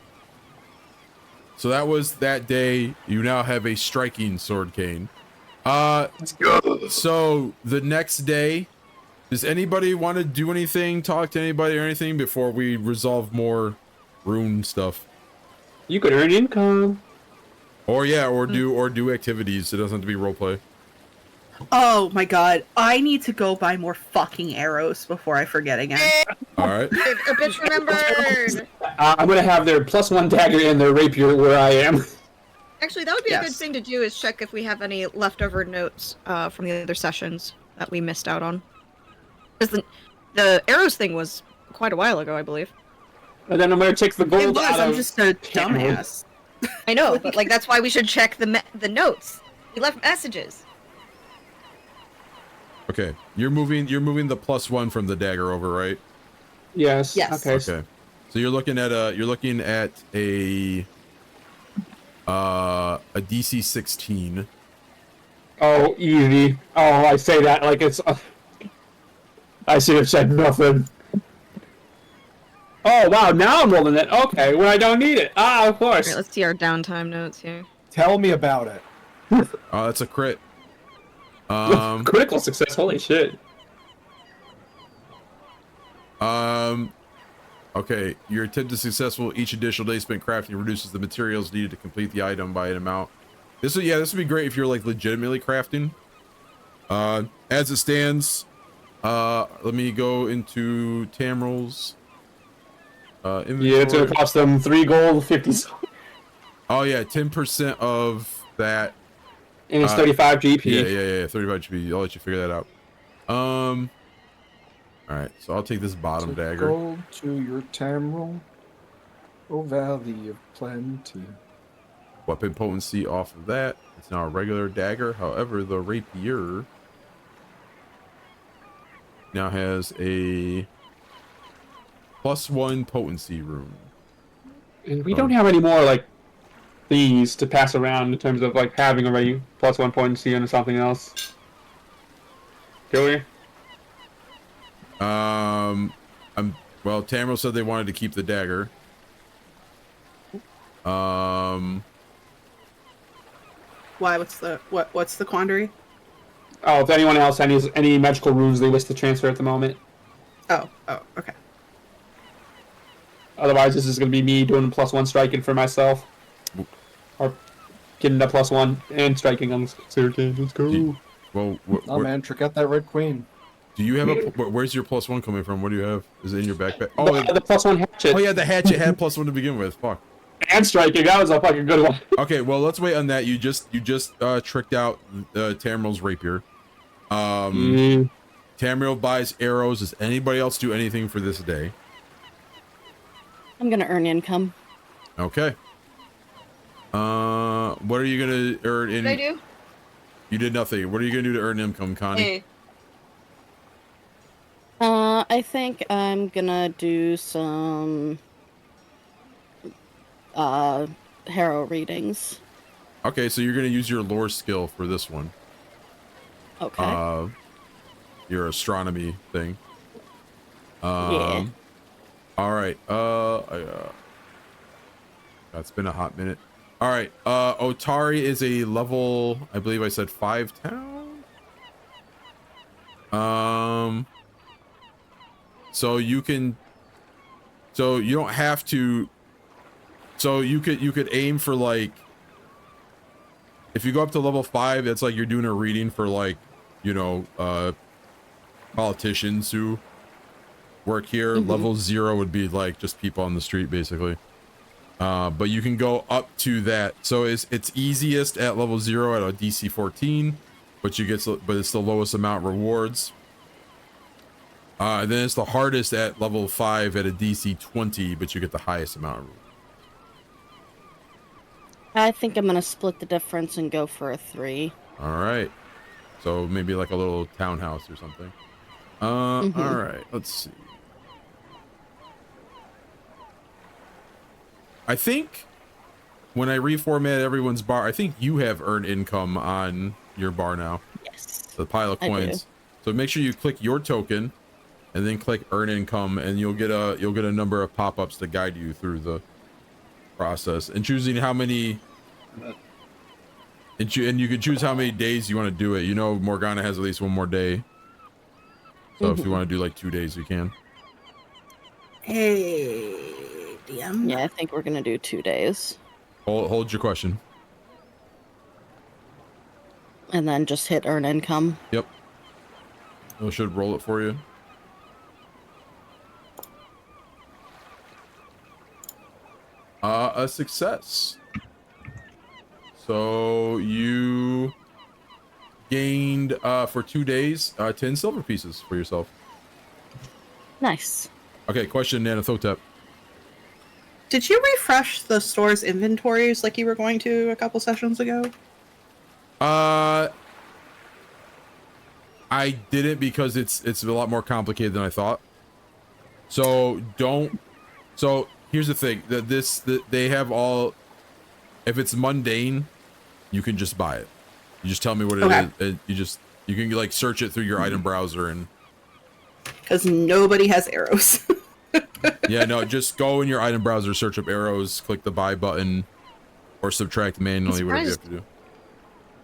that day. You now have a striking sword cane. Let's go. So the next day, does anybody want to do anything, talk to anybody or anything before we resolve more rune stuff? You could earn income. Or yeah, or do activities. It doesn't have to be roleplay. Oh my god, I need to go buy more fucking arrows before I forget again. All right. A bitch remembered. I'm gonna have their +1 dagger and their rapier where I am. Actually, that would be a good thing to do is check if we have any leftover notes from the other sessions that we missed out on. Because the arrows thing was quite a while ago, I believe. And then I'm gonna check the gold. I'm just a dumbass. I know, but like that's why we should check the notes. We left messages. Okay, you're moving the +1 from the dagger over, right? Yes. Yes. Okay. So you're looking at a DC 16. Oh, easy. Oh, I say that like it's. I should have said nothing. Oh wow! Now I'm rolling it. Okay, when I don't need it. Ah, of course. Right, let's see our downtime notes here. Tell me about it. Oh, that's a crit. Critical success. Holy shit. Okay, your attempt is successful. Each additional day spent crafting reduces the materials needed to complete the item by an amount. This would be great if you're like legitimately crafting. As it stands, let me go into Tamryl's inventory. Yeah, it's gonna cost them 3 gold, 50. Oh yeah, 10% of that. And it's 35 GP. Yeah, 35 GP. I'll let you figure that out. All right, so I'll take this bottom dagger. Gold to your Tamryl, O Valley of Plenty. Weapon potency off of that. It's now a regular dagger. However, the rapier now has a +1 potency rune. And we don't have any more like these to pass around in terms of like having already +1 potency and something else. Do we? Well, Tamryl said they wanted to keep the dagger. Why? What's the quandary? Oh, if anyone else has any magical runes they wish to transfer at the moment. Oh, okay. Otherwise, this is going to be me doing +1 striking for myself. Or getting a +1 and striking on Sirkin. Let's go. Well, Oh man, trick out that Red Queen. do you have where's your +1 coming from? What do you have? Is it in your backpack? Oh, The +1 hatchet. oh yeah, the hatchet had +1 to begin with. Fuck. And striking. That was a fucking good one. Okay, well let's wait on that. You just tricked out Tamryl's rapier. Tamryl buys arrows. Does anybody else do anything for this day? I'm gonna earn income. Okay. What are you gonna earn in? What did I do? You did nothing. What are you gonna do to earn income, Connie? Hey. I think I'm gonna do some Harrow readings. Okay, so you're gonna use your lore skill for this one. Okay. Your astronomy thing. Yeah. All right. It's been a hot minute. All right. Otari is a level, I believe I said 5 town. So you can, so you don't have to, so you could aim for like, if you go up to level 5, it's like you're doing a reading for like, you know, politicians who work here. Level 0 would be like just people on the street basically. But you can go up to that. So it's easiest at level 0 at a DC 14, but it's the lowest amount rewards. And then it's the hardest at level 5 at a DC 20, but you get the highest amount of rewards. I think I'm gonna split the difference and go for a 3. All right. So maybe like a little townhouse or something. All right. Let's see. I think when I reformat everyone's bar, I think you have earned income on your bar now. Yes. The pile of I coins. do. So make sure you click your token and then click earn income, and you'll get a number of pop-ups to guide you through the process, and choosing how many and you can choose how many days you want to do it. You know, Morgana has at least one more day. So if you want to do like 2 days, you can. Hey, DM. Yeah, I think we're gonna do 2 days. Hold your question. And then just hit earn income. Yep. I should roll it for you. A success. So you gained for 2 days 10 silver pieces for yourself. Nice. Okay, question, Nanathotep. Did you refresh the store's inventories like you were going to a couple sessions ago? I didn't, because it's a lot more complicated than I thought. So here's the thing, that they have all, if it's mundane, you can just buy it. You just tell me what it is, and you can like search it through your item browser, and Because nobody has arrows. yeah, no, just go in your item browser, search up arrows, click the buy button, or subtract manually, whatever you have to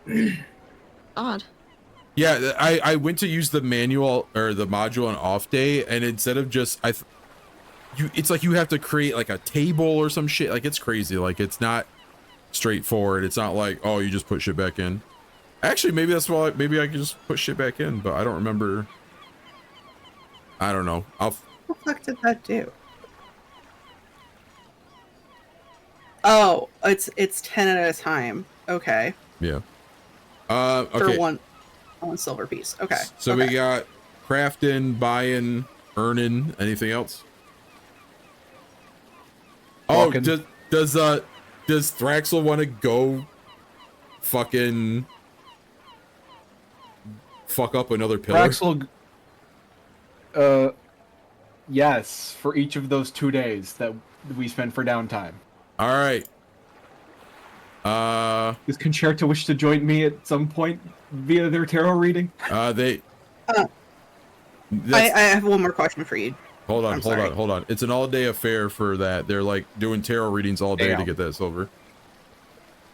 do. Odd. Yeah, I went to use the manual or the module on off day, and instead of just it's like you have to create like a table or some shit. Like, it's crazy. Like, it's not straightforward. It's not like, oh, you just put shit back in. Actually, maybe that's why. Maybe I can just put shit back in, but I don't remember. I don't know. What the fuck did that do? Oh, it's 10 at a time. Okay. Yeah. Okay. For one silver piece. Okay. So okay. we got crafting, buying, earning. Anything else? Oh, Walking. does Thraxel want to go fucking fuck up another pillar? Thraxel, yes, for each of those 2 days that we spend for downtime. All right. Does Concerta wish to join me at some point via their tarot reading? I have one more question for you. Hold on. sorry. It's an all-day affair for that. They're like doing tarot readings all day to get that silver.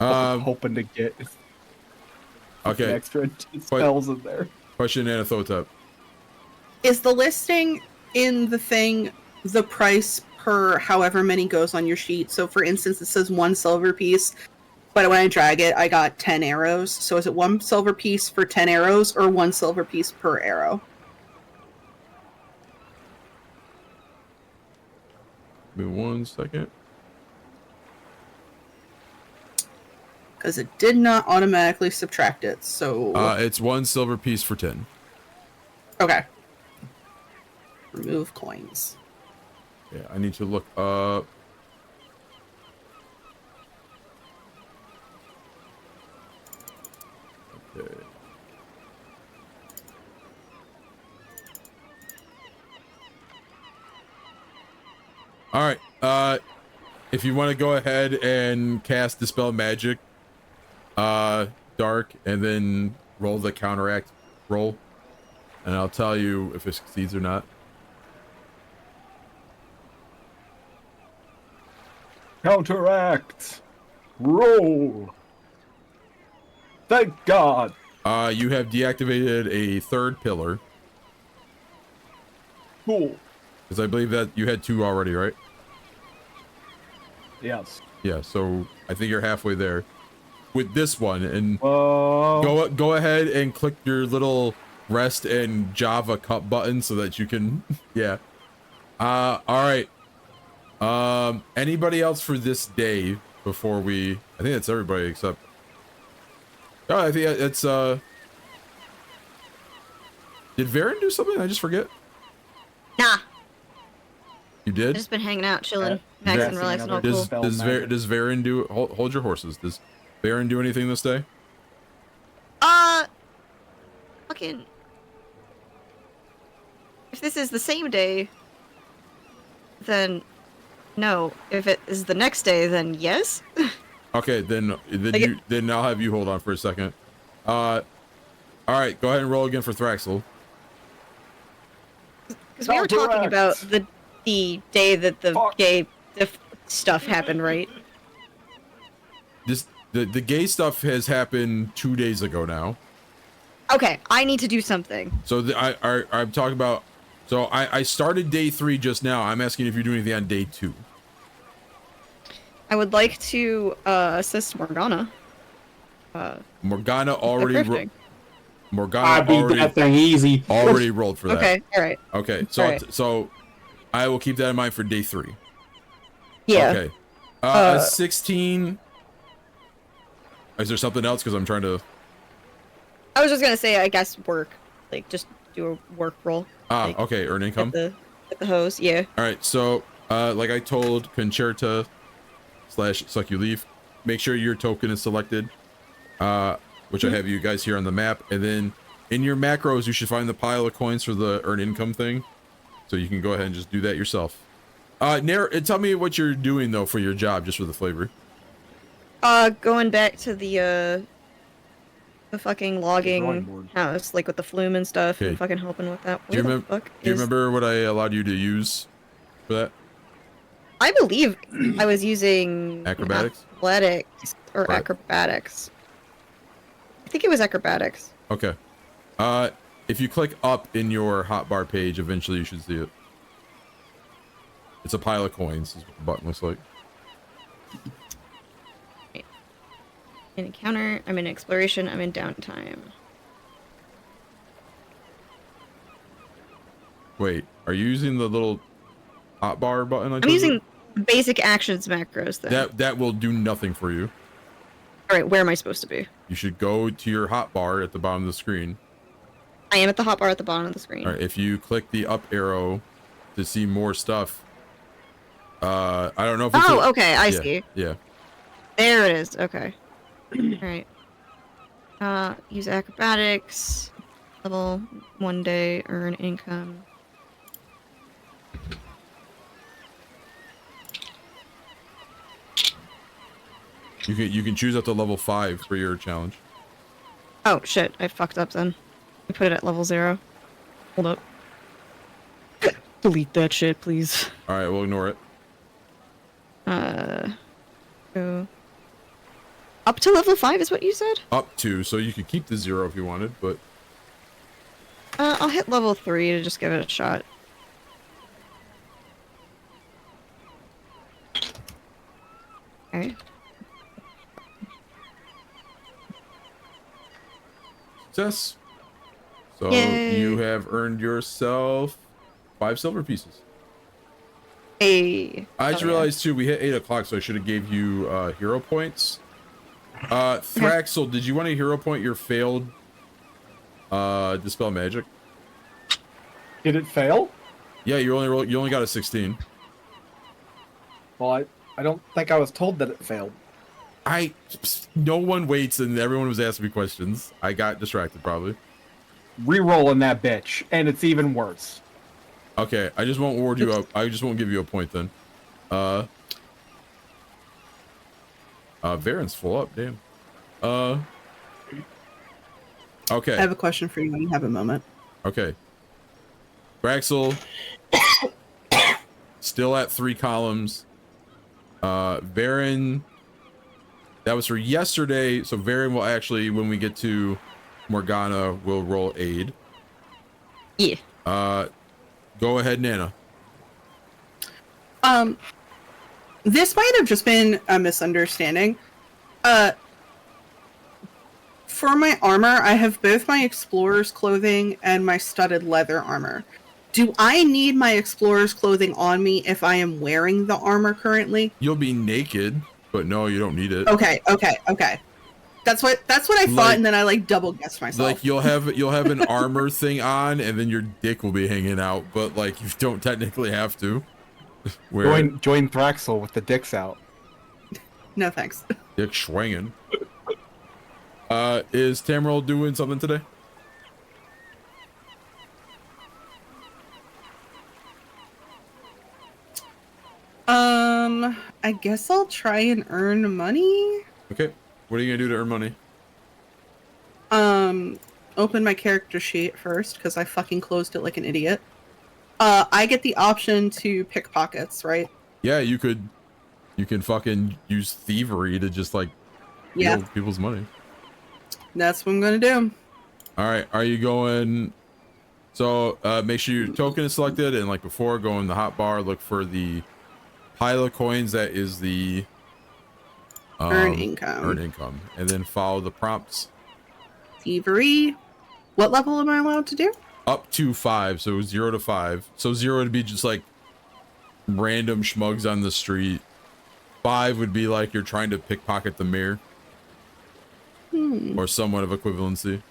Hoping to get. Okay. Extra spells in there. Question Anathotep. Is the listing in the thing the price per however many goes on your sheet? So for instance, it says 1 silver piece, but when I drag it, I got 10 arrows. So is it 1 silver piece for 10 arrows or 1 silver piece per arrow? Give me 1 second. Because it did not automatically subtract it, so... It's 1 silver piece for 10. Okay. Remove coins. Yeah, I need to look up. Okay. All right. If you want to go ahead and cast Dispel Magic, Dark, and then roll the counteract roll, and I'll tell you if it succeeds or not. Counteract. Roll. Thank God. You have deactivated a 3rd pillar. Cool. Because I believe that you had 2 already, right? Yes. Yeah, so I think you're halfway there with this one, and go ahead and click your little rest and Java cup button so that you can yeah. All right. Anybody else for this day before we? I think that's everybody except. Oh, I think it's Did Varin do something? I just forget. Nah. You did? I've just been hanging out, chilling, maxing, relaxing, all cool. Does Varin do? Hold your horses. Does Varin do anything this day? Fucking. If this is the same day, then no. If it is the next day, then yes. Okay, then I'll have you hold on for a second. All right, go ahead and roll again for Thraxel. Because we were talking about the day that the gay stuff happened, right? The gay stuff has happened 2 days ago now. Okay, I need to do something. So I'm talking about. So I started day 3 just now. I'm asking if you're doing anything on day 2. I would like to assist Morgana. Morgana already. I beat that thing easy. Already rolled for that. Okay, all right. Okay, so All right. so I will keep that in mind for day 3. Yeah. Okay. 16. Is there something else? Because I'm trying to. I was just gonna say, I guess work, like just do a work roll. Like, Okay. Earn income. At the hose, yeah. All right. So, like I told Concerta / Suck You Leaf, make sure your token is selected. Which I have you guys here on the map, and then in your macros you should find the pile of coins for the earn income thing, so you can go ahead and just do that yourself. Tell me what you're doing though for your job, just for the flavor. Going back to the fucking logging house, like with the flume and stuff, Okay. and fucking helping with that. Do you remember what I allowed you to use for that? I believe I was using Acrobatics? athletics or Right. acrobatics. I think it was acrobatics. Okay. If you click up in your hotbar page, eventually you should see it. It's a pile of coins, is what the button looks like. Right. In encounter, I'm in exploration, I'm in downtime. Wait, are you using the little hotbar button? I'm using basic actions macros then. That will do nothing for you. Alright, where am I supposed to be? You should go to your hotbar at the bottom of the screen. I am at the hotbar at the bottom of the screen. All right, if you click the up arrow to see more stuff, I don't know if it's okay, I see. Yeah. There it is. Okay. Alright. Use acrobatics. Level 1 day, earn income. You can choose up to level 5 for your challenge. Oh shit, I fucked up then. I put it at level 0. Hold up. Delete that shit, please. All right, we'll ignore it. Go. Up to level 5 is what you said? Up to, so you could keep the 0 if you wanted, but I'll hit level 3 to just give it a shot. Okay. success. So Yay. you have earned yourself 5 silver pieces. Hey. I just realized too, we hit 8 o'clock, so I should have gave you hero points. Thraxel, did you want to hero point your failed dispel magic? Did it fail? Yeah, you only got a 16. Well, I don't think I was told that it failed. No one waits, and everyone was asking me questions. I got distracted, probably. Rerolling that bitch, and it's even worse. Okay, I just won't award you up. I just won't give you a point then. Varin's full up, damn. Okay. I have a question for you when you have a moment. Okay. Thraxel, still at 3 columns. Varin, that was for yesterday, so Varin will actually, when we get to Morgana, will roll aid. Yeah. Go ahead, Nana. This might have just been a misunderstanding. For my armor, I have both my explorer's clothing and my studded leather armor. Do I need my explorer's clothing on me if I am wearing the armor currently? You'll be naked, but no, you don't need it. Okay. That's what I thought, and then I double guessed myself. Like you'll have an armor thing on, and then your dick will be hanging out, but like you don't technically have to. Join Thraxel with the dicks out. No thanks. Dick swinging. Is Tamryl doing something today? I guess I'll try and earn money. Okay. What are you gonna do to earn money? Open my character sheet first, because I fucking closed it like an idiot. I get the option to pick pockets, right? Yeah, you can fucking use thievery to just like steal people's money. That's what I'm gonna do. All right, are you going? So make sure your token is selected, and like before, go in the hotbar, look for the pile of coins that is the Earn income. Earn income, and then follow the prompts. Thievery. What level am I allowed to do? Up to 5, so 0 to 5. So 0 would be just like random schmugs on the street. 5 would be like you're trying to pickpocket the mayor. Or somewhat of equivalency.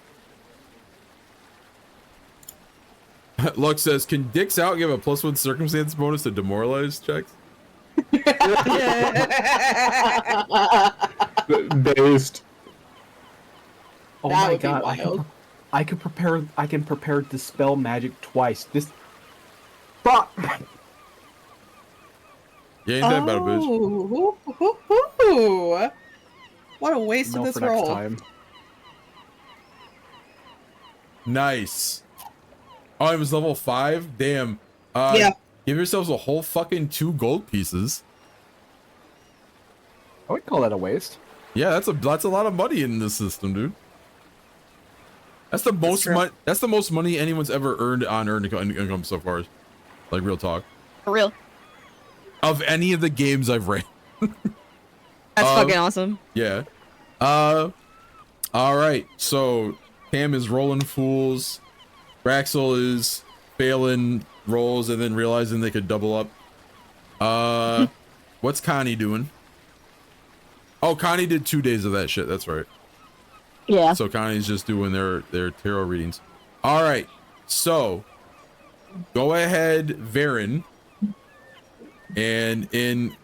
Luck says, can dicks out give a +1 circumstance bonus to demoralized checks? Based. Oh That my would be god, wild. I can prepare dispel magic twice. This fuck. Yeah, ain't that bad a bitch. Ooh. What a waste of No, this for next roll. time. Nice. Oh, it was level 5? Damn. Yeah. Give yourselves a whole fucking 2 gold pieces. I would call that a waste. Yeah, that's a lot of money in this system, dude. That's the most money. That's the most money anyone's ever earned on earned income so far. Like real talk. For real. Of any of the games I've ran. That's fucking awesome. Yeah. All right. So Tam is rolling fools. Thraxel is failing rolls and then realizing they could double up. What's Connie doing? Oh, Connie did 2 days of that shit. That's right. Yeah. So Connie's just doing their tarot readings. All right. So go ahead, Varin. And I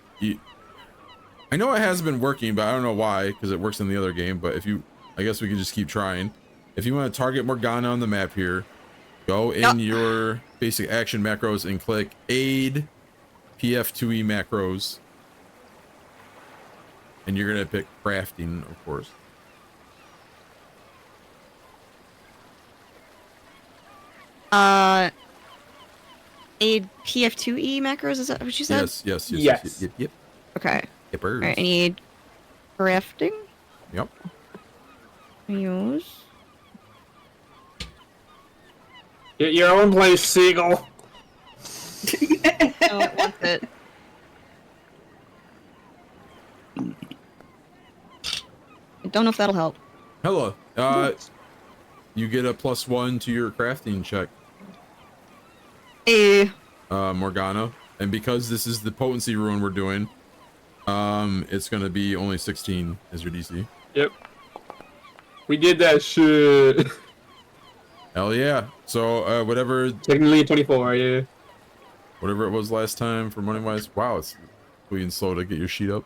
know it has been working, but I don't know why, because it works in the other game. But I guess we can just keep trying. If you want to target Morgana on the map here, go in your basic action macros and click aid PF2E macros. And you're going to pick crafting, of course. Aid PF2E macros, is that what you said? Yes. Yes. Yep. Okay. Yep. Alright, I need crafting. Yep. Use. Get your own place, Seagull. No, it wants it. I don't know if that'll help. Hello. You get a +1 to your crafting check, Morgana. And because this is the potency rune we're doing, it's gonna be only 16 as your DC. Yep. We did that shit. Hell yeah. So, whatever... Technically 24, yeah. Whatever it was last time for money-wise. Wow, it's being slow to get your sheet up.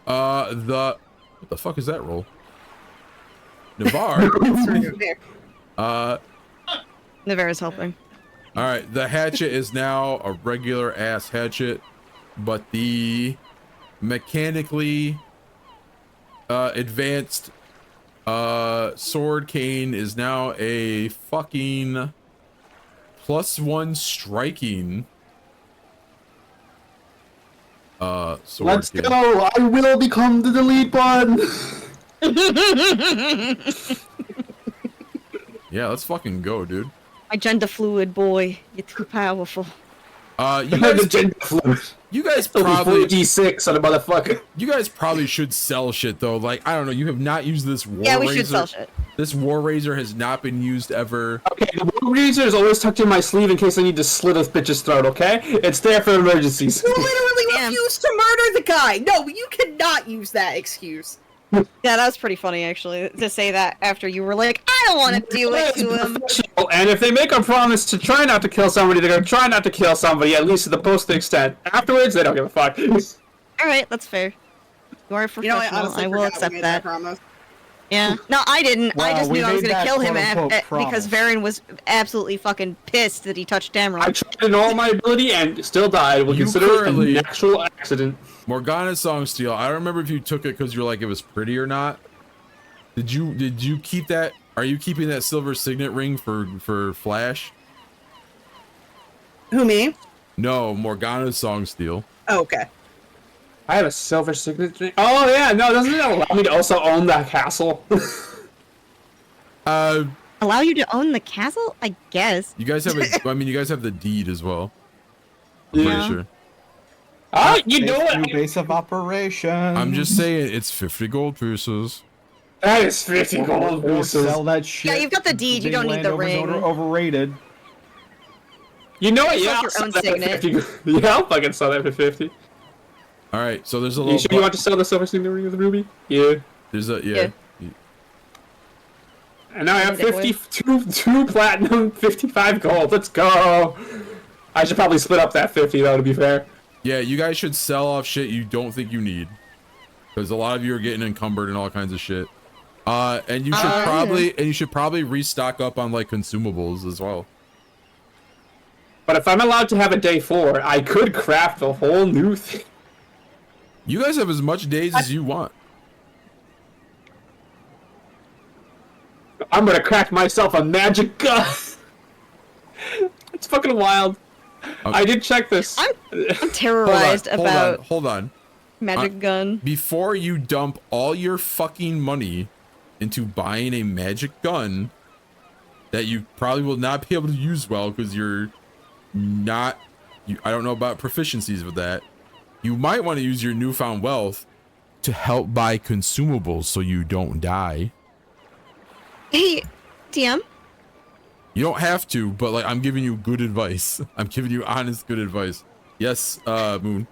What the fuck is that roll? Navarre. Navara's helping. Alright, the hatchet is now a regular ass hatchet, but the mechanically advanced sword cane is now a fucking +1 striking sword Let's cane. go! I will become the delete one! Yeah, let's fucking go, dude. My gender fluid boy, you're too powerful. You guys probably D6 on a motherfucker. You guys probably should sell shit though. Like, I don't know, you have not used this war Yeah, we razor. should sell shit. This war razor has not been used ever. Okay, the war razor is always tucked in my sleeve in case I need to slit a bitch's throat, okay? It's there for emergencies. You literally Damn. refused to murder the guy! No, you cannot use that excuse. Yeah, that was pretty funny, actually, to say that after you were like, I don't want to do it to him. And if they make a promise to try not to kill somebody, they're gonna try not to kill somebody, at least to the most extent. Afterwards, they don't give a fuck. Alright, that's fair. You are a professional, You know, I honestly I will forgot we accept made that. promise. Yeah. No, I didn't. I Wow, just we knew I was made gonna that kill him quote-unquote because promise. Varin was absolutely fucking pissed that he touched I Tamryl. tried in all my ability and still died. We'll You consider currently- it a natural accident. Morgana's song steal. I don't remember if you took it because you're like it was pretty or not. Did you keep that? Are you keeping that silver signet ring for Flash? Who, me? No, Morgana's song steal. Oh, okay. I have a silver signature. Oh yeah, no, doesn't it allow me to also own that castle? Allow you to own the castle? I guess. You guys have a, I mean, you guys have the deed as well. I'm Yeah. pretty sure. Oh, you know New what? base of operation. I'm just saying it's 50 gold pieces. That is 50 gold We'll pieces. sell that shit. Yeah, you've got the deed, you don't need the ring. Overrated. You know what? Yourself Yeah, I'll your sell own that for signet. 50. Yeah, I'll fucking sell that for 50. All right, so there's a You little. sure you want to sell the silver signet ring with Ruby? Yeah. There's a Yeah. And now I have Need it, boy. 52 platinum, 55 gold. Let's go. I should probably split up that 50 though, to be fair. Yeah, you guys should sell off shit you don't think you need, because a lot of you are getting encumbered and all kinds of shit. And you should probably restock up on like consumables as well. But if I'm allowed to have a day 4, I could craft a whole new thing. You guys have as much days as you want. I'm gonna craft myself a magic gun. It's fucking wild. I did check this. I'm terrorized about Hold on. magic gun. Before you dump all your fucking money into buying a magic gun that you probably will not be able to use well because you're not, I don't know about proficiencies with that. You might want to use your newfound wealth to help buy consumables so you don't die. Hey, DM? You don't have to, but like I'm giving you good advice. I'm giving you honest good advice. Yes, Moon.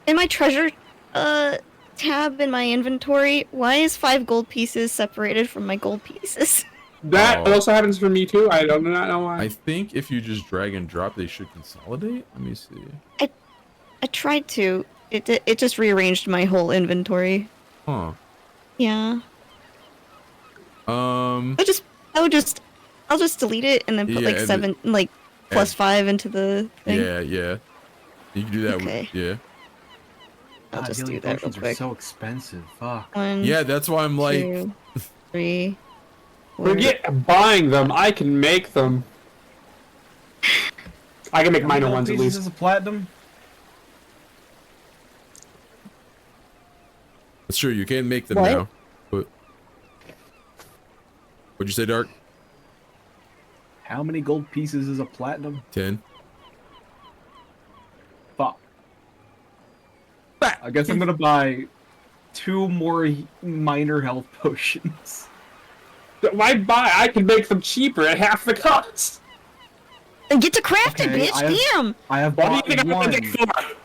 In my treasure tab in my inventory, why is 5 gold pieces separated from my gold pieces? That Oh. also happens for me too. I do not know why. I think if you just drag and drop, they should consolidate. Let me see. I tried to. It just rearranged my whole inventory. Huh. Yeah. Um. I'll just delete it and then put Yeah, like and 7 plus 5 into the thing. Yeah, yeah. You can do that. Okay. Yeah. I'll God, just healing do that real potions are quick. so expensive. Fuck. 1, Yeah, that's why I'm like. 2, 3. 4. Forget buying them. I can make them. I can make minor ones at least. Is a platinum? That's true. You can make them What? now. But what'd you say, Dark? How many gold pieces is a platinum? 10. Fuck. I guess I'm gonna buy 2 more minor health potions. Why buy? I can make them cheaper at half the cost. And get to craft Okay, it, bitch. Damn. I have What do you bought think I'm one. gonna get for?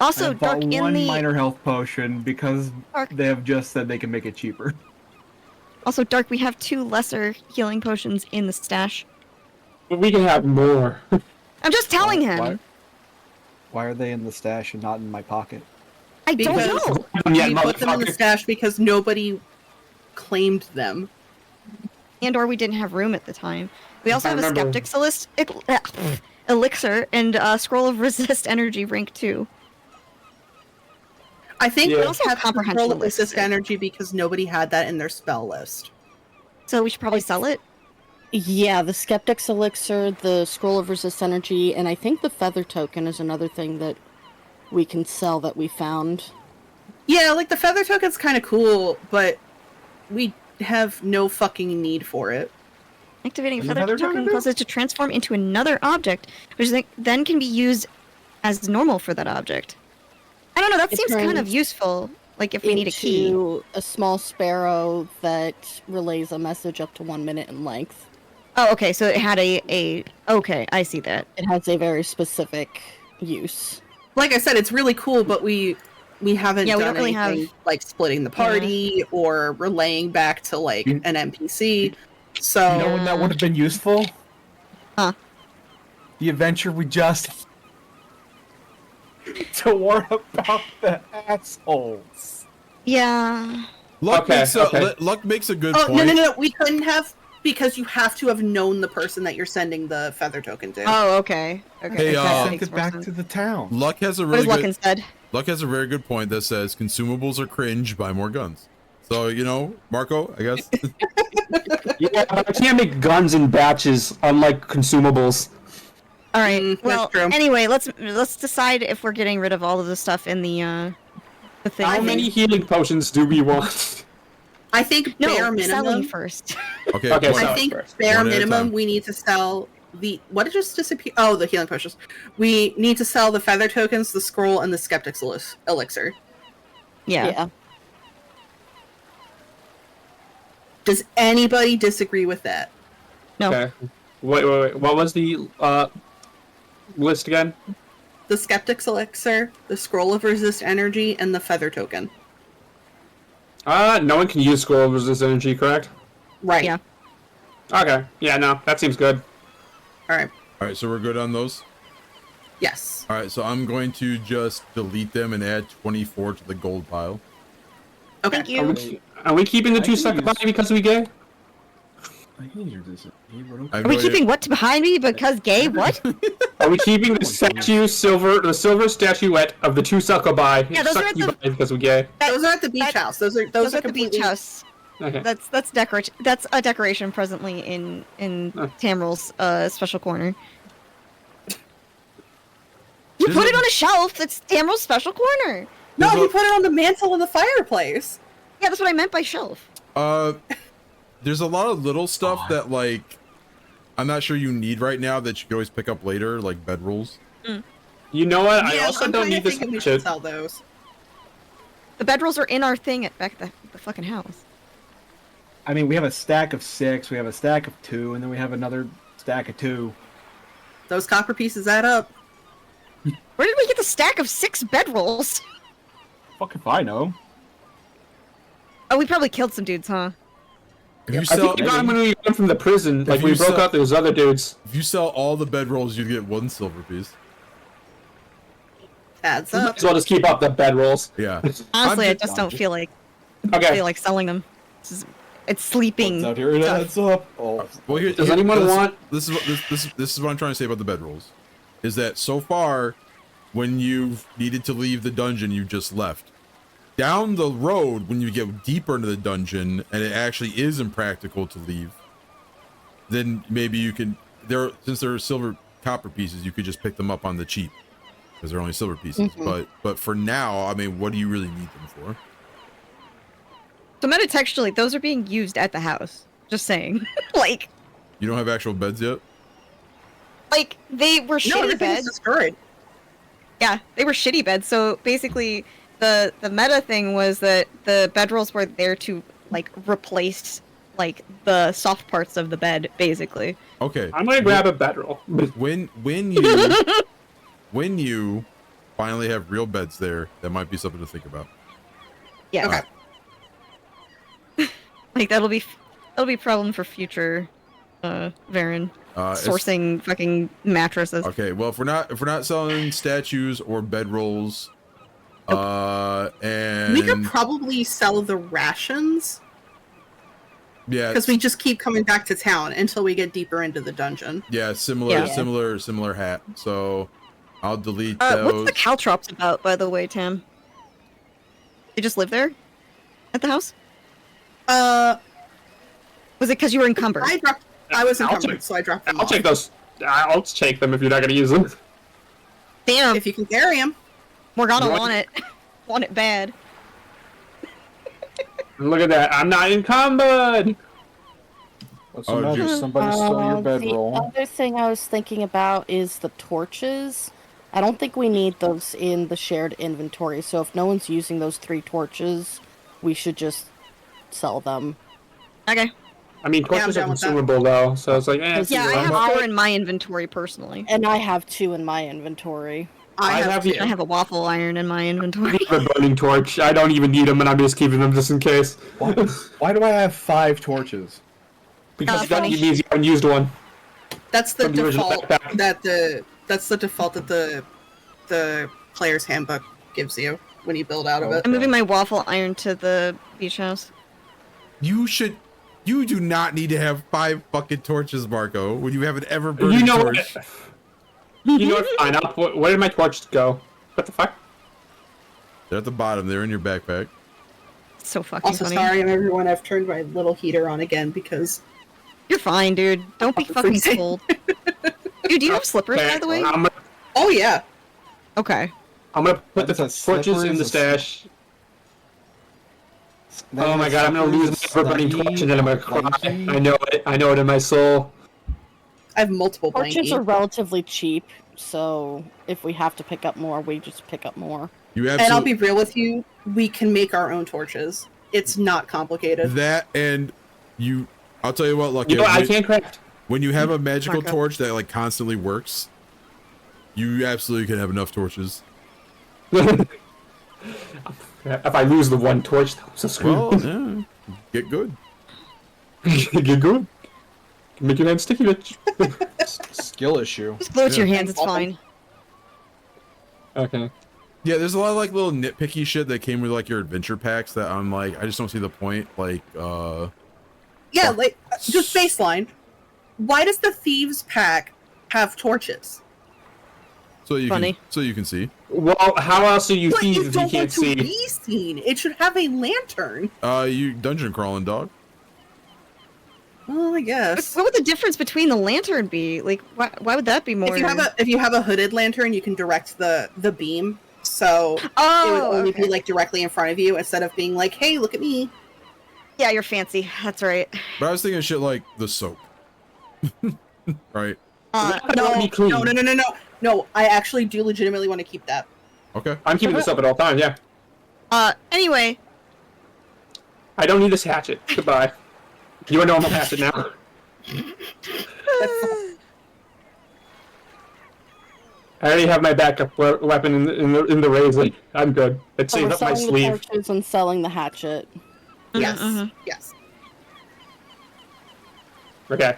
Also, I bought Dark, in one the minor health potion because Dark. they have just said they can make it cheaper. Also, Dark, we have 2 lesser healing potions in the stash. But we can have more. I'm just telling him. Why are they in the stash and not in my pocket? I don't Because- know. Yeah, We put them in the motherfucker. stash because nobody claimed them. And or we didn't have room at the time. We also I have a remember. Skeptic's elixir and Scroll of Resist Energy rank 2. I think Yeah. we Also also have comprehension control of list. resist energy because nobody had that in their spell list. So we should probably sell it. Yeah, the Skeptic's Elixir, the Scroll of Resist Energy, and I think the Feather Token is another thing that we can sell that we found. Yeah, like the feather token's kind of cool, but we have no fucking need for it. Activating Is the Feather Feather Token Token causes it to transform into another object, which then can be used as normal for that object. I don't know, that It seems kind of turns used like if we need a key. Into a small sparrow that relays a message up to 1 minute in length. Oh, okay, so it had a okay, I see that. It has a very specific use. Like I said, it's really cool, but we haven't Yeah, we done don't really anything have- like splitting the party or relaying back to like You- an NPC. So You know when that would have been useful? Huh. The adventure we just to warn about the assholes. Yeah. Luck Okay, makes a okay. Luck makes a good oh point. no, we couldn't have because you have to have known the person that you're sending the feather token to. Oh, okay. Okay. Hey, that uh, Sent makes it more back sense. to the town. Luck has a What is really Luck good instead? Luck has a very good point that says consumables are cringe, buy more guns. So, you know, Marco, I guess. Yeah, but I can't make guns in batches, unlike consumables. All right. that's Well, true. anyway, let's decide if we're getting rid of all of the stuff in the thing. How many healing potions do we want? I think No, bare selling minimum. first. Okay, Okay, one- I so- think first. bare One at a minimum time. we need to sell the what did just disappear? Oh, the healing potions. We need to sell the feather tokens, the scroll, and the skeptic's elixir. Yeah. Does anybody disagree with that? No. Okay. Wait. What was the list again? The skeptic's elixir, the scroll of resist energy, and the feather token. No one can use scroll of resist energy, correct? Right. Yeah. Okay. Yeah, no, that seems good. All right. All right, so we're good on those. Yes. All right, so I'm going to just delete them and add 24 to the gold pile. Okay. Thank you. Are we keeping the I two can second use- body because we gay? I can use this. I have Are no we idea. keeping what behind me because gay? What? Are we keeping the statue the silver statuette of the two succubi? Yeah, those are at the- because we gay. Those are at the beach that- house. Those are Those are at the beach completely- house. Okay. That's decoration. That's a decoration presently in Tamryl's special corner. You There's put a- it on a shelf. That's Tamryl's special corner. No, There's he a- put it on the mantle of the fireplace. Yeah, that's what I meant by shelf. There's a lot of little stuff that like I'm not sure you need right now that you can always pick up later, like bedrolls. You know what? I Yeah, also I'm don't kinda need this thinking we should shit. sell those. The bedrolls are in our thing at back at the fucking house. I mean, we have a stack of 6, we have a stack of 2, and then we have another stack of 2. Those copper pieces add up. Where did we get the stack of 6 bedrolls? Fuck if I know. Oh, we probably killed some dudes, huh? If you I sell think we got them when we got from the prison. Like If we you broke sell- out those other dudes. if you sell all the bedrolls, you get 1 silver piece. Adds Might up. as well just keep up the bedrolls. Yeah. Honestly, I just- just don't feel like Okay. selling them. It's sleeping. Out here, it stuff. adds up. Oh, Well, here, Does here- anyone want- This is what this is what I'm trying to say about the bedrolls, is that so far, when you've needed to leave the dungeon, you just left. Down the road, when you get deeper into the dungeon and it actually is impractical to leave, then maybe you can. Since there are silver copper pieces, you could just pick them up on the cheap because they're only silver pieces. But for now, I mean, what do you really need them for? So metatextually, those are being used at the house. Just saying. Like, You don't have actual beds yet? they were No, shitty everything is beds. destroyed. Yeah, they were shitty beds. So basically, the meta thing was that the bedrolls were there to like replace like the soft parts of the bed, basically. Okay. I'm gonna grab a bedroll. When you finally have real beds there, that might be something to think about. Yeah. Okay. Like that'll be a problem for future Varin sourcing fucking mattresses. Okay, well, if we're not selling statues or bedrolls, and We could probably sell the rations yeah, because we just keep coming back to town until we get deeper into the dungeon. yeah, similar Yeah. similar hat. So I'll delete What's those. the caltrops about, by the way, Tam? You just live there? At the house? Was it because you were encumbered? I was I'll encumbered, take- so I dropped them I'll off. take those. I'll take them if you're not gonna use them. Damn, If you can carry them. Morgana What? want it. Want it bad. Look at that. I'm not encumbered. What's the matter? dude. Somebody stole your The bedroll. other thing I was thinking about is the torches. I don't think we need those in the shared inventory, so if no one's using those 3 torches, we should just sell them. Okay. I mean, Yeah, I'm torches are down with that. consumable though, so it's like, Yeah, Yeah, I I'm have not- 4 in my inventory personally. And I have 2 in my inventory. I have the- I have a waffle iron in my inventory. I have a burning torch. I don't even need them, and I'm just keeping them just in case. Why do I have 5 torches? Because that funny. means you haven't used one. That's the From the original default backpack. that's the default that the player's handbook gives you when you build out of it. I'm moving my waffle iron to the beach house. You do not need to have 5 fucking torches, Marco, when you have an ever burning You know torch. what? You know what? Fine. Where did my torch go? What the fuck? They're at the bottom. They're in your backpack. So fucking Also, funny. sorry, everyone. I've turned my little heater on again because You're fine, dude. Don't be I'm fucking freezing. cold. Dude, do you have slippers, by the way? oh yeah, Okay. I'm gonna put the What is torches that, in the slippers? stash. Oh my god, I'm gonna lose my ever-burning torch and then I'm gonna cry. I know it. I know it in my soul. I have multiple Torches blankies. are relatively cheap, so if we have to pick up more, we just pick up more. You And I'll absolutely be real with you, we can make our own torches. It's not complicated. that, and you. I'll tell you what, Lucky. You know what? I can't craft. When you have a magical Marco. torch that like constantly works, you absolutely can have enough torches. If I lose the one torch, though, so screw. Well, yeah, get good. Get good. Make your hand sticky, bitch. Skill issue. Just glue it to your Yeah. hands, it's fine. Okay. Yeah, there's a lot of like little nitpicky shit that came with like your adventure packs that I'm like, I just don't see the point. Like, Yeah, like just baseline. Why does the thieves pack have torches? so you Funny. can see. Well, how else are you But thieves you if you don't want can't to see? be seen. It should have a lantern. You dungeon crawling dog. Well, I guess. What would the difference between the lantern be? Like, why would that be more? If you have a hooded lantern, you can direct the beam. So it would Oh, only okay. be like directly in front of you instead of being like, "Hey, look at me." Yeah, you're fancy. That's right. But I was thinking shit like the soap. Right. No, Be clean. no. I actually do legitimately want to keep that. Okay. I'm keeping this up at all times, yeah. Anyway, I don't need this hatchet. Goodbye. You a normal hatchet now. I already have my backup weapon in the razor. I'm good. It So saved we're up my selling the sleeve. torches and selling the hatchet. Yes, mhm. yes. Okay.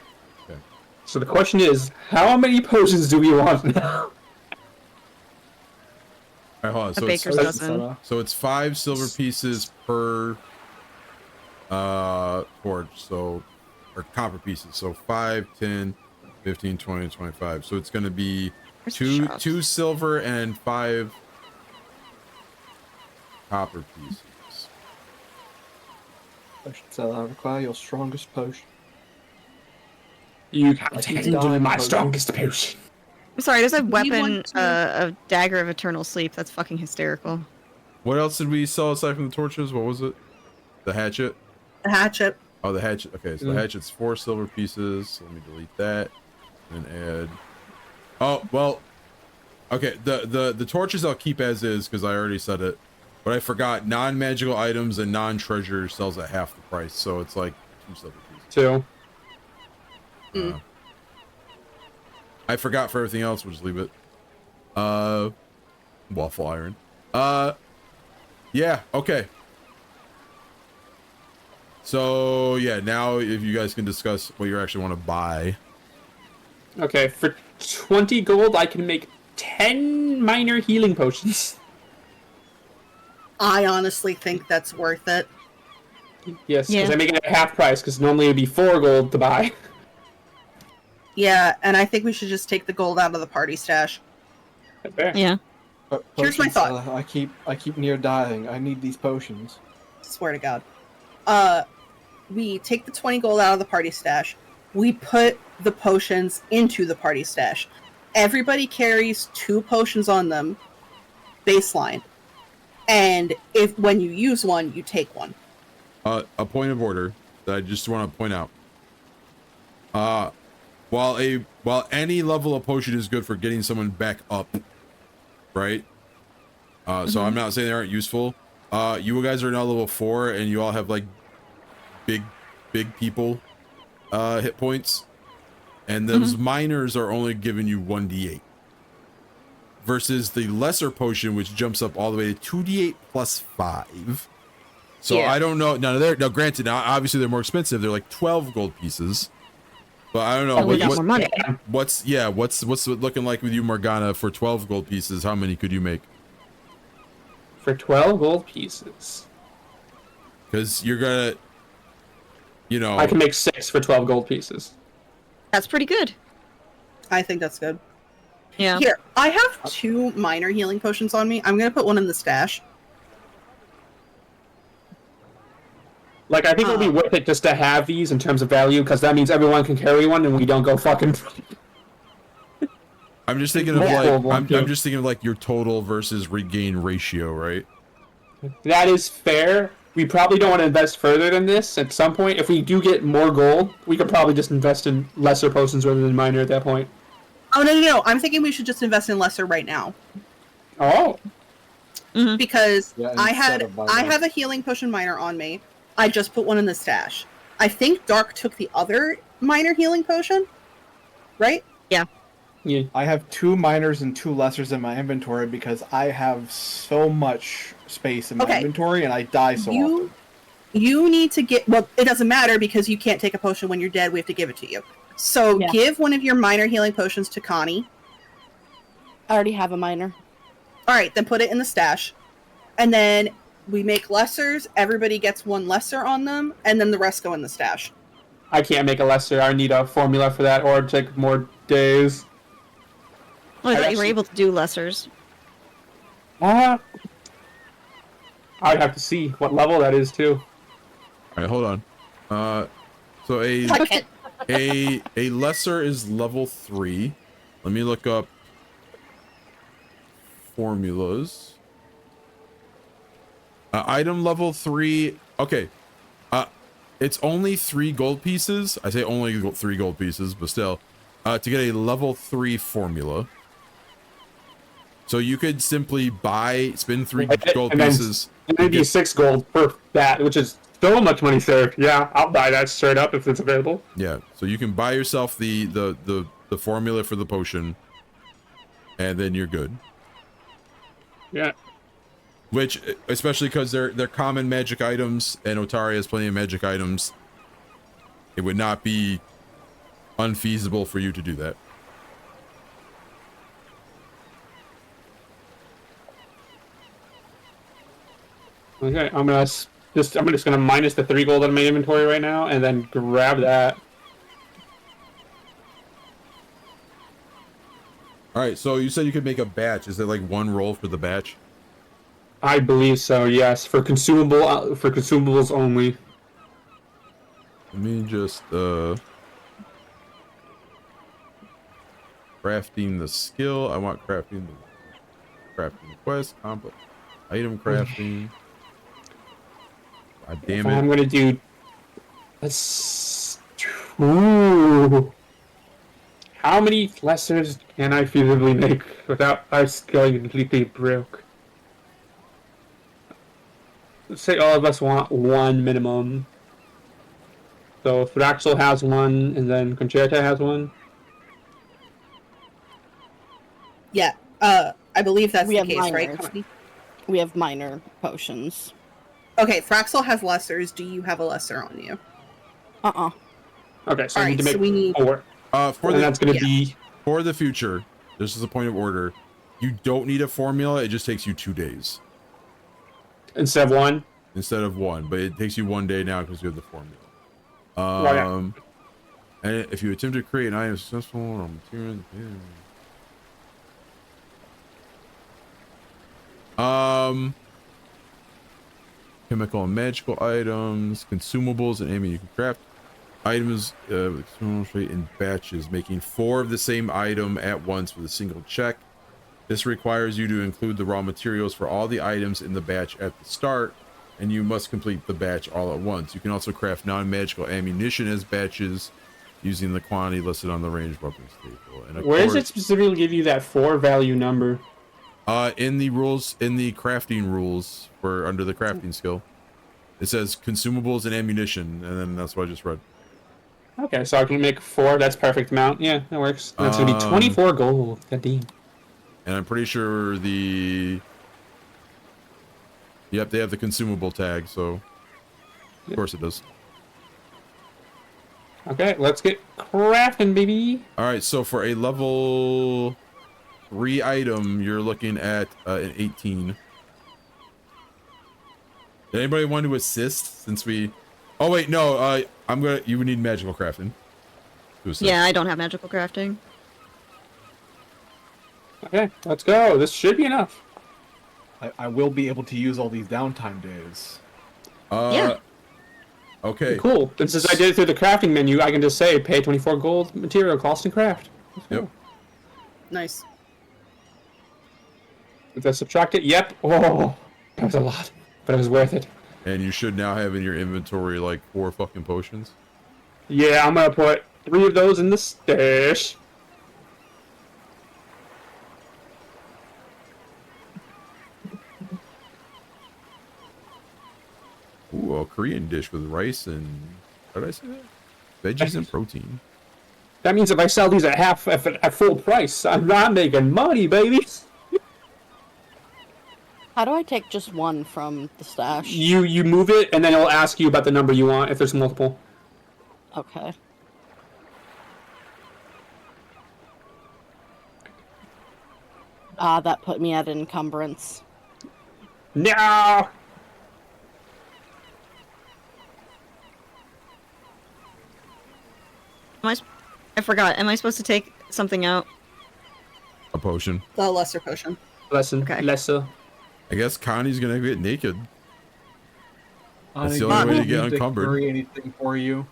Okay. So the question is, how many potions do we want now? All right, hold on. So baker's it's, dozen. so it's 5 silver pieces per torch. So, or copper pieces. So 5, 10, 15, 20, 25. So it's going to be Where's the shops? 2 silver and 5 copper pieces. Potions that require your strongest potion. You have Like to he's handle dying my potion. strongest potion. I'm sorry. There's a we weapon, want to- a dagger of eternal sleep. That's fucking hysterical. What else did we sell aside from the torches? What was it? The hatchet? The hatchet. Oh, the hatchet. Okay, so the hatchet's 4 silver pieces. So let me delete that and add. Oh, well. Okay, the torches I'll keep as is because I already said it. But I forgot non-magical items and non-treasure sells at half the price. So it's like 2 silver pieces. 2. I forgot for everything else. We'll just leave it. Waffle iron. Yeah, okay. So yeah, now if you guys can discuss what you actually want to buy. Okay, for 20 gold, I can make 10 minor healing potions. I honestly think that's worth it. Yes, because Yeah. I'm making it at half price, because normally it'd be 4 gold to buy. Yeah, and I think we should just take the gold out of the party stash. Fair. Yeah. But Here's my potions, thought. I keep near dying. I need these potions. Swear to God. We take the 20 gold out of the party stash. We put the potions into the party stash. Everybody carries 2 potions on them, baseline. And if when you use one, you take one. A point of order that I just want to point out. While any level of potion is good for getting someone back up, right? So I'm not saying they aren't useful. You guys are now level 4, and you all have like big people hit points, and those minors are only giving you 1d8 versus the lesser potion, which jumps up all the way to 2d8 plus 5. So Yeah. I don't know. Now granted, now obviously they're more expensive. They're like 12 gold pieces, but I don't know Oh, we got more money. what's it looking like with you, Morgana, for 12 gold pieces. How many could you make? For 12 gold pieces. Because you're gonna, I can make 6 for 12 gold pieces. That's pretty good. I think that's good. Yeah. Here, I have 2 minor healing potions on me. I'm gonna put one in the stash. Like, I think it would be worth it just to have these in terms of value, because that means everyone can carry one and we don't go fucking... I'm just thinking of Yeah. I'm just thinking of like your total versus regain ratio, right? That is fair. We probably don't want to invest further than this at some point. If we do get more gold, we could probably just invest in lesser potions rather than minor at that point. Oh, no. I'm thinking we should just invest in lesser right now. Oh. Because Yeah, I instead of minor. have a healing potion minor on me. I just put one in the stash. I think Dark took the other minor healing potion, right? Yeah. I have 2 minors and 2 lessers in my inventory because I have so much space in my Okay. inventory and I die so often. You need to get... Well, it doesn't matter because you can't take a potion when you're dead. We have to give it to you. So Yeah. give one of your minor healing potions to Connie. I already have a minor. All right, then put it in the stash. And then we make lessers. Everybody gets 1 lesser on them. And then the rest go in the stash. I can't make a lesser. I need a formula for that, or take more days. Well, I thought you were actually- able to do lessers. I'd have to see what level that is, too. All right, hold on. So a lesser is level 3. Let me look up formulas. Item level 3. Okay. It's only 3 gold pieces. I say only 3 gold pieces, but still, to get a level 3 formula. So you could simply spend 3 gold And then pieces. maybe 6 gold for that, which is so much money saved. Yeah, I'll buy that straight up if it's available. Yeah, so you can buy yourself the formula for the potion, and then you're good. Yeah. Which, especially because they're common magic items, and Otari has plenty of magic items, it would not be unfeasible for you to do that. Okay, I'm just gonna minus the 3 gold out of my inventory right now, and then grab that. All right, so you said you could make a batch. Is it like 1 roll for the batch? I believe so. Yes, for consumables only. Let me just crafting the skill. I want crafting the quest, complex item crafting. God damn I'm it. gonna do. Let's. Ooh. How many lessers can I feasibly make without us going completely broke? Let's say all of us want one minimum. So Thraxel has one, and then Concerta has one. Yeah. I believe that's We the have case, right, minors. Connie? We have minor potions. Okay, Thraxel has lessers. Do you have a lesser on you? Okay, so I need Alright, to so make we need 4. For And the that's gonna yeah. be. for the future, this is a point of order. You don't need a formula. It just takes you 2 days Instead of 1. instead of 1, but it takes you 1 day now because you have the formula. Well, yeah. And if you attempt to create an item successful or material, chemical and magical items, consumables, and aiming you can craft items with external rate in batches, making 4 of the same item at once with a single check. This requires you to include the raw materials for all the items in the batch at the start, and you must complete the batch all at once. You can also craft non-magical ammunition as batches using the quantity listed on the ranged weapons table. And Where does it specifically give you that 4 value number? In the rules, in the crafting rules for under the crafting skill, it says consumables and ammunition, and then that's what I just read. Okay, so I can make 4. That's perfect amount. Yeah, that works. And that's gonna be 24 gold. God damn. And I'm pretty sure yep, they have the consumable tag, so of course it does. Okay, let's get crafting, baby. All right, so for a level 3 item, you're looking at an 18. Did anybody want to assist since we... Oh, wait, no, you would need magical crafting to assist. Yeah, I don't have magical crafting. Okay, let's go. This should be enough. I will be able to use all these downtime days. Yeah. Okay. Cool. And since I did it through the crafting menu, I can just say pay 24 gold material cost and craft. Yep. Nice. If I subtract it, yep. Oh, that was a lot, but it was worth it. And you should now have in your inventory like 4 fucking potions. Yeah, I'm gonna put 3 of those in the stash. Ooh, a Korean dish with rice and... How did I say that? Veggies and protein. That means if I sell these at full price, I'm not making money, baby. How do I take just one from the stash? You move it, and then it'll ask you about the number you want if there's multiple. Okay. That put me at encumbrance. No. I forgot. Am I supposed to take something out? A potion. The lesser potion. Okay. Lesser. I guess Connie's gonna get naked. That's I the only way to don't get need encumbered. carry anything for you.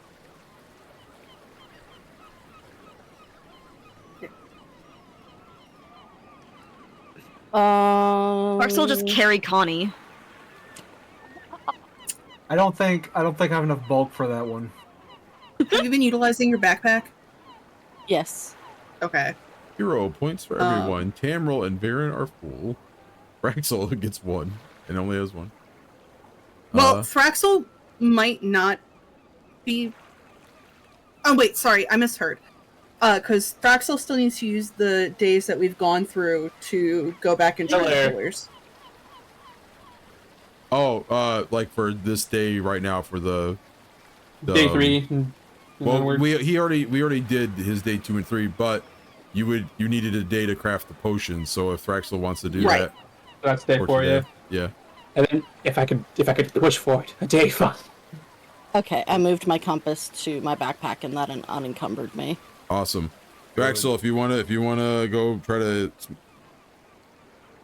Clark's will just carry Connie. I don't think I have enough bulk for that one. Have you been utilizing your backpack? Yes. Okay. Hero points for everyone. Tamryl and Varin are full. Thraxel gets 1 and only has 1. Well, Thraxel might not be... Oh, wait, sorry, I misheard. Because Thraxel still needs to use the days that we've gone through to go back and try the pillars. Oh, like for this day right now for the Day 3. Well, we already did his day 2 and 3, but you needed a day to craft the potion. So if Thraxel wants to do that, that's day 4, yeah. Yeah. And then if I could push for it, a day 5. Okay, I moved my compass to my backpack and that unencumbered me. Awesome. Thraxel, if you wanna go try to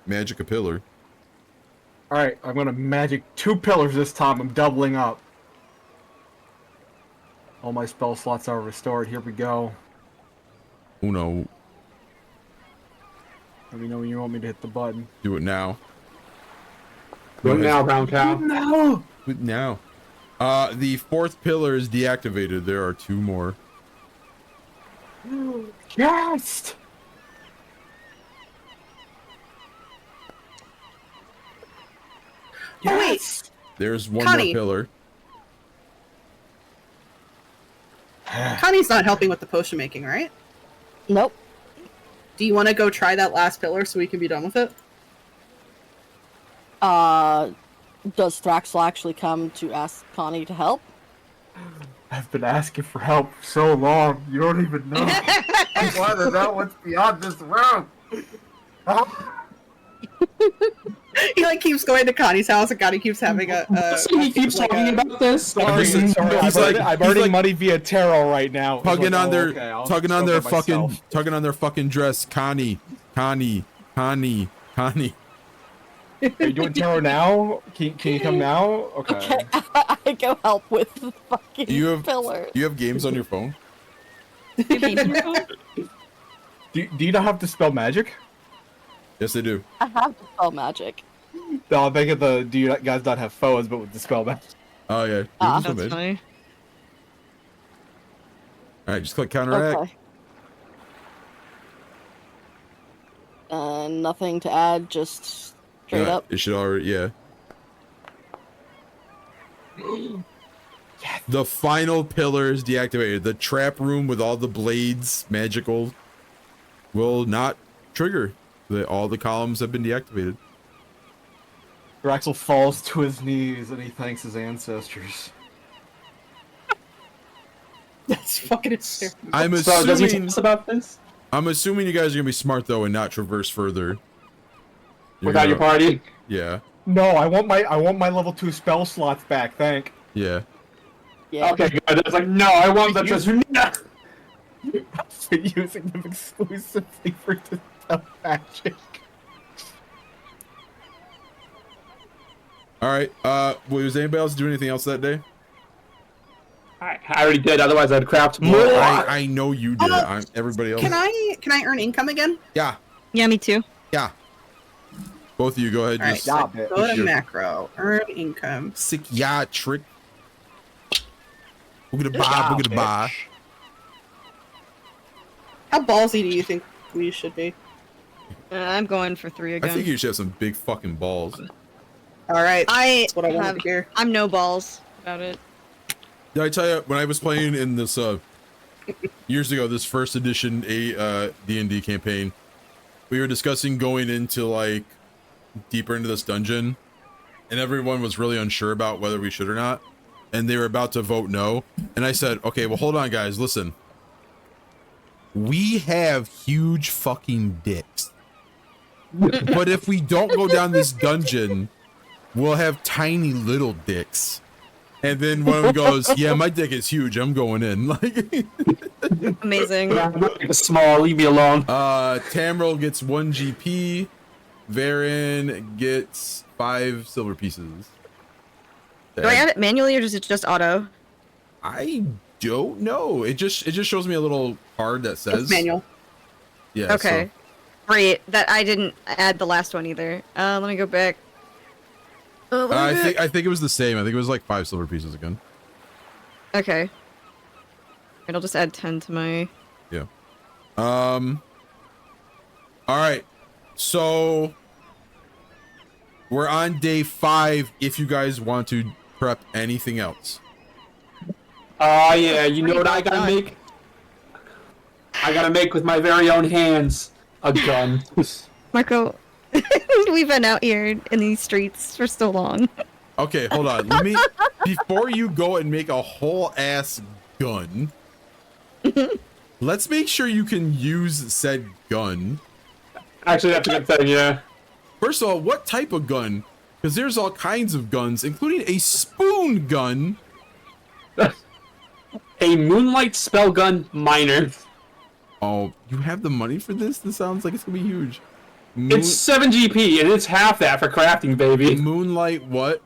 magic a pillar. All right, I'm gonna magic 2 pillars this time. I'm doubling up. All my spell slots are restored. Here we go. Uno. Let me know when you want me to hit the button. Do it now. Do it now, brown cow. No. Do it now. The fourth pillar is deactivated. There are 2 more. Yes! Oh, wait. There's 1 Connie. more pillar. Connie's not helping with the potion making, right? Nope. Do you want to go try that last pillar so we can be done with it? Does Thraxel actually come to ask Connie to help? I've been asking for help for so long. You don't even know. I want to know what's beyond this room. He like keeps going to Connie's house, and Connie keeps having a he keeps like talking about this. Sorry, Listen, sorry. he's I'm like- earning money via tarot right now. He's Tugging like, on "Oh, their okay, I'll tugging just on go their by fucking myself." tugging on their fucking dress. Connie. Are you doing tarot now? Can you come now? Okay. Okay, I go help with the fucking You have pillar. you have games on your phone? Do you not have to spell magic? Yes, they do. I have to spell magic. No, I'm thinking do you guys not have phones, but with the spell magic? Oh yeah. Ah. All That's funny. right, just click counteract. Okay. Nothing to add, just straight up. It should already, yeah. The final pillar is deactivated. The trap room with all the blades, magical, will not trigger. All the columns have been deactivated. Draxel falls to his knees and he thanks his ancestors. That's fucking hysterical. I'm So does he tell assuming. us about this? I'm assuming you guys are gonna be smart though and not traverse further. You're Without your gonna- party? Yeah. No, I want my level 2 spell slots back, thank. Yeah. Yeah. Okay, good. It's like, no, I want them just... For using them exclusively for dispel magic. All right. Was anybody else doing anything else that day? I already did, otherwise I'd craft more. Well, I know you did. Oh, Everybody else. Can I earn income again? Yeah. Yeah, me too. Yeah. Both of you go ahead. All right, Just so Stop it. go to Sure. macro, earn income. psychiatric. Boogada-ba. How ballsy do you think we should be? I'm going for 3 I again. think you should have some big fucking balls. All right, I that's what I wanted have- to hear. I'm no balls about it. Did I tell you when I was playing in this years ago, this first edition D&D campaign, we were discussing going into like deeper into this dungeon, and everyone was really unsure about whether we should or not, and they were about to vote no. And I said, okay, well, hold on, guys, listen. We have huge fucking dicks, but if we don't go down this dungeon, we'll have tiny little dicks. And then one of them goes, yeah, my dick is huge. I'm going in. Like, Amazing. Small, leave me alone. Tamryl gets 1 GP. Varin gets 5 silver pieces. Do I add it manually or is it just auto? I don't know. It just shows me a little card that says It's manual. Yeah. Okay. Great. That I didn't add the last one either. Let me go back. I think it was the same. I think it was like 5 silver pieces again. Okay. Alright, I'll just add 10 to my... Yeah. All right. So we're on day 5. If you guys want to prep anything else. Yeah, you know what I gotta done. make? I gotta make with my very own hands a gun. Marco, we've been out here in these streets for so long. Okay, hold on. Let me before you go and make a whole ass gun. Let's make sure you can use said gun. Actually, that's a good thing, yeah. First of all, what type of gun? Because there's all kinds of guns, including a spoon gun. A moonlight spell gun miner. Oh, you have the money for this? This sounds like it's gonna be huge. It's 7 GP, and it's half that for crafting, baby. Moonlight what?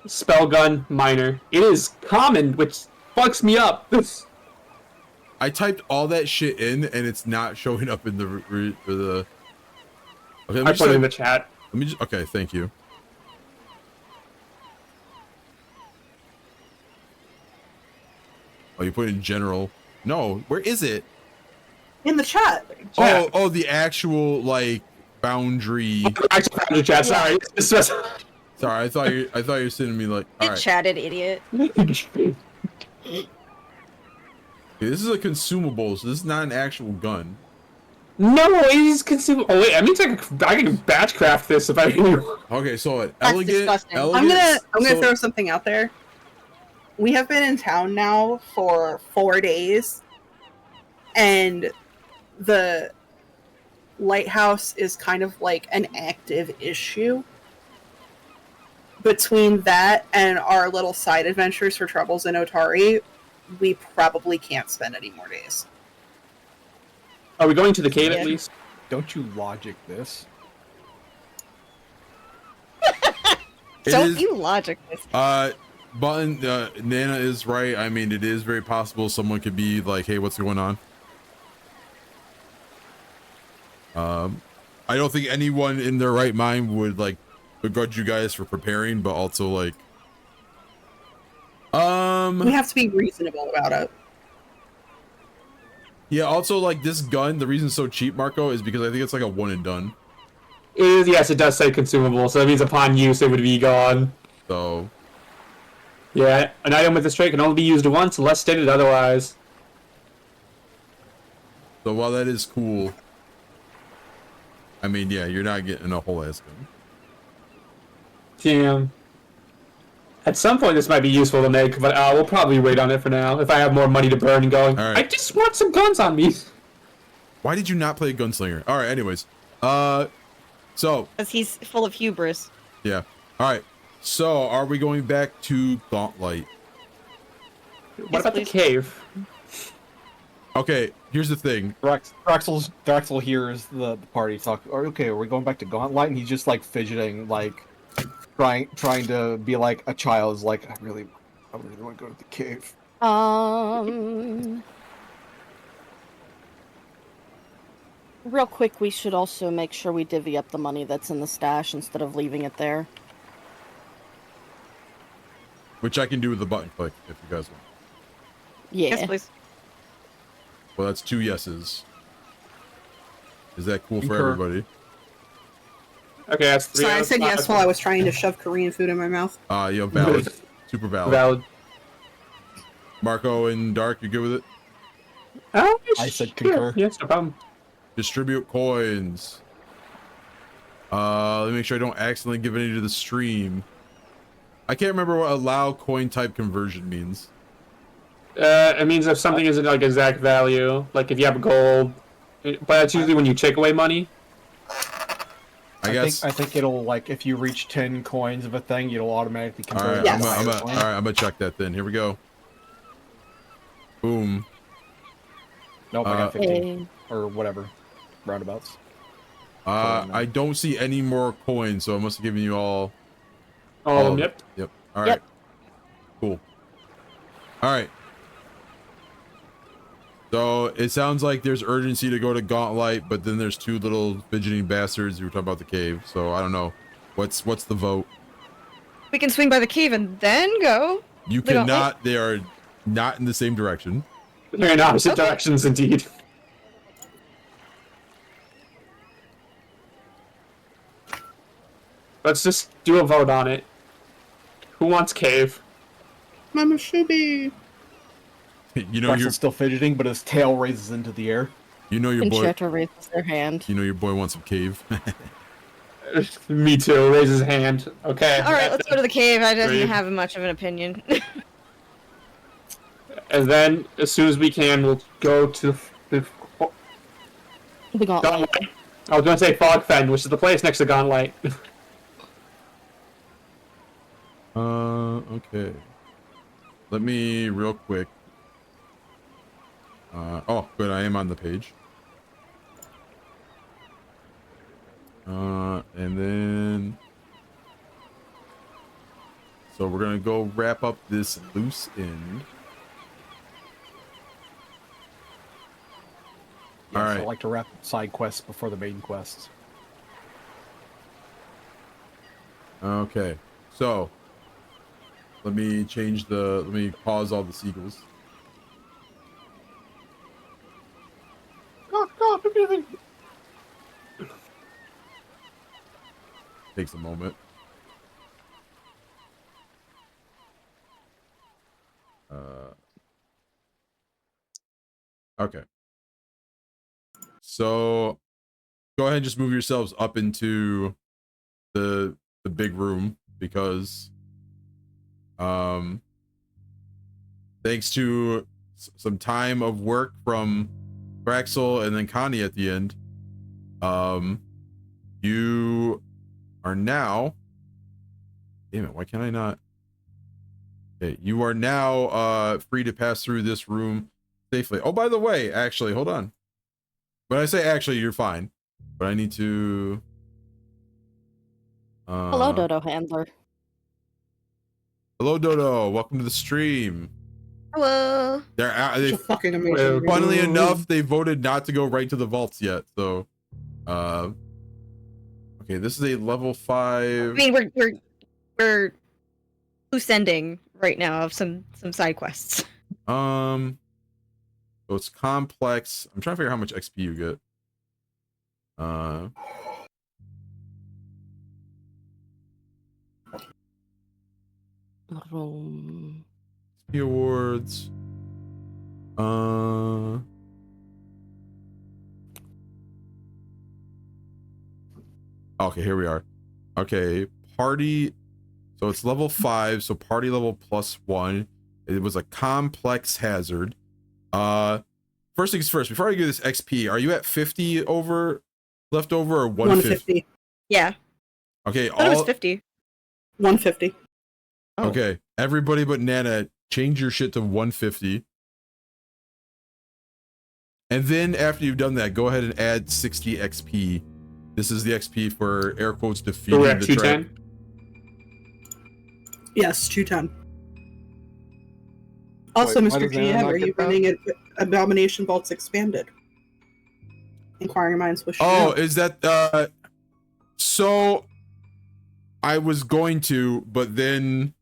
Spell gun miner. It is common, which fucks me up. I typed all that shit in, and it's not showing up in the for the. Okay, I put it in the chat. Let me just. Okay, thank you. Oh, you put it in general. No, where is it? In the chat. Oh, the actual like boundary. Actual boundary chat. Sorry. Sorry, I thought you were sending me like. All It right, chatted, idiot. okay, this is a consumable, so this is not an actual gun. No, it is consumable. Oh wait, I mean, I can batch craft this if I. Okay, so an That's elegant. disgusting. I'm gonna so- throw something out there. We have been in town now for 4 days, and the lighthouse is kind of like an active issue. Between that and our little side adventures for Troubles in Otari, we probably can't spend any more days. Are we going to the cave Yeah. at least? Don't you logic this? It Don't is- you logic this? Button, Nana is right. I mean, it is very possible someone could be like, "Hey, what's going on?" I don't think anyone in their right mind would like begrudge you guys for preparing, but also like, We have to be reasonable about it. yeah. Also, like this gun, the reason it's so cheap, Marco, is because I think it's like a one and done. It is, yes, it does say consumable, so that means upon use it would be gone. So Yeah, an item with this trait can only be used once unless stated otherwise. while that is cool, I mean, yeah, you're not getting a whole ass gun. Damn. At some point this might be useful to make, but we'll probably wait on it for now. If I have more money to burn and going, All right. I just want some guns on me. Why did you not play Gunslinger? All right, anyways, so Because he's full of hubris. yeah, all right. So are we going back to Gauntlet? What about the cave? Okay, here's the thing. Draxel hears the party talk. Okay, are we going back to Gauntlet? And he's just like fidgeting, like trying to be like a child. Is like, I really want to go to the cave. Real quick, we should also make sure we divvy up the money that's in the stash instead of leaving it there. Which I can do with the button click if you guys want. Yeah. Yes, please. Well, that's 2 yeses. Is that cool for Concur. everybody? Okay, that's 3. Sorry, I said yes while I was trying to shove Korean food in my mouth. Yeah, valid. Super valid. Valid. Marco and Dark, you good with it? Oh, I said sure. concur. Yes, no problem. Distribute coins. Let me make sure I don't accidentally give any to the stream. I can't remember what allow coin type conversion means. It means if something isn't like exact value, like if you have gold, but that's usually when you take away money. I guess. I think it'll like if you reach 10 coins of a thing, it'll automatically All convert. right, Yes. all right, I'm gonna check that then. Here we go. Boom. Nope, I got 15 Hey. or whatever roundabouts. I don't see any more coins, so I must have given you all. Oh, of yep. it. Yep. All right. Yep. Cool. All right. So it sounds like there's urgency to go to Gauntlet, but then there's 2 little fidgeting bastards who were talking about the cave. So I don't know. What's the vote? We can swing by the cave and then go. You The Gauntlet? cannot. They are not in the same direction. They're in opposite Okay. directions, indeed. Let's just do a vote on it. Who wants cave? Mama Shubi. You know Draxel's still fidgeting, but his tail raises into the air. your boy. Enchanter raises their hand. You know your boy wants some cave. Me too. Raise his hand. Okay. All right, let's go to the cave. I Great. don't have much of an opinion. And then, as soon as we can, we'll go to the The gauntlet. Gauntlet. I was going to say Fogfen, which is the place next to Gauntlet. Okay. Let me real quick. Oh, good. I am on the page. And then. So we're gonna go wrap up this loose end. Yeah, All so right. I like to wrap side quests before the main quests. Okay. So let me pause all the seagulls. takes a moment. Okay. So go ahead and just move yourselves up into the big room because thanks to some time of work from Braxel and then Connie at the end, you are now, damn it, why can't I not? Okay, you are now free to pass through this room safely. Oh, by the way, actually, hold on. When I say actually, you're fine, but I need to Hello, Dodo Handler. hello Dodo, welcome to the stream. Hello. They fucking amazing. funnily enough, they voted not to go right to the vaults yet. So, okay, this is a level 5. I mean, we're loose ending right now of some side quests. So it's complex. I'm trying to figure out how much XP you get. XP awards. Okay, here we are. Okay, party. So it's level 5. So party level +1. It was a complex hazard. First things first. Before I give this XP, are you at 50 left over or 150? 150. Yeah. Okay, I thought it was 50. 150. Oh. Okay, everybody but Nana, change your shit to 150. And then after you've done that, go ahead and add 60 XP. This is the XP for air quotes defeating We're at the trap. 210? Yes, 210. Also, Wait, why Mr. does Nana GM, not are get you that? running it Abomination Vaults Expanded? Inquiring minds wish to Oh, know. is that so I was going to, but then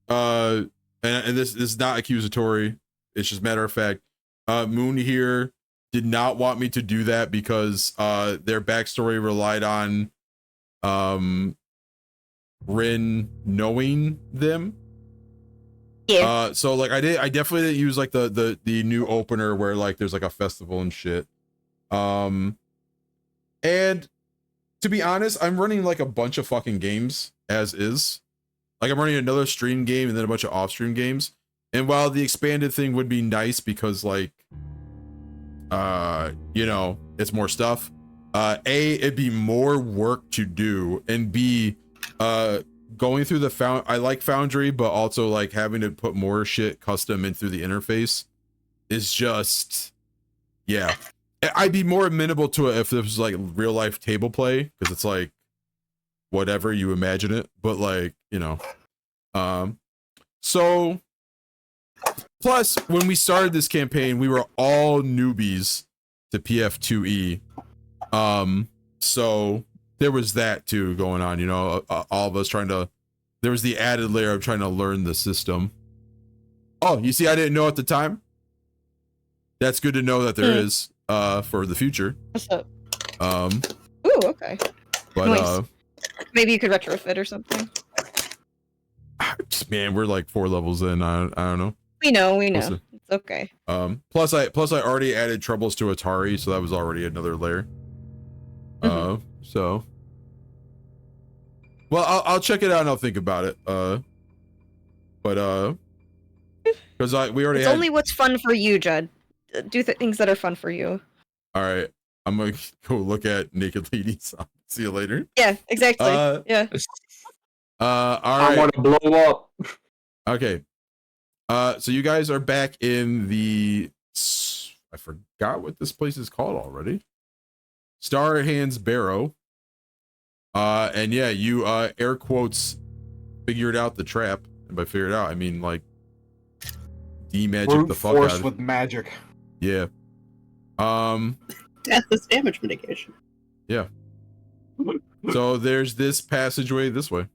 and this is not accusatory, it's just matter of fact. Moon here did not want me to do that because their backstory relied on Rin knowing them. Yeah. So like I definitely didn't use like the new opener where like there's like a festival and shit. And to be honest, I'm running like a bunch of fucking games as is. Like I'm running another stream game and then a bunch of off-stream games. And while the expanded thing would be nice because like you know, it's more stuff. A, it'd be more work to do, and B, going through the I like Foundry, but also like having to put more shit custom in through the interface is just, yeah. I'd be more amenable to it if this was like real life table play, because it's like whatever you imagine it, but like, you know, so plus when we started this campaign, we were all newbies to PF2E. So there was that too going on, you know, all of us there was the added layer of trying to learn the system. Oh, you see, I didn't know at the time. That's good to know that there is, for the future. What's up? Ooh, Okay. But, nice. Maybe you could retrofit or something. Man, we're like 4 levels in. I don't know. We know. Listen. It's okay. Plus I already added troubles to Atari, so that was already another layer. So, well, I'll check it out and I'll think about it. But because we already It's had... only what's fun for you, Judd. Do things that are fun for you. All right, I'm gonna go look at naked ladies. I'll see you later. Yeah, exactly. Yeah. All right. I want to blow up. Okay. So you guys are back in the... I forgot what this place is called already. Star Hands Barrow. And yeah, you air quotes figured out the trap. And by figured out, I mean like de-magic the fuck out Force of it. with magic. Yeah. Death is damage mitigation. Yeah. So there's this passageway this way.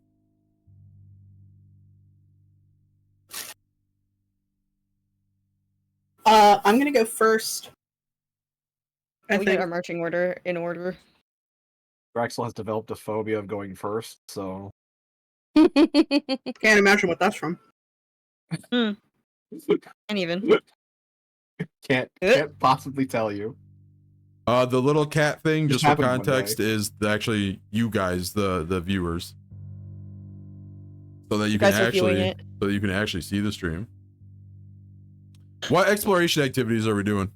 I'm gonna go first. I We get think. our marching order in order. Draxel has developed a phobia of going first, so Can't imagine what that's from. And even. can't possibly tell you. The little cat thing, Just just for happened one context, day. is actually you guys, the viewers, so that you guys can are viewing actually, it. so that you can actually see the stream. What exploration activities are we doing?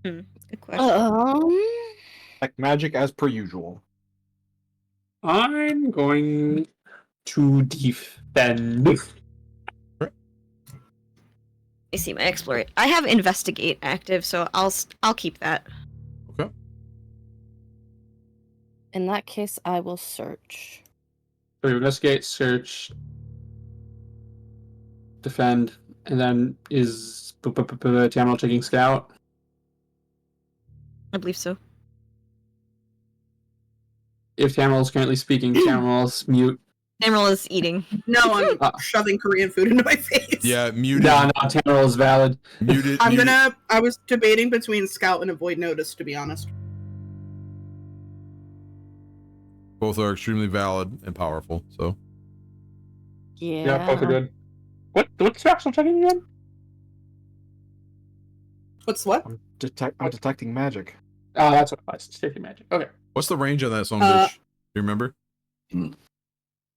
Good question. Like magic as per usual. I'm going to defend. I see my explore. I have investigate active, so I'll keep that. Okay. In that case, I will search. So we investigate, search, defend, and then is Tamryl taking scout? I believe so. If Tamryl is currently speaking, Tamryl's mute. Emerald is eating. No, I'm shoving Korean food into my face. Yeah, muted. No, Tamryl is valid. Muted. I muted. was debating between Scout and Avoid Notice, to be honest. Both are extremely valid and powerful. So Yeah. Both are good. What's Draxel checking again? What's what? I'm detecting magic. Oh, that's what it was. Safety magic. Okay. what's the range on that song, bitch? Do you remember?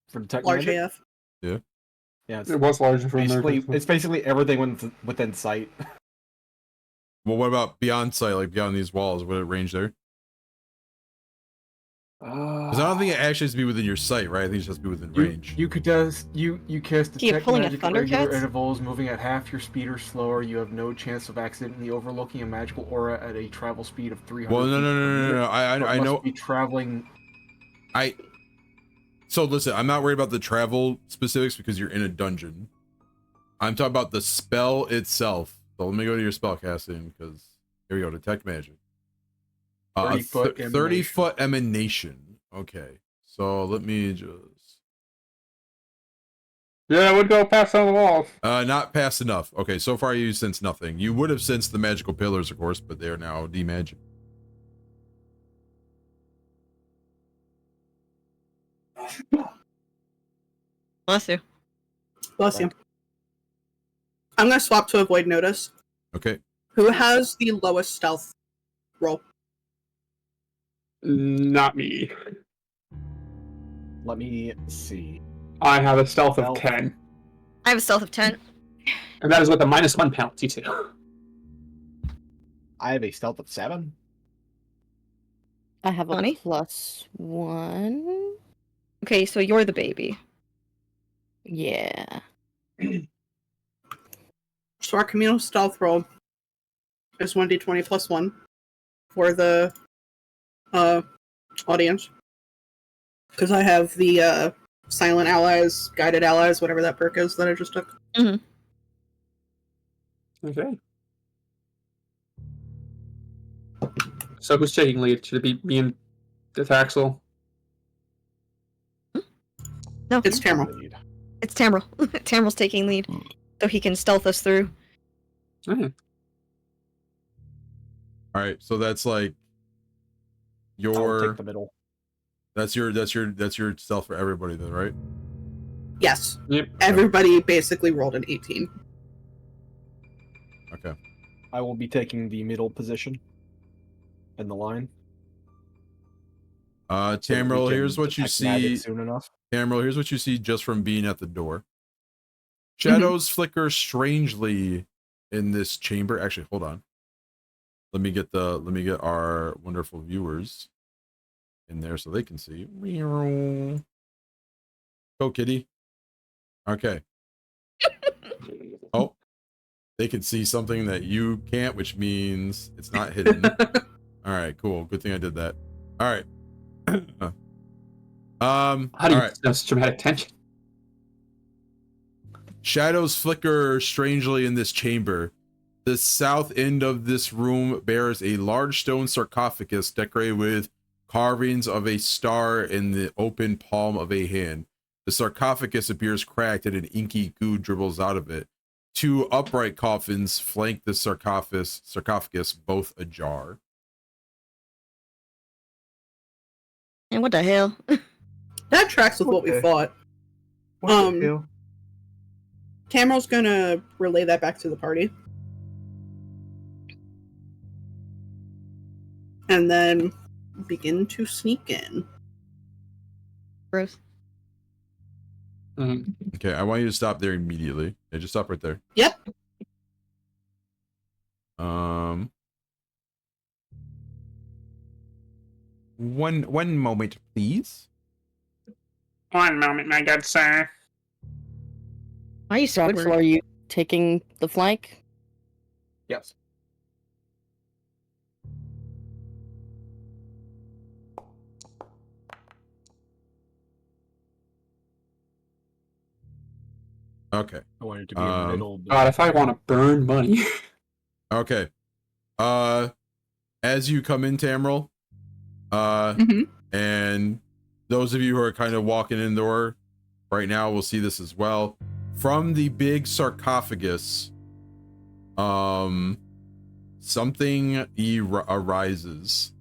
For detect Large magic? AF. Yeah. Yeah, it's It was larger for basically American. it's basically everything within sight. Well, what about beyond sight, like beyond these walls? What range there? Because I don't think it actually has to be within your sight, right? I think it has to be within range. You could just you cast He detect pulling a magic at regular Thundercats? intervals, moving at half your speed or slower. You have no chance of accidentally overlooking a magical aura at a travel speed of 300. Well, no. but I must know. be traveling. So listen, I'm not worried about the travel specifics because you're in a dungeon. I'm talking about the spell itself. So let me go to your spell casting because here we go. Detect magic. 30 foot emanation. Okay. So let me just. Yeah, I would go past some of the walls. Not past enough. Okay, so far you sense nothing. You would have sensed the magical pillars, of course, but they are now demagic. Bless you. Bless you. I'm gonna swap to Avoid Notice. Okay. Who has the lowest stealth roll? Not me. Let me see. I have a stealth of Stealth. 10. I have a stealth of 10. And that is with a -1 penalty, too. I have a stealth of 7. I have a Funny. +1. Okay, so you're the baby. Yeah. So our communal stealth roll is 1d20 plus 1 for the audience. Because I have the silent allies, guided allies, whatever that perk is that I just took. Okay. So who's taking lead? Should it be me and Defaxel? No, It's Tamryl. it's Tamryl. Tamryl's taking lead, so he can stealth us through. Okay. All right. So that's like I'll your take the middle. that's your stealth for everybody then, right? Yes. Yep. Everybody basically rolled an 18. Okay. I will be taking the middle position in the line. so that we Tamryl, can here's what you detect magic see. soon enough. Tamryl, here's what you see just from being at the door. Shadows flicker strangely in this chamber. Actually, hold on. Let me get our wonderful viewers in there so they can see. Go, kitty. Okay. Oh, they can see something that you can't, which means it's not hidden. All right, cool. Good thing I did that. All right. How do all you right. sense dramatic tension? Shadows flicker strangely in this chamber. The south end of this room bears a large stone sarcophagus decorated with carvings of a star in the open palm of a hand. The sarcophagus appears cracked and an inky goo dribbles out of it. Two upright coffins flank the sarcophagus, both ajar. And what the hell? That tracks with what we Okay. thought. What the hell? Tamryl's gonna relay that back to the party. And then begin to sneak in. Gross. Okay, I want you to stop there immediately. Yeah, just stop right there. Yep. One moment, please. One moment, my good sir. Why are you Drexel, Squidward? are you taking the flank? Yes. Okay. I wanted to be in the middle. But... God, if I want to burn money. Okay. As you come in, Tamryl, and those of you who are kind of walking in the door right now will see this as well. From the big sarcophagus, something arises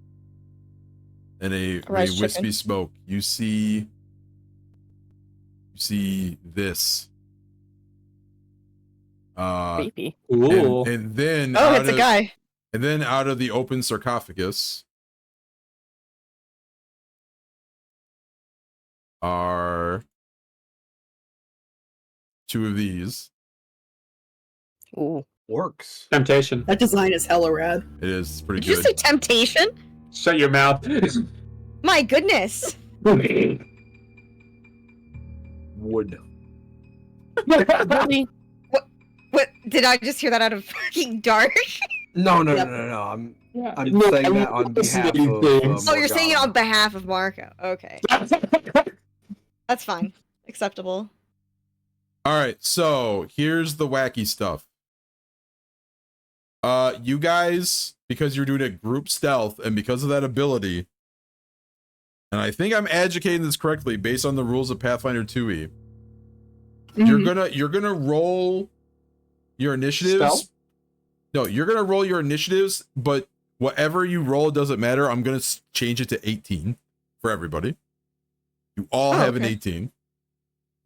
in a Rice wispy chicken. smoke. You see this. Creepy. Ooh. And then Oh, it's a guy. And then out of the open sarcophagus are two of these. Ooh. Works. Temptation. That design is hella rad. It is pretty Did you good. say temptation? Shut your mouth. My goodness. Wood. Really? What? Did I just hear that out of fucking dark? No. Yep. I'm Yeah, saying that on behalf of. things. Oh, you're saying it on Morgana. behalf of Marco. Okay. That's fine. Acceptable. All right, so here's the wacky stuff. You guys, because you're doing a group stealth, and because of that ability, and I think I'm educating this correctly based on the rules of Pathfinder 2e. You're gonna roll your initiatives. Stealth? No, you're gonna roll your initiatives, but whatever you roll doesn't matter. I'm gonna change it to 18 for everybody. You all have an okay. 18.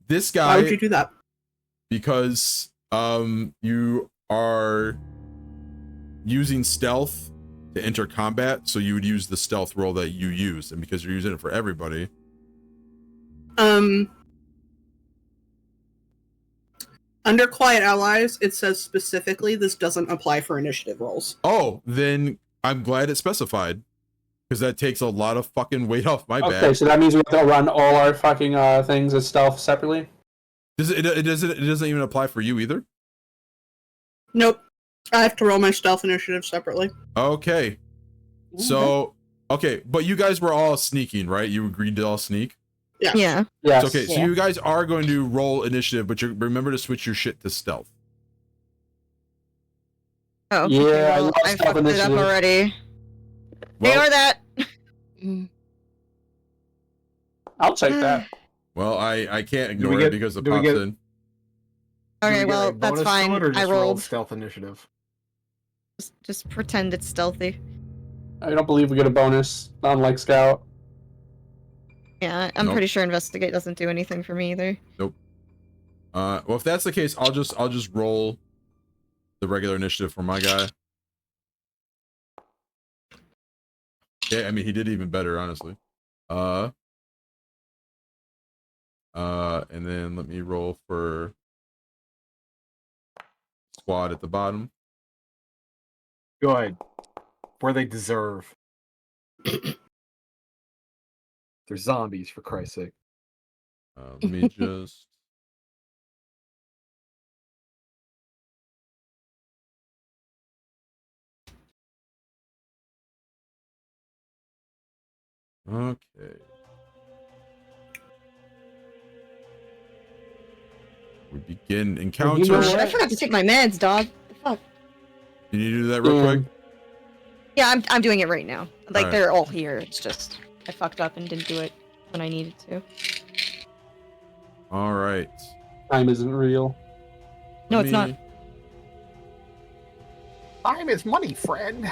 This Why guy, would you do that? because you are using stealth to enter combat, so you would use the stealth roll that you used, and because you're using it for everybody. Under Quiet Allies, it says specifically this doesn't apply for initiative rolls. Oh, then I'm glad it's specified, because that takes a lot of fucking weight off my Okay, back. so that means we have to run all our fucking things as stealth separately? It doesn't even apply for you either? Nope. I have to roll my stealth initiative separately. Okay. So, okay, but you guys were all sneaking, right? You agreed to all sneak? Yeah. Yeah. Yes. Okay, so Yeah. you guys are going to roll initiative, but you remember to switch your shit to stealth. Oh. Yeah, okay, I well, love I stealth fucked it up initiative. already. Well, Ignore that. Mm. I'll take that. well, I can't Do we ignore get- it because it do we pops get- in. Do we Okay, get well, a that's bonus fine. to it, or I just roll rolled. stealth initiative. Just pretend it's stealthy. I don't believe we get a bonus, unlike Scout. Yeah, I'm Nope. pretty sure investigate doesn't do anything for me either. Well, if that's the case, I'll just roll the regular initiative for my guy. Yeah, I mean, he did even better, honestly. And then let me roll for squad at the bottom. Good. Where they deserve. They're zombies, for Christ's sake. Let me just. Okay. We begin encounter. know Shit, I what? forgot to take my meds, dog. Fuck. Can you do that real Yeah. quick? Yeah, I'm doing it right now. Like Alright. they're all here. It's just I fucked up and didn't do it when I needed to. All right. Time isn't real. No, Let it's not. me- Time is money, friend.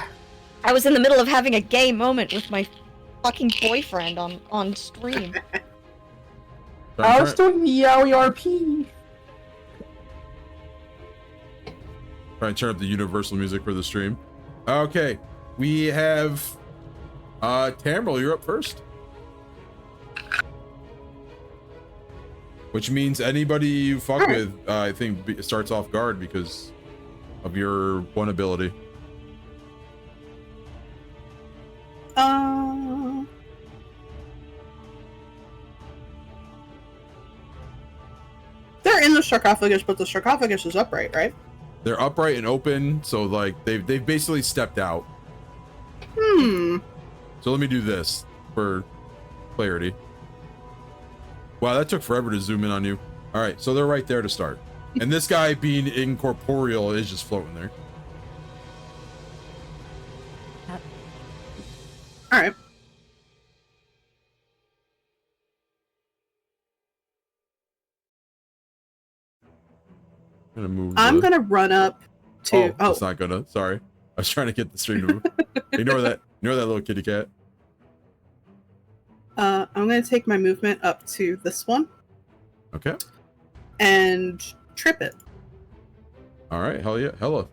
I was in the middle of having a gay moment with my fucking boyfriend on stream. I was doing the Yaoi RP. Try and turn up the universal music for the stream. Okay, we have Tamryl, you're up first. Which means anybody you fuck with, I think, starts off guard because of your one ability. They're in the sarcophagus, but the sarcophagus is upright, right? They're upright and open, so like they've basically stepped out. So let me do this for clarity. Wow, that took forever to zoom in on you. All right, so they're right there to start. And this guy being incorporeal is just floating there. All right. I'm gonna move. I'm gonna run up to. Oh, it's not gonna. Sorry, I was trying to get the stream to move. Ignore that. Ignore that little kitty cat. I'm gonna take my movement up to this one. Okay. And trip it. All right. Hell yeah. Hella.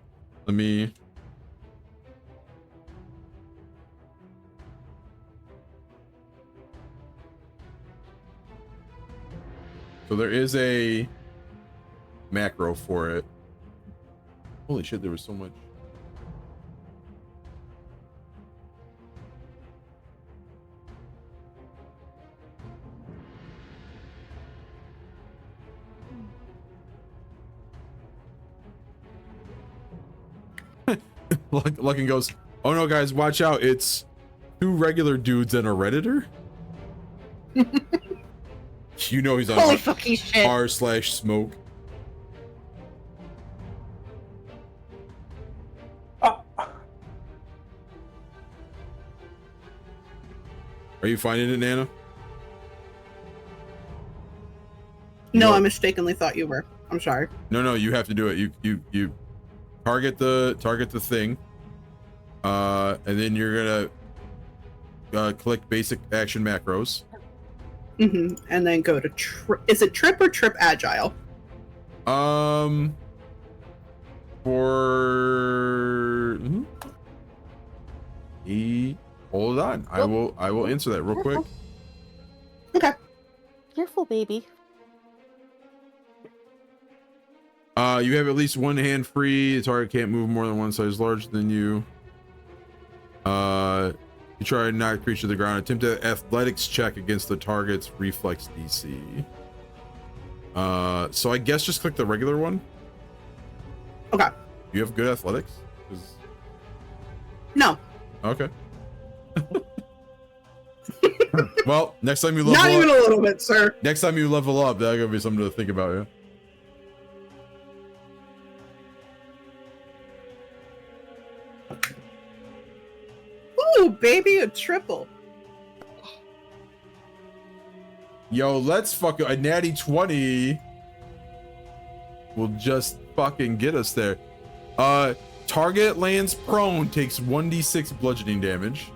Let me. So there is a macro for it. Holy shit, there was so much. Luckin goes, oh no guys, watch out, it's 2 regular dudes and a Redditor? You know he's on Holy fucking shit. r/smoke. Are you finding it, Nana? No, I mistakenly thought you were. I'm sorry. No, you have to do it. You target the thing, and then you're gonna click basic action macros. And then go to is it trip or trip agile? For hold on. I will answer that real quick. Okay. Careful, baby. You have at least one hand free. The target can't move more than one size larger than you. You try to knock creature to the ground. Attempt an athletics check against the target's reflex DC. So I guess just click the regular one. Okay. You have good athletics? No. Okay. Well, next time you level Not up, even a little bit, sir. next time you level up, that's gonna be something to think about, yeah. Ooh, baby, a triple. Yo, let's fuck a natty 20 will just fucking get us there. Target lands prone, takes 1d6 bludgeoning damage.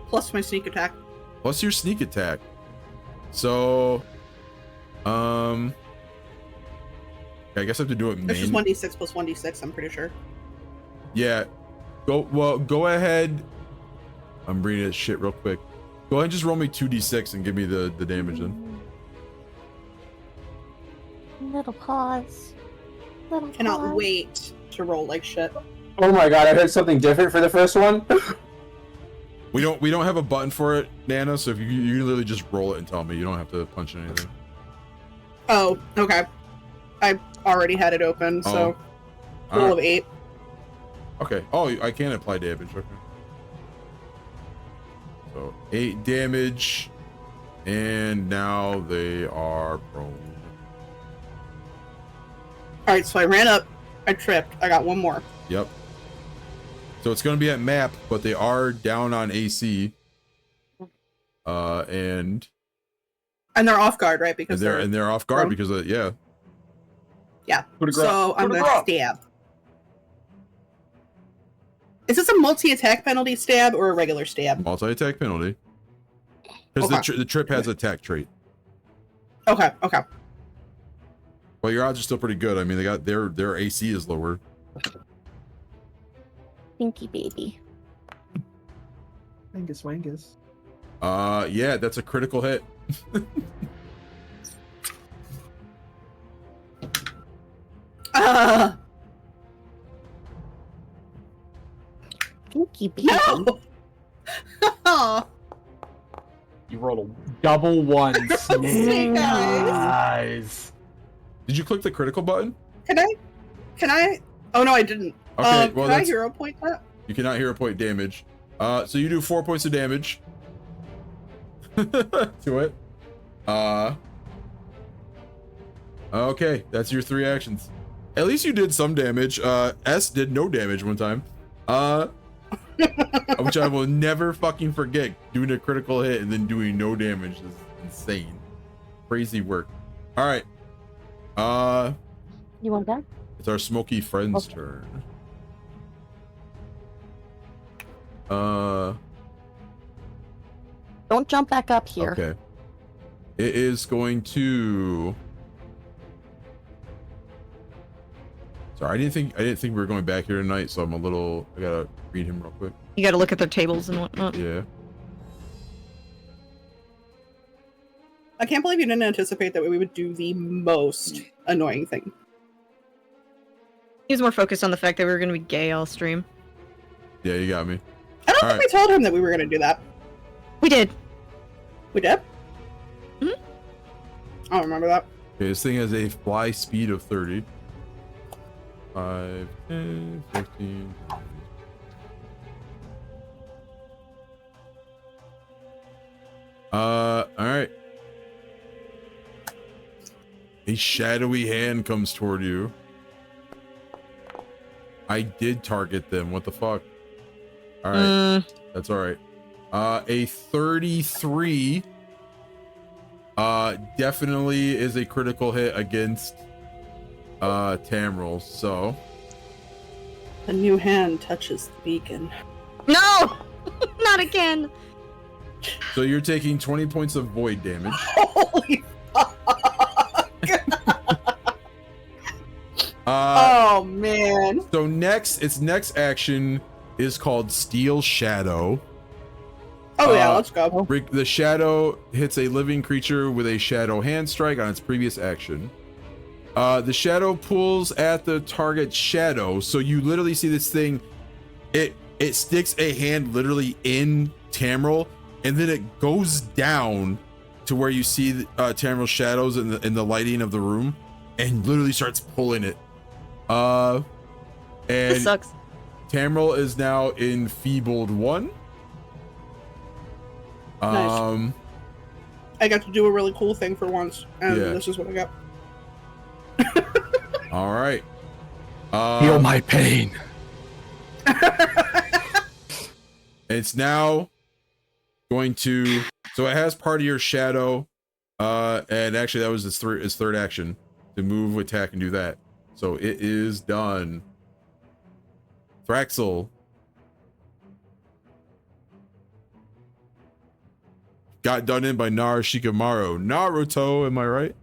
Plus my sneak attack. Plus your sneak attack. So, I guess I have to do it It's just main. 1d6 plus 1d6, I'm pretty sure. Yeah. Go ahead. I'm reading this shit real quick. Go ahead and just roll me 2d6 and give me the damage then. Little pause. Little Cannot pause. wait to roll like shit. Oh my god, I heard something different for the first one. We don't have a button for it, Nana, so if you literally just roll it and tell me. You don't have to punch in anything. Oh, okay. I already had it open, so roll of 8. Okay. Oh, I can apply damage. Okay. So 8 damage, and now they are prone. Alright, so I ran up, I tripped, I got one more. Yep. So it's going to be at map, but they are down on AC. And they're off guard, right? Because they're off guard prone? because of yeah. Yeah. Put a grab. So I'm Put a gonna grab. stab. Is this a multi-attack penalty stab or a regular stab? Multi-attack penalty. Because Okay. the trip has attack trait. Okay. Well, your odds are still pretty good. I mean, they got their AC is lower. Pinky baby. Wangus, wangus. Yeah, that's a critical hit. Pinky baby. No. You rolled a double one. Hey, guys. Nice. Did you click the critical button? Can I? Oh no, I didn't. Okay, well can I that's hero point that? you cannot hero point damage. So you do 4 points of damage to it. Okay, that's your 3 actions. At least you did some damage. S did no damage one time. Which I will never fucking forget. Doing a critical hit and then doing no damage is insane. Crazy work. All right. You want that? It's our smoky friend's Okay. turn. Don't jump back up here. Okay. It is going to. Sorry, I didn't think we were going back here tonight, so I gotta read him real quick. You gotta look at their tables and whatnot. Yeah. I can't believe you didn't anticipate that we would do the most annoying thing. He was more focused on the fact that we were gonna be gay all stream. Yeah, you got me. I don't All think we told him that we were going to do that. We did. We did? Mhm. I don't remember that. Okay, this thing has a fly speed of 30. 5, 10, 15. Alright. A shadowy hand comes toward you. I did target them. What the fuck? Alright. That's alright. A 33 definitely is a critical hit against Tamryl, so The new hand touches the beacon. No! Not again! you're taking 20 points of void damage. Holy fuck! Uh Oh man. so its next action is called Steel Shadow. Oh yeah, let's go. The shadow hits a living creature with a shadow hand strike on its previous action. The shadow pulls at the target shadow, so you literally see this thing. It sticks a hand literally in Tamryl, and then it goes down to where you see Tamryl's shadows in the lighting of the room, and literally starts pulling it. This And sucks. Tamryl is now enfeebled 1. Nice. I got to do a really cool thing for once, and Yeah. this is what I got. All right. Feel my pain. It's now going to. So it has part of your shadow, and actually that was its third action to move, attack, and do that. So it is done. Thraxel. Got done in by Shikamaru. Naruto, am I right?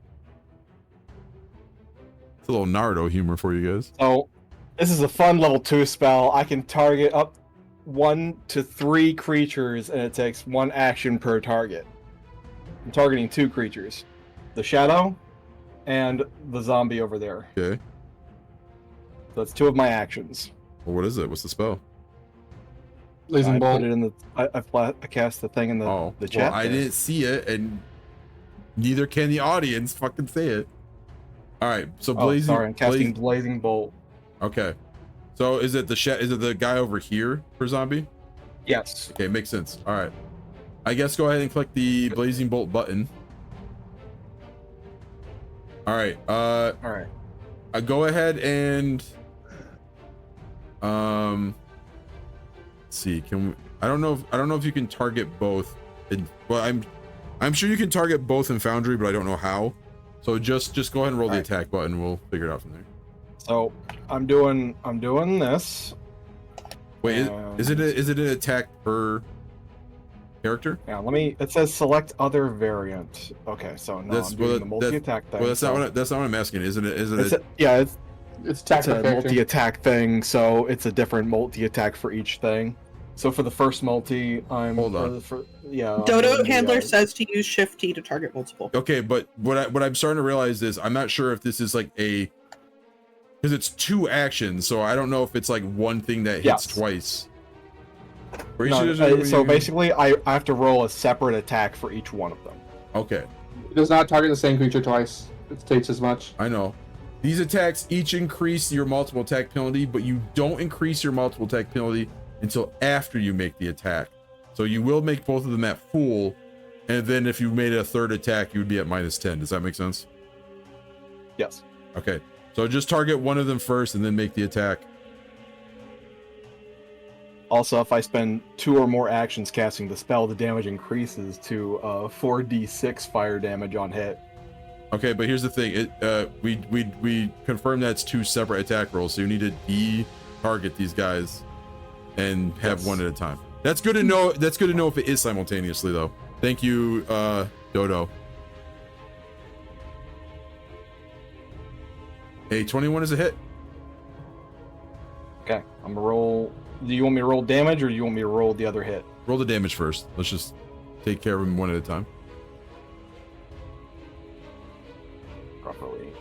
It's a little Naruto humor for you guys. So, this is a fun level 2 spell. I can target up 1 to 3 creatures, and it takes 1 action per target. I'm targeting 2 creatures. The shadow and the zombie over there. Okay. So that's 2 of my actions. Well, what is it? What's the spell? Blazing I bolt. put it in the. I cast the thing in the chat. Well, I there. didn't see it, and neither can the audience fucking say it. All right, so Oh, blazing. sorry, I'm casting blazing bolt. Okay, so is it the guy over here for zombie? Yes. Okay, makes sense. All right, I guess go ahead and click the blazing bolt button. All right, All right. go ahead and let's see. Can we, I don't know if you can target both. Well, I'm sure you can target both in Foundry, but I don't know how. So just go ahead and roll the Alright. attack button. We'll figure it out from there. So I'm doing this. Wait, is it an attack per? character. Yeah, it says select other variant. Okay, so no, I'm doing the multi-attack thing. Well, that's so not what I'm asking, isn't it? it's It's a multi-attack thing, so it's a different multi-attack for each thing. So for the first multi, I'm Hold on. Dodo Handler says to use Shift T to target multiple. Okay, but what I'm starting to realize is I'm not sure if this is like because it's 2 actions, so I don't know if it's like one thing that hits twice. So basically, I have to roll a separate attack for each one of them. Okay. It does not target the same creature twice. It takes as much. I know. These attacks each increase your multiple attack penalty, but you don't increase your multiple attack penalty until after you make the attack. So you will make both of them at full, and then if you made a third attack, you would be at -10. Does that make sense? Yes. Okay. So just target one of them first and then make the attack. Also, if I spend 2 or more actions casting the spell, the damage increases to 4d6 fire damage on hit. Okay, but here's the thing. We confirmed that's 2 separate attack rolls, so you need to de-target these guys and have one at a time. That's good to know. That's good to know if it is simultaneously, though. Thank you, Dodo. Hey, 21 is a hit. Okay, I'm gonna roll. Do you want me to roll damage, or do you want me to roll the other hit? Roll the damage first. Let's just take care of them one at a time. Properly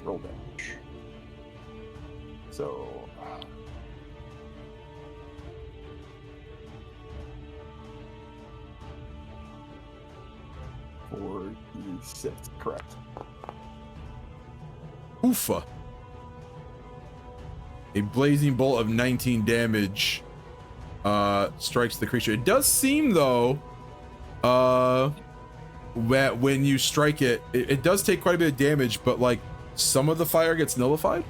roll damage. So. 4d6, correct. Oofa. A blazing bolt of 19 damage strikes the creature. It does seem, though, that when you strike it, it does take quite a bit of damage, but like some of the fire gets nullified.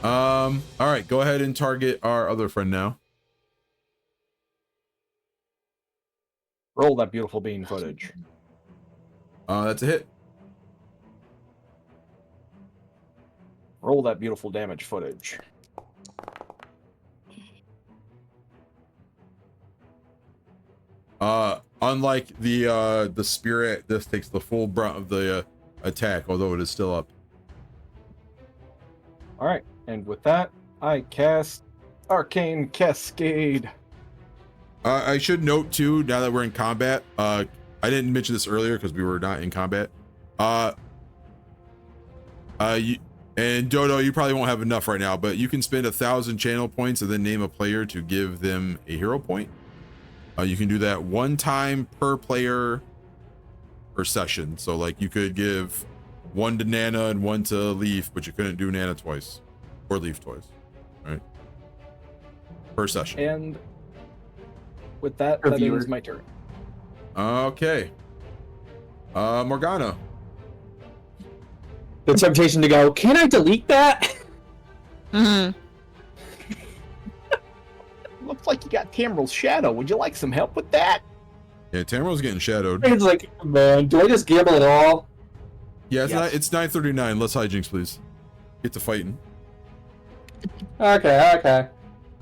All right, go ahead and target our other friend now. Roll that beautiful bean footage. That's a hit. Roll that beautiful damage footage. Unlike the spirit, this takes the full brunt of the attack, although it is still up. All right, and with that, I cast Arcane Cascade. I should note too, now that we're in combat, I didn't mention this earlier because we were not in combat. And Dodo, you probably won't have enough right now, but you can spend 1,000 channel points and then name a player to give them a hero point. You can do that 1 time per player per session. So like you could give 1 to Nana and 1 to Leaf, but you couldn't do Nana twice or Leaf twice, right? Per session. And with that, that ends my turn. Okay. Morgana. The temptation to go, can I delete that? Mm-hmm. Looks like you got Tamryl's shadow. Would you like some help with that? Yeah, Tamryl's getting shadowed. It's like, man, do I just gamble at all? Yeah, it's 9:39. Let's hijinks, please. Get to fighting. Okay.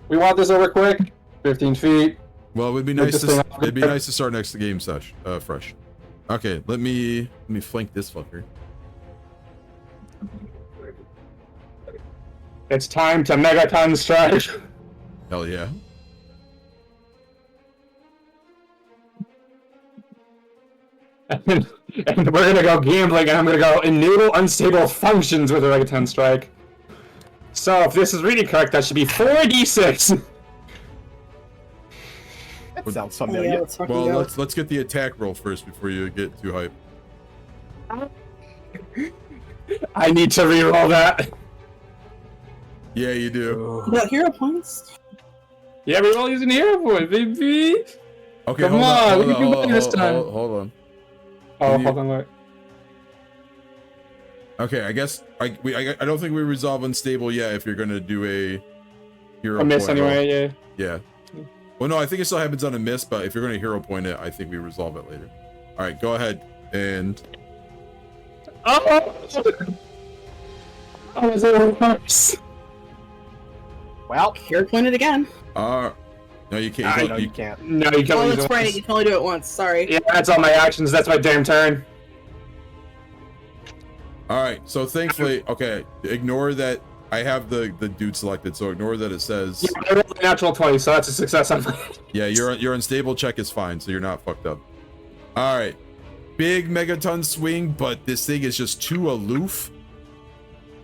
We want this over quick. 15 feet. Well, it would be nice to start next game fresh. Okay, let me flank this fucker. It's time to Megaton strike. Hell yeah. And we're gonna go gambling, and I'm gonna go enable unstable functions with a Megaton strike. So if this is reading correct, that should be 4d6. That sounds familiar. Well, let's get the attack roll first before you get too hype. I need to reroll that. Yeah, you do. You got hero points? Yeah, we're all using hero point, baby. Okay, Come on, we can do better this time. Hold on. Hold on, wait. Okay, I guess I don't think we resolve unstable yet. If you're gonna do a hero A miss point anyway, roll. Yeah. Well, no, I think it still happens on a miss, but if you're gonna hero point it, I think we resolve it later. All right, go ahead and. Oh, is it worse? Well, hero pointed again. No, you can't. No, you can't. No, you can't. Oh, use that's it right. once. You can only do it once. Sorry. Yeah, that's all my actions. That's my damn turn. All right. So thankfully, okay. Ignore that. I have the dude selected, so ignore that it says. Yeah, I rolled a natural 20, so that's a success on my. Yeah, your unstable check is fine, so you're not fucked up. All right. Big megaton swing, but this thing is just too aloof.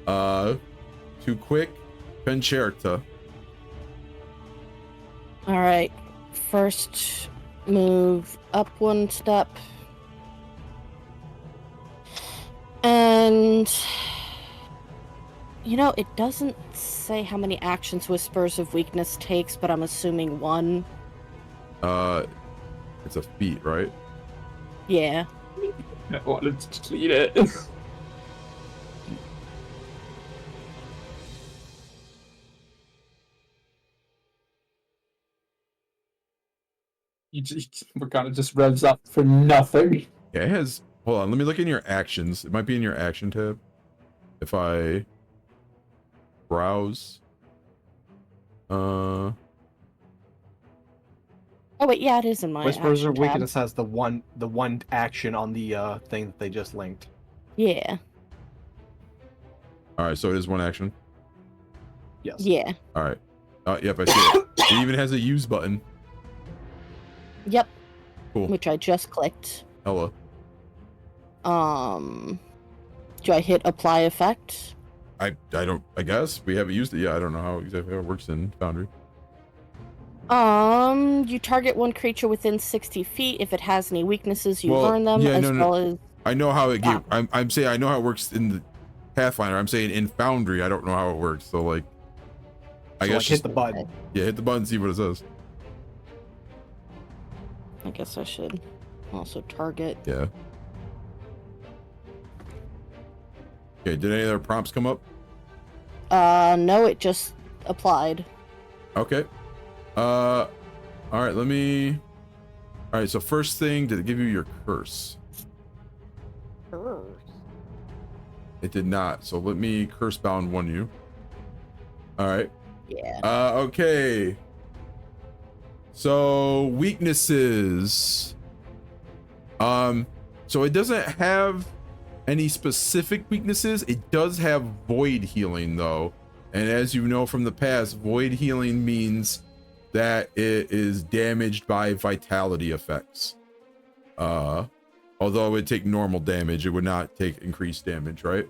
Too quick. Concerta. All right. First move up one step. And you know, it doesn't say how many actions Whispers of Weakness takes, but I'm assuming one. It's a feat, right? Yeah. I wanted to delete it. Morgana just revs up for nothing. Yeah, it has. Hold on, let me look in your actions. It might be in your action tab. If I browse. Oh wait, yeah, it is in my Whispers action of tab. Weakness has the one action on the thing that they just linked. Yeah. All right, so it is one action. Yes. Yeah. All right. Yep, I see it. It even has a use button. Yep. Cool. Which I just clicked. Hello. Do I hit apply effect? I don't. I guess we haven't used it yet. I don't know how exactly how it works in Foundry. You target one creature within 60 feet. If it has any weaknesses, you learn them, yeah, as well as... I know how it. I'm saying I know how it works in the Pathfinder. I'm saying in Foundry, I don't know how it works. So like, I So, guess like, hit the button. Yeah, hit the button, see what it says. I guess I should also target. Yeah. Okay. Did any other prompts come up? No, it just applied. Okay. All right. Let me. All right. So first thing, did it give you your curse? It did not. So let me curse bound one you. All right. Yeah. Okay. So weaknesses. So it doesn't have any specific weaknesses. It does have void healing though. And as you know from the past, void healing means that it is damaged by vitality effects. Although it would take normal damage, it would not take increased damage, right?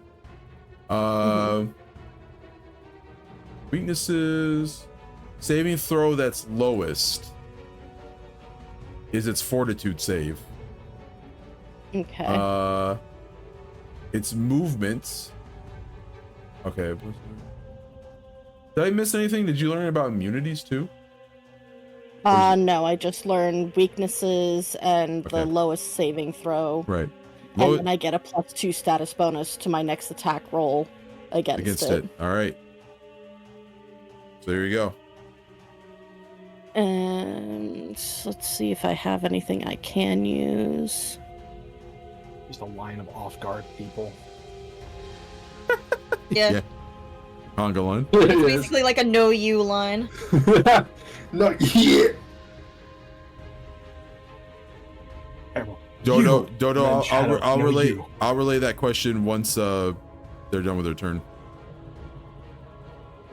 Weaknesses. Saving throw that's lowest is its fortitude save. Okay. Its movements. Okay. Did I miss anything? Did you learn about immunities too? No, I just learned weaknesses and the Okay. lowest saving throw. Right. And then I get a +2 status bonus to my next attack roll against it. All right. So there you go. And let's see if I have anything I can use. Just a line of off-guard people. Yeah. Conga line. It's basically like a no you line. Not yet. Dodo, You, Dodo, Man Shadow, I'll no relay. you. I'll relay that question once they're done with their turn.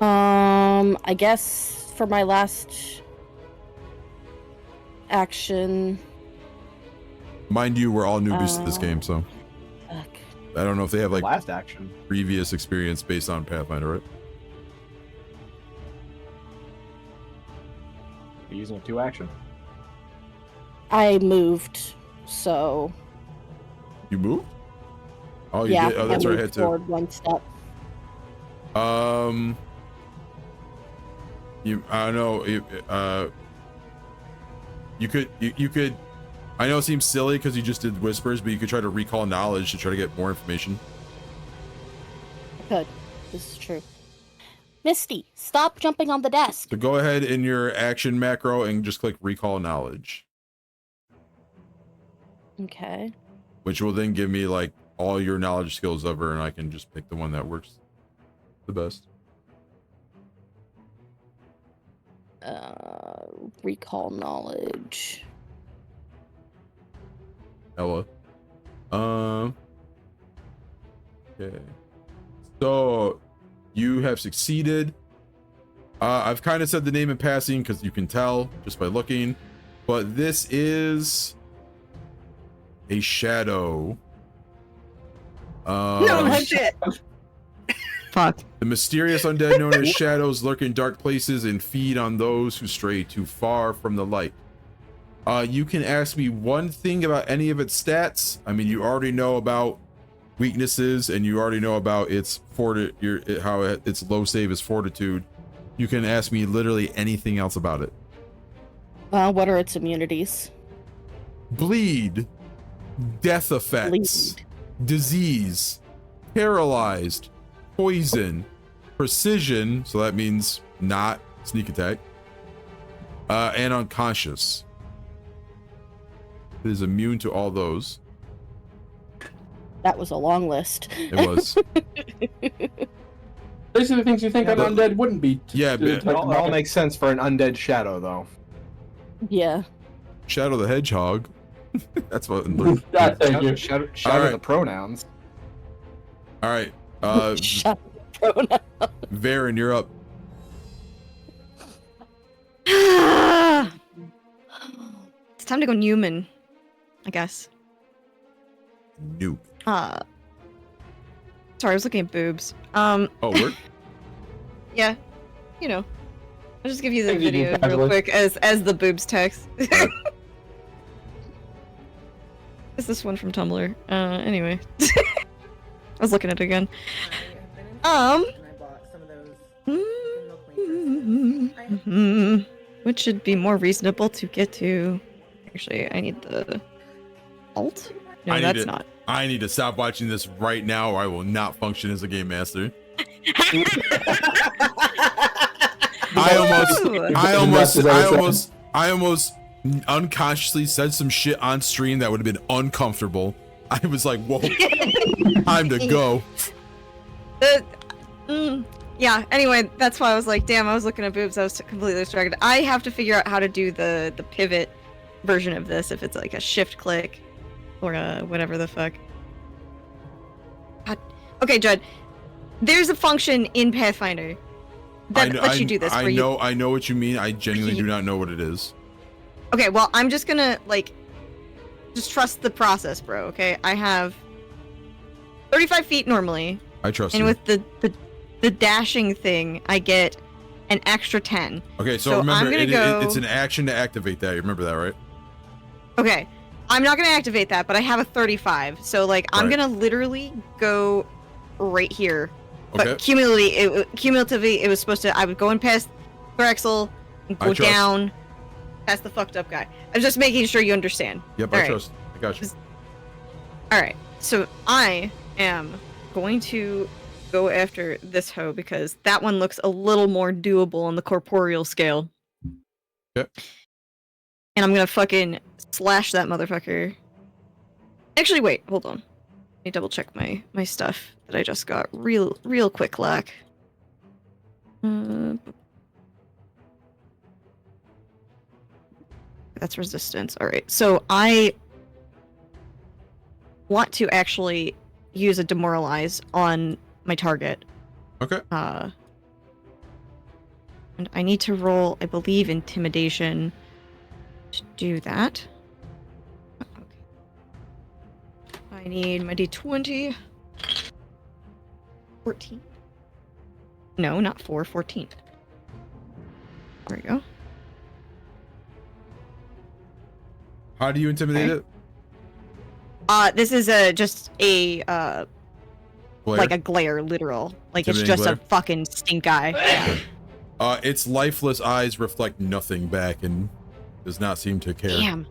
I guess for my last action. Mind you, we're all newbies to this game, so Fuck. I don't know if they have like Last action. previous experience based on Pathfinder, right? You're using a 2 action. I moved, so You moved? Oh, you yeah, did. Oh, that's I right. I moved had to. forward 1 step. I don't know. You could. I know it seems silly because you just did whispers, but you could try to recall knowledge to try to get more information. Good. This is true. Misty, stop jumping on the desk. So go ahead in your action macro and just click recall knowledge, Okay. which will then give me like all your knowledge skills ever, and I can just pick the one that works the best. Recall knowledge. Ella. Okay. So you have succeeded. I've kind of said the name in passing because you can tell just by looking, but this is a shadow. No shit. Fuck. The mysterious undead known as shadows lurk in dark places and feed on those who stray too far from the light. You can ask me one thing about any of its stats. I mean, you already know about weaknesses, and you already know about its its low save is fortitude. You can ask me literally anything else about it. What are its immunities? Bleed, death effects, disease, paralyzed, poison, precision, so that means not sneak attack, and unconscious. It is immune to all those. That was a long list. It was. These are the things you think an undead wouldn't be. Yeah, but It all makes sense for an undead shadow, though. Yeah. Shadow the Hedgehog. That's what. Thank you. Shadow Alright. the pronouns. All right. Shut up. Varin, you're up. It's time to go Newman, I guess. Nuke. Sorry, I was looking at boobs. Oh, word? Yeah, you know. I'll just give you the Thank you, video real casually. quick as the boobs text. Is this one from Tumblr? Anyway. I was looking at it again. Which should be more reasonable to get to. Actually, I need the alt. No, I need that's it. not. I need to stop watching this right now, or I will not function as a game master. I almost unconsciously said some shit on stream that would have been uncomfortable. I was like, whoa, time to go. Yeah, anyway, that's why I was like, damn, I was looking at boobs, I was completely distracted. I have to figure out how to do the pivot version of this, if it's like a shift click or whatever the fuck. God. Okay, Judd, there's a function in Pathfinder that lets you do this. I know what you mean. I genuinely do not know what it is. Okay, well, I'm just gonna, like, just trust the process, bro, okay? I have 35 feet normally. I trust and you. with the dashing thing, I get an extra 10. Okay, so remember, I'm gonna go... it's an action to activate that. You remember that, right? Okay, I'm not gonna activate that, but I have a 35. So, like, I'm Right. gonna literally go right here. Okay. But cumulatively, it was supposed to... I would go in past Thraxel, and I go trust. down past the fucked up guy. I'm just making sure you understand. Yep, All I right. trust. I got you. Alright, so I am going to go after this hoe because that one looks a little more doable on the corporeal scale. Yep. And I'm gonna fucking slash that motherfucker. Actually, wait, hold on. Let me double check my stuff that I just got real quick, lack. That's resistance. Alright, so I want to actually use a demoralize on my target. Okay. And I need to roll, I believe, intimidation to do that. Okay. I need my d20. 14. No, not 4, 14. There we go. How do you intimidate it? This is just a Glare? like a glare, literal. Like it's Intimidating just a fucking stink eye. Yeah. Its lifeless eyes reflect nothing back and does not seem to care. Damn.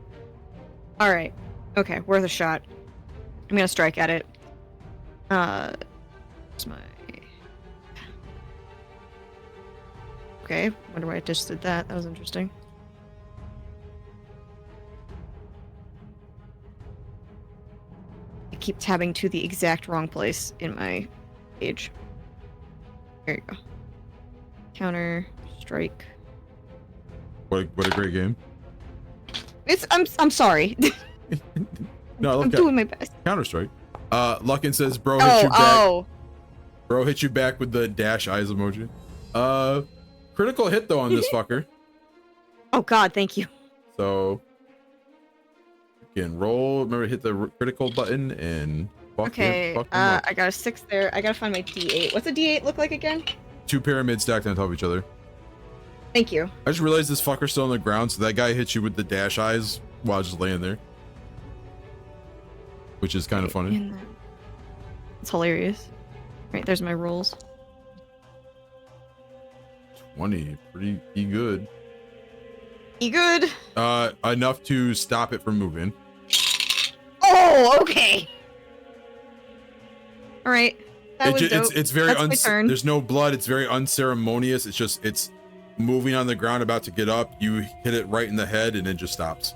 All right. Okay, worth a shot. I'm gonna strike at it. What's my... Okay, wonder why I just did that. That was interesting. I keep tabbing to the exact wrong place in my page. There you go. Counter, strike. What a great game. I'm sorry. No, I'm look doing my best. Counter-Strike. Luckin says, bro, hit you back. Oh. Bro, hit you back with the dash eyes emoji. Critical hit though on this fucker. Oh God, thank you. So you can roll. Remember to hit the critical button and fuck Okay, him up. I got a 6 there. I gotta find my D8. What's a D8 look like again? 2 pyramids stacked on top of each other. Thank you. I just realized this fucker's still on the ground, so that guy hits you with the dash eyes while just laying there. Which is kind of funny. It's hilarious. Right, there's my rolls. 20, pretty good. You good? Enough to stop it from moving. Oh, okay. All right. That was dope. It's very That's my turn. there's no blood. It's very unceremonious. It's moving on the ground, about to get up. You hit it right in the head, and it just stops.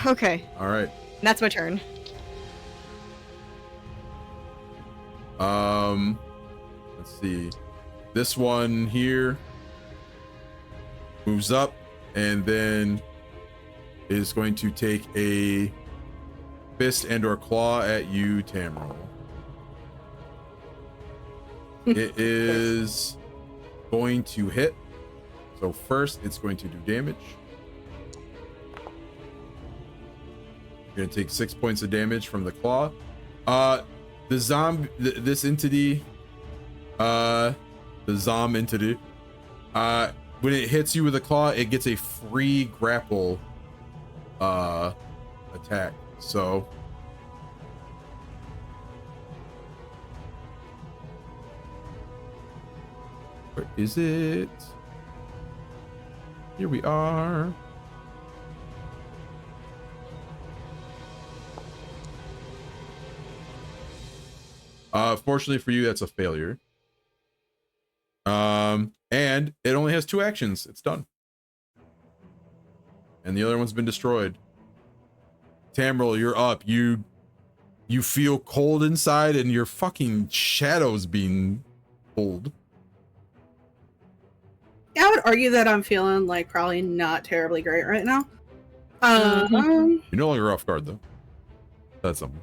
Okay. All right. That's my turn. Let's see. This one here moves up and then is going to take a fist and or claw at you, Tamryl. It is going to hit. So first it's going to do damage. You're gonna take 6 points of damage from the claw. The zombie, this entity, the zom entity, when it hits you with a claw, it gets a free grapple attack. So where is it? Here we are. Fortunately for you, that's a failure. And it only has 2 actions. It's done. And the other one's been destroyed. Tamryl, you're up. You feel cold inside and your fucking shadow's being pulled. Yeah, I would argue that I'm feeling like probably not terribly great right now. You're no longer off guard though. That's something.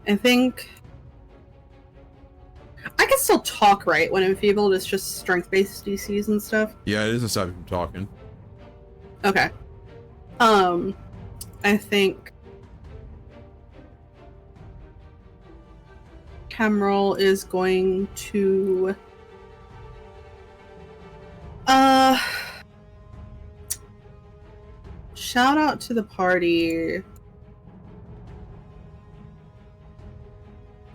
I think I can still talk, right? When enfeebled, it's just strength-based DCs and stuff. Yeah, it doesn't stop you from talking. Okay. I think Tamryl is going to shout out to the party.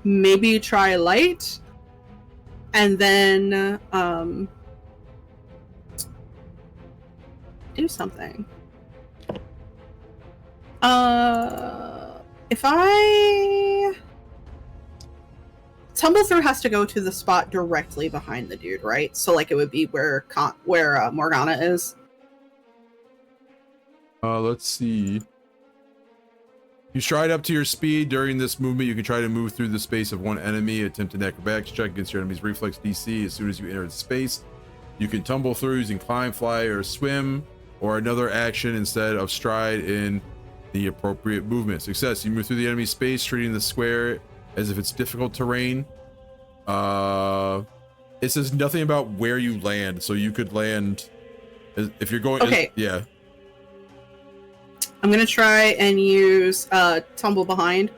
Maybe try light, and then do something. If I tumble through, has to go to the spot directly behind the dude, right? So like it would be where Morgana is. Let's see. You stride up to your speed. During this movement, you can try to move through the space of one enemy. Attempt an acrobatics check against your enemy's reflex DC. As soon as you enter the space, you can tumble through using climb, fly, or swim, or another action instead of stride in the appropriate movement. Success. You move through the enemy space, treating the square as if it's difficult terrain. It says nothing about where you land, so you could land if you're going. Okay. Yeah. I'm gonna try and use tumble behind.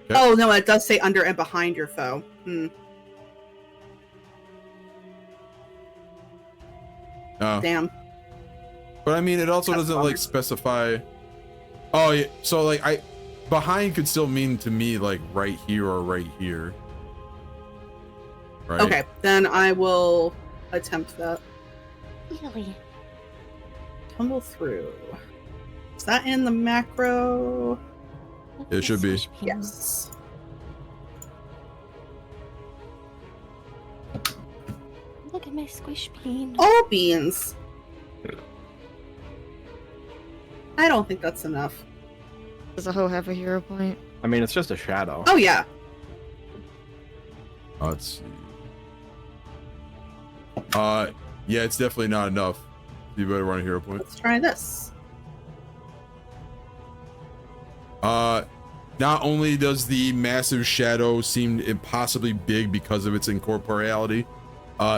Okay. Oh no, it does say under and behind your foe. Damn. But I mean, it also That's doesn't bummer. like specify. Oh yeah, so like behind could still mean to me like right here or right here. Right. Okay, then I will attempt that. Really? tumble through. Is that in the macro? It should be. Yes. Look at my squish bean. Oh, beans. I don't think that's enough. Does a hoe have a hero point? I mean, it's just a shadow. Oh, yeah. Let's see. Yeah, it's definitely not enough. You better run a hero point. Let's try this. Not only does the massive shadow seem impossibly big because of its incorporeality,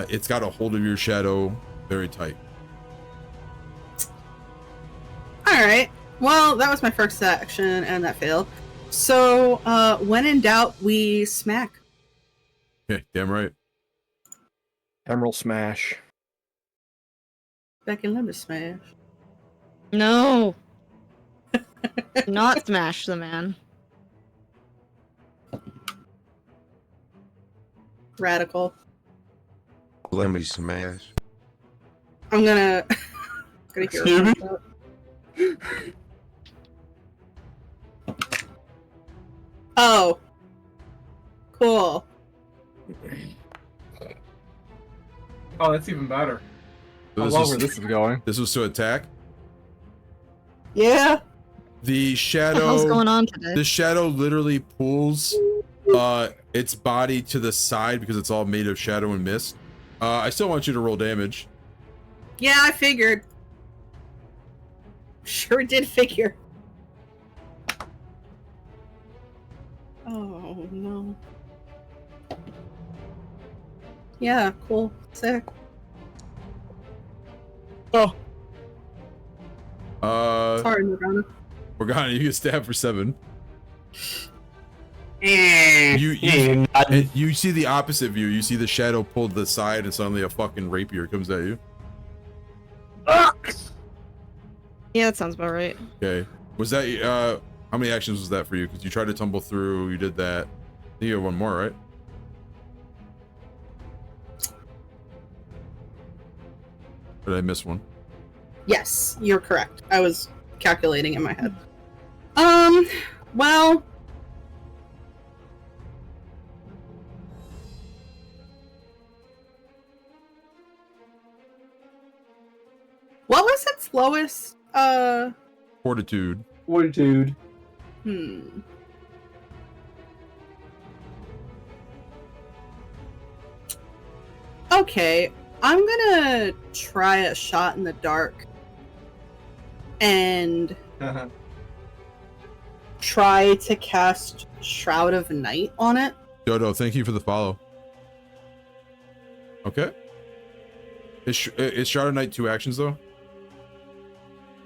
it's got a hold of your shadow very tight. Alright. Well, that was my first action, and that failed. So, when in doubt, we smack. Yeah, damn right. Emerald Smash. Back in limit smash. No. Not smash the man. Radical. Let me smash. I'm gonna... gonna hear Excuse me? that. Oh. Cool. Oh, that's even better. So I this love was- where this is going. This was to attack. Yeah. The What the hell's shadow. going on today? The shadow literally pulls its body to the side because it's all made of shadow and mist. I still want you to roll damage. Yeah, I figured. Sure did figure. Oh, no. Yeah, cool. Sick. Oh, Sorry, Morgana. Morgana, you get stabbed for 7. You You see the opposite view. You see the shadow pulled to the side, and suddenly a fucking rapier comes at you. Yeah, that sounds about right. Okay. Was that how many actions was that for you? Because you tried to tumble through, you did that. I think you have one more, right? Or did I miss one? Yes, you're correct. I was calculating in my head. Well... What was its lowest, Fortitude. Fortitude. Okay, I'm gonna try a shot in the dark and try to cast Shroud of Night on it. Dodo, thank you for the follow. Okay. Is Shroud of Night 2 actions though?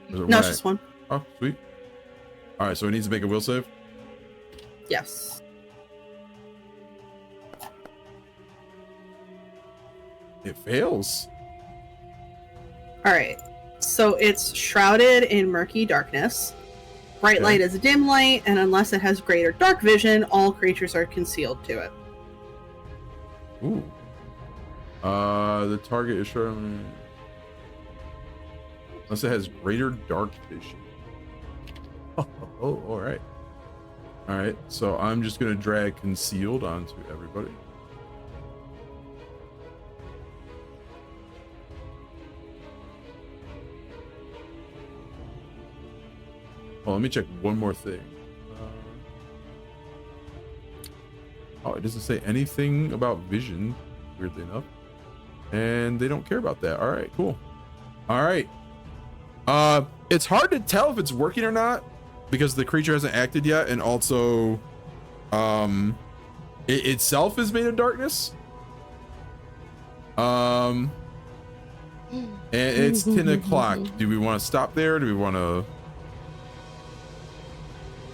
Or is it No, one it's just one. Oh, sweet. All right, so it needs to make a will save. Yes. It fails. Alright. So it's shrouded in murky darkness. Bright Okay. light is a dim light, and unless it has greater dark vision, all creatures are concealed to it. Ooh. The target is shrouded. Unless it has greater dark vision. Oh, all right. All right, so I'm just gonna drag concealed onto everybody. Oh, let me check one more thing. Oh, it doesn't say anything about vision, weirdly enough. And they don't care about that. All right, cool. All right. It's hard to tell if it's working or not because the creature hasn't acted yet, and also, it itself is made of darkness. And it's 10 o'clock. Do we want to stop there? Do we want to?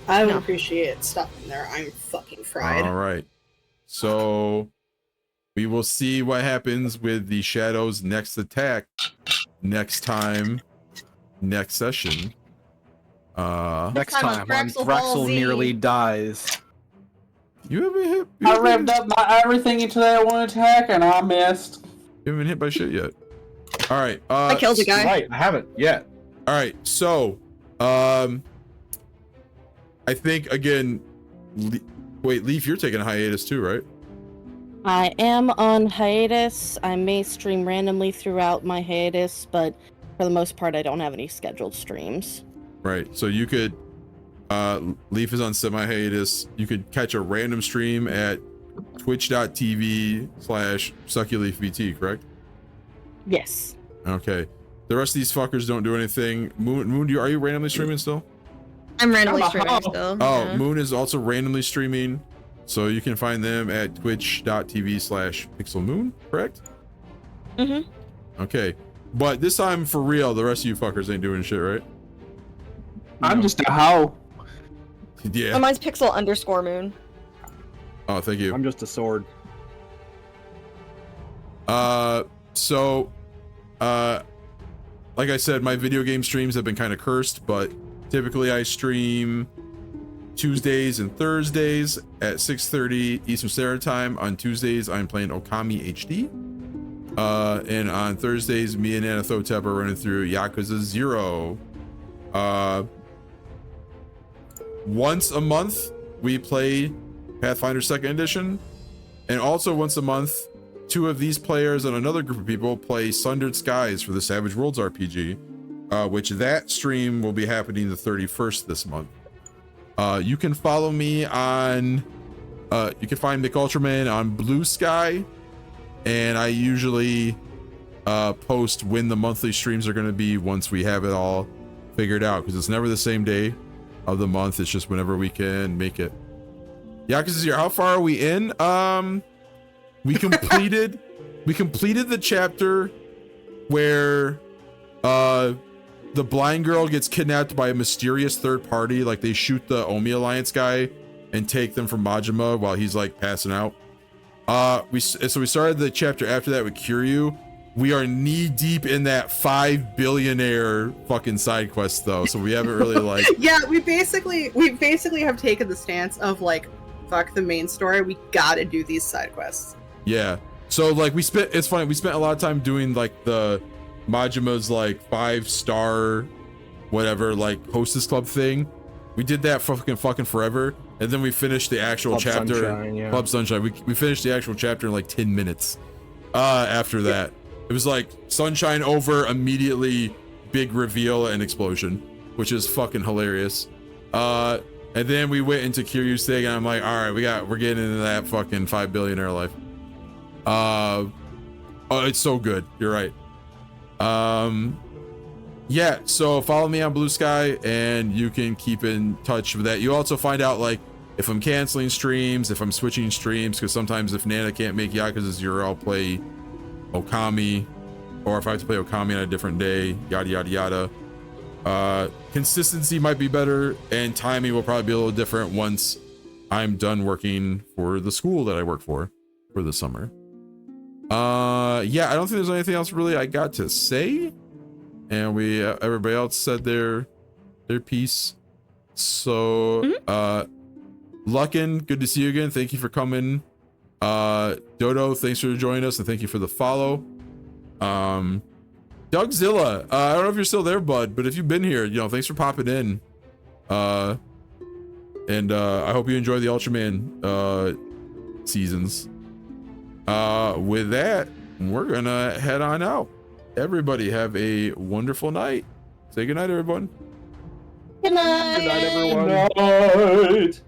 I would No. appreciate stopping there. I'm fucking fried. All right. So we will see what happens with the Shadow's next attack next time, next session. next time on time when Drexel Ball Drexel Z. nearly dies. You haven't hit. I revved up my everything into that one attack and I missed. You haven't been hit by shit yet. All right. I killed a guy. Right, I haven't yet. All right, so I think again. Wait, Leaf, you're taking a hiatus too, right? I am on hiatus. I may stream randomly throughout my hiatus, but for the most part, I don't have any scheduled streams. Right. So you could. Leaf is on semi-hiatus. You could catch a random stream at twitch.tv/SuckyLeafVT, correct? Yes. Okay. The rest of these fuckers don't do anything. Moon, are you randomly streaming still? I'm randomly streaming still. Oh, yeah. Moon is also randomly streaming. So you can find them at twitch.tv/pixelmoon, correct? Mm-hmm. Okay. But this time, for real, the rest of you fuckers ain't doing shit, right? I'm just a how. Yeah. Mine's pixel_moon. Oh, thank you. I'm just a sword. So, like I said, my video game streams have been kind of cursed, but typically I stream Tuesdays and Thursdays at 6:30 Eastern Standard Time. On Tuesdays, I'm playing Okami HD. And on Thursdays, me and Anathotep are running through Yakuza 0. Once a month, we play Pathfinder 2nd Edition. And also once a month, two of these players and another group of people play Sundered Skies for the Savage Worlds RPG, which that stream will be happening the 31st this month. You can follow me on, you can find McUltraman on Blue Sky, and I usually post when the monthly streams are going to be once we have it all figured out, because it's never the same day of the month. It's just whenever we can make it. Yakuza 0, how far are we in? We completed the chapter where the blind girl gets kidnapped by a mysterious third party. Like, they shoot the Omi Alliance guy and take them from Majima while he's like passing out. We started the chapter after that with Kiryu. We are knee deep in that 5 billionaire fucking side quest though, so we haven't really like. Yeah, we basically have taken the stance of like, fuck the main story. We gotta do these side quests. Yeah. So like it's funny, we spent a lot of time doing like the Majima's like 5-star whatever like hostess club thing. We did that for fucking forever, and then we finished the actual Club chapter. Sunshine, yeah. Club Sunshine. We finished the actual chapter in like 10 minutes. After that, it was like Sunshine over, immediately big reveal and explosion, which is fucking hilarious. And then we went into Kiryu's thing, and I'm like, all right, we're getting into that fucking 5 billionaire life. Oh, it's so good. You're right. Yeah, so follow me on Blue Sky and you can keep in touch with that. You also find out like if I'm canceling streams, if I'm switching streams, because sometimes if Nana can't make Yakuza 0, I'll play Okami, or if I have to play Okami on a different day, yada yada yada. Consistency might be better, and timing will probably be a little different once I'm done working for the school that I work for the summer. Yeah, I don't think there's anything else really I got to say, and everybody else said their piece. So Luckin, good to see you again. Thank you for coming. Dodo, thanks for joining us, and thank you for the follow. Dougzilla, I don't know if you're still there, bud, but if you've been here, thanks for popping in. And I hope you enjoy the Ultraman seasons. With that, we're gonna head on out. Everybody have a wonderful night. Say goodnight, everyone. Good night. Good night, everyone. Good night.